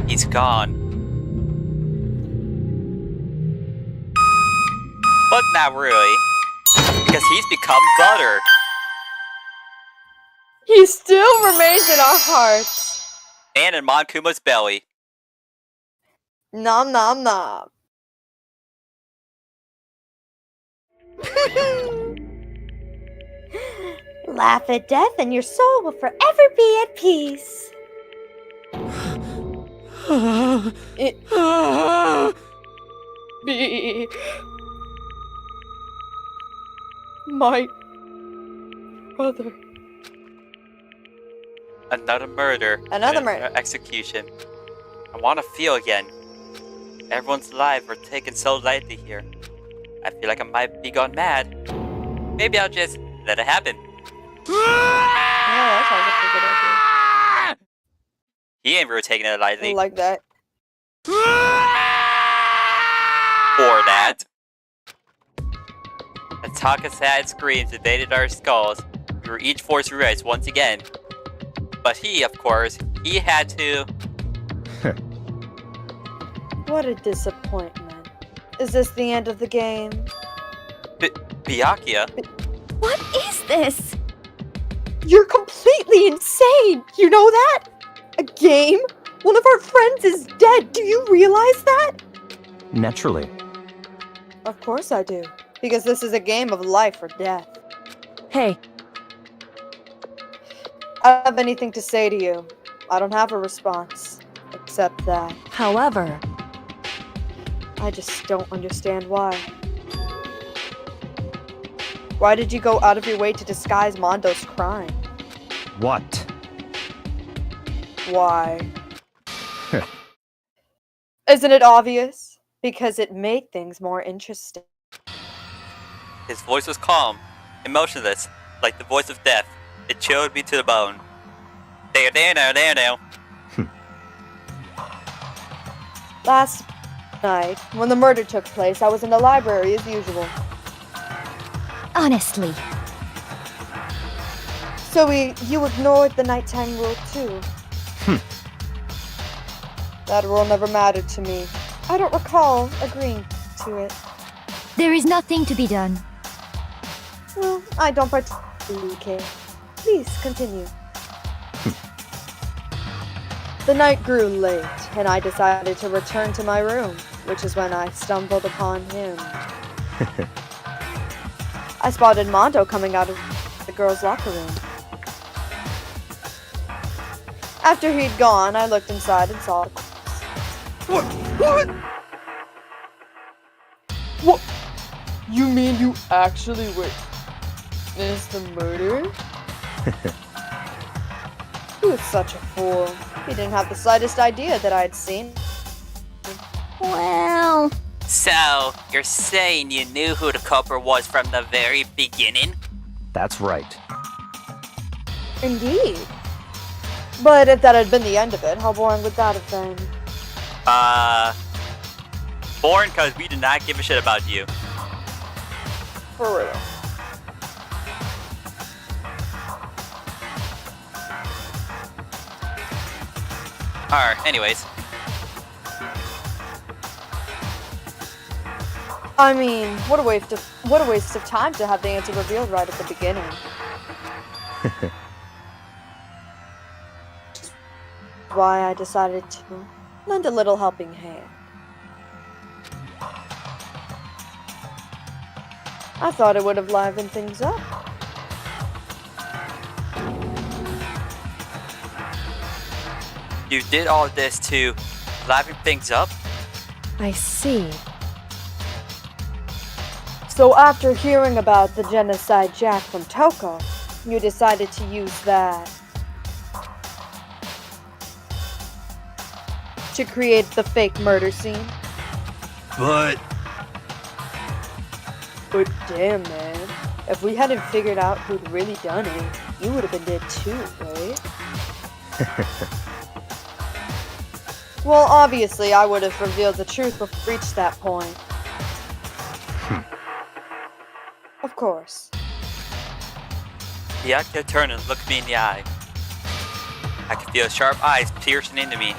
He's gone. but not really. Because he's become butter. He still remains in our hearts. And in Monkuma's belly. Nom nom nom. Laugh at death and your soul will forever be at peace. Be my brother. Another murder. Another and murder. Execution. I want to feel again. Everyone's lives are taken so lightly here. I feel like I might be gone mad. Maybe I'll just let it happen. Yeah, that sounds like a good idea. He ain't really taking it lightly. I like that. Or that. A talk of sad screams invaded our skulls. We were each forced to rise once again. But he, of course, he had to. What a disappointment. Is this the end of the game? Byakuya? What is this? You're completely insane! You know that? A game? One of our friends is dead! Do you realize that? Naturally. Of course I do. Because this is a game of life or death. Hey. I don't have anything to say to you. I don't have a response. Except that. However, I just don't understand why. Why did you go out of your way to disguise Mondo's crime? What? Why? Isn't it obvious? Because it made things more interesting. His voice was calm, emotionless, like the voice of death. It chilled me to the bone. There. Last night, when the murder took place, I was in the library as usual. Honestly. So you ignored the nighttime rule too? That rule never mattered to me. I don't recall agreeing to it. There is nothing to be done. Well, I don't particularly care. Please continue. The night grew late, and I decided to return to my room, which is when I stumbled upon him. I spotted Mondo coming out of the girls' locker room. After he'd gone, I looked inside and saw the corpse. What? You mean you actually witnessed the murder? He was such a fool. He didn't have the slightest idea that I had seen. Well... So, you're saying you knew who the culprit was from the very beginning? That's right. Indeed. But if that had been the end of it, how boring would that have been? Boring because we did not give a shit about you. For real. Alright, anyways. I mean, what a waste of time to have the answer revealed right at the beginning. Why I decided to lend a little helping hand. I thought it would have livened things up. You did all this to liven things up? I see. So after hearing about the genocide jack from Toko, you decided to use that to create the fake murder scene? But damn, man. If we hadn't figured out who'd really done it, you would have been dead too, right? Well, obviously, I would have revealed the truth before we reached that point. Of course. Byakuya turned and looked me in the eye. I could feel sharp eyes piercing into me.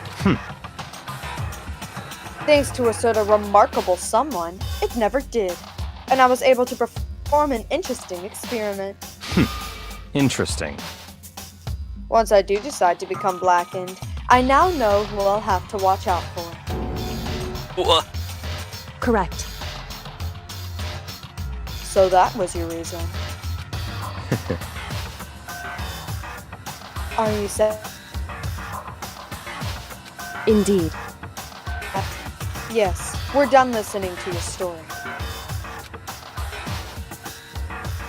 Thanks to a sort of remarkable someone, it never did. and I was able to perform an interesting experiment. Interesting. Once I do decide to become blackened, I now know who I'll have to watch out for. What? Correct. So that was your reason. Are you set? Indeed. Yes, we're done listening to your story.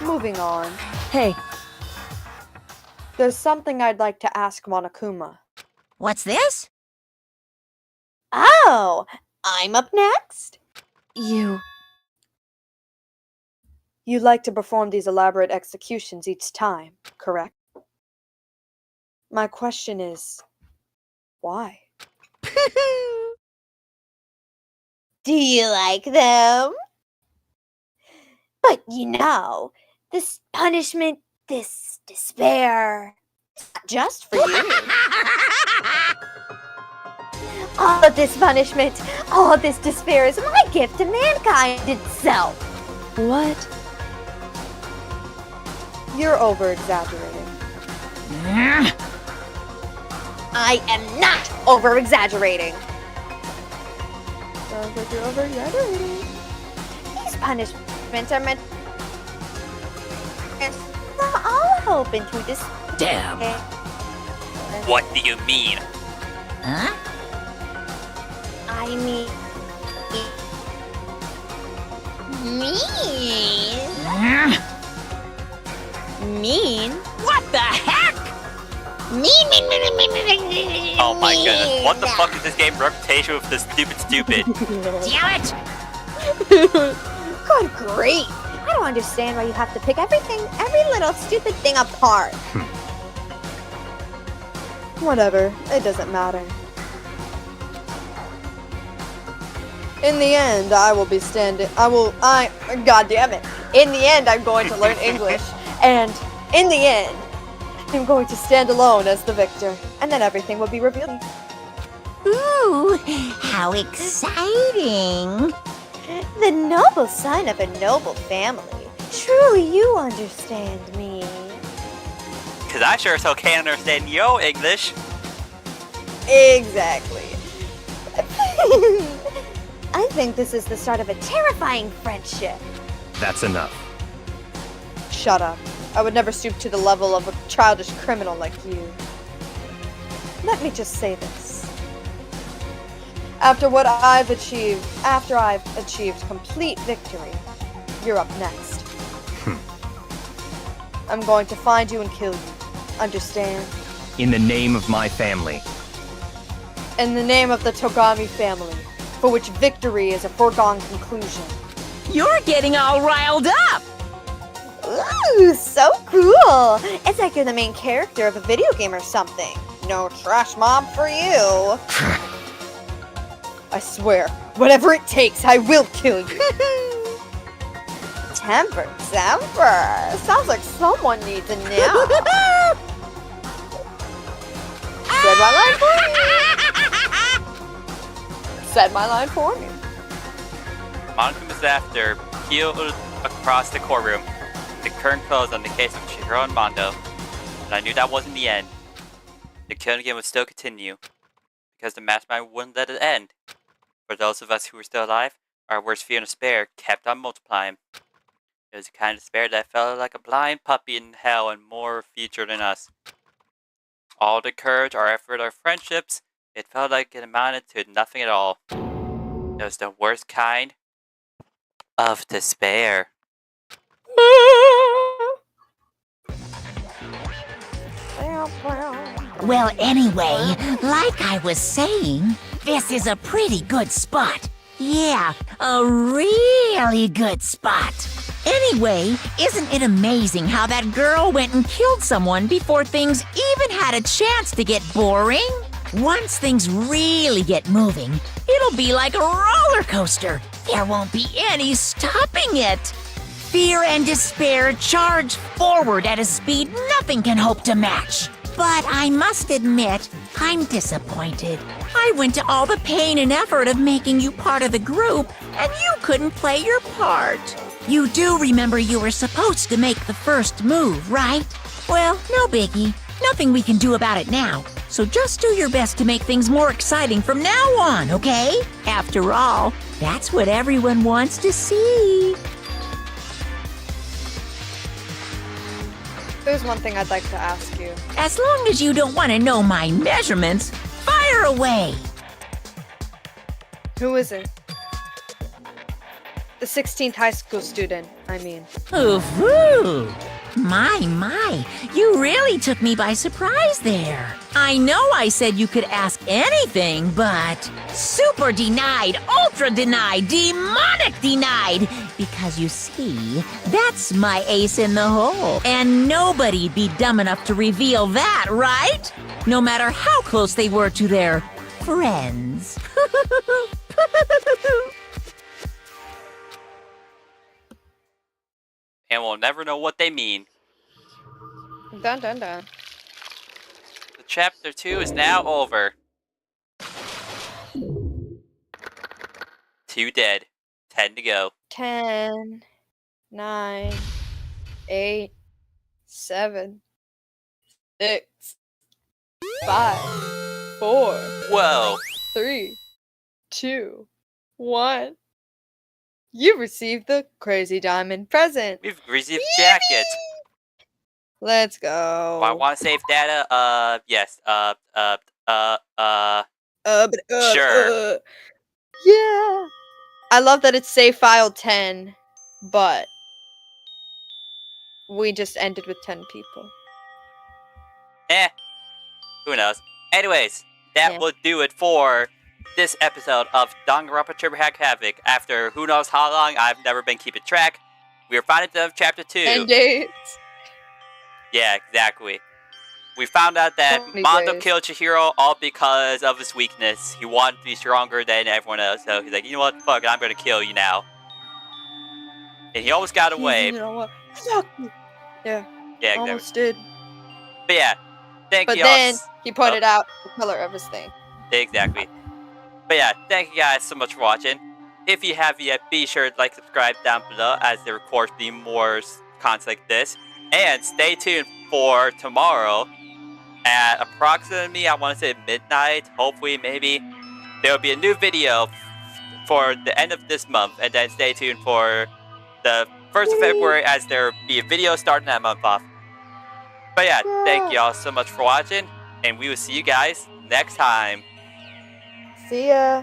Moving on. Hey. There's something I'd like to ask Monokuma. What's this? Oh, I'm up next? You like to perform these elaborate executions each time, correct? My question is, why? Do you like them? But this punishment, this despair, it's not just for you. All of this punishment, all of this despair is my gift to mankind itself. What? You're over-exaggerating. I am not over-exaggerating. Sounds like you're over-exaggerating. These punishments are meant... We're all hoping to this... Damn. What do you mean? Huh? I mean... Mean? What the heck? Mean. Oh my goodness, what the fuck is this game reputation with this stupid? Damn it! Good grief! I don't understand why you have to pick every little stupid thing apart. Whatever, it doesn't matter. In the end, God damn it. In the end, I'm going to learn English. And in the end, I'm going to stand alone as the victor. And then everything will be revealed. Ooh, how exciting! The noble son of a noble family. Truly, you understand me. Cause I sure as hell can't understand yo English. Exactly. I think this is the start of a terrifying friendship. That's enough. Shut up. I would never stoop to the level of a childish criminal like you. Let me just say this. After I've achieved complete victory, you're up next. I'm going to find you and kill you. Understand? In the name of my family. In the name of the Togami family, for which victory is a foregone conclusion. You're getting all riled up! Ooh, so cool! It's like you're the main character of a video game or something. No trash mob for you. I swear, whatever it takes, I will kill you. Temper. Sounds like someone needs a nap. Said my line for me. Said my line for me. Monokuma's after peeled across the courtroom. The current closed on the case of Chihiro and Mondo, and I knew that wasn't the end. The killing game would still continue, because the mastermind wouldn't let it end. For those of us who were still alive, our worst fear and despair kept on multiplying. It was a kind of despair that felt like a blind puppy in hell and more featured in us. All the courage, our effort, our friendships, it felt like it amounted to nothing at all. It was the worst kind of despair. Well, anyway, like I was saying, this is a pretty good spot. Yeah, a really good spot. Anyway, isn't it amazing how that girl went and killed someone before things even had a chance to get boring? Once things really get moving, it'll be like a roller coaster. There won't be any stopping it. Fear and despair charge forward at a speed nothing can hope to match. But I must admit, I'm disappointed. I went to all the pain and effort of making you part of the group, and you couldn't play your part. You do remember you were supposed to make the first move, right? Well, no biggie. Nothing we can do about it now. So just do your best to make things more exciting from now on, okay? After all, that's what everyone wants to see. There's one thing I'd like to ask you. As long as you don't want to know my measurements, fire away! Who is it? The 16th high school student, I mean. Ooh, my, you really took me by surprise there. I know I said you could ask anything, but super denied, ultra denied, demonic denied. Because you see, that's my ace in the hole. And nobody'd be dumb enough to reveal that, right? No matter how close they were to their friends. And we'll never know what they mean. Dun dun dun. The chapter 2 is now over. 2 dead. 10 to go. 10, 9, 8, 7, 6, 5, 4. Whoa. 3, 2, 1. You received the Crazy Diamond present. We've received jackets. Let's go. I want to save data. Yes. Sure. Yeah. I love that it's save file 10, but we just ended with 10 people. Who knows? Anyways, that will do it for this episode of Danganronpa Happy Havoc. After who knows how long, I've never been keeping track. We are finally done with chapter 2. 10 days. Yeah, exactly. We found out that Mondo killed Chihiro all because of his weakness. He wanted to be stronger than everyone else, so he's like, you know what, fuck it, I'm gonna kill you now. And he almost got away. You know what? Fuck you. Yeah. Yeah, exactly. Almost did. But yeah, thank you But all. then he pointed out the color of his thing. Exactly. But yeah, thank you guys so much for watching. If you have yet, be sure to like, subscribe down below, as there will of course be more content like this. And stay tuned for tomorrow at approximately, I want to say midnight, hopefully, maybe, there will be a new video for the end of this month. And then stay tuned for the 1st of February, as there will be a video starting that month off. But yeah, thank you all so much for watching, and we will see you guys next time. See ya.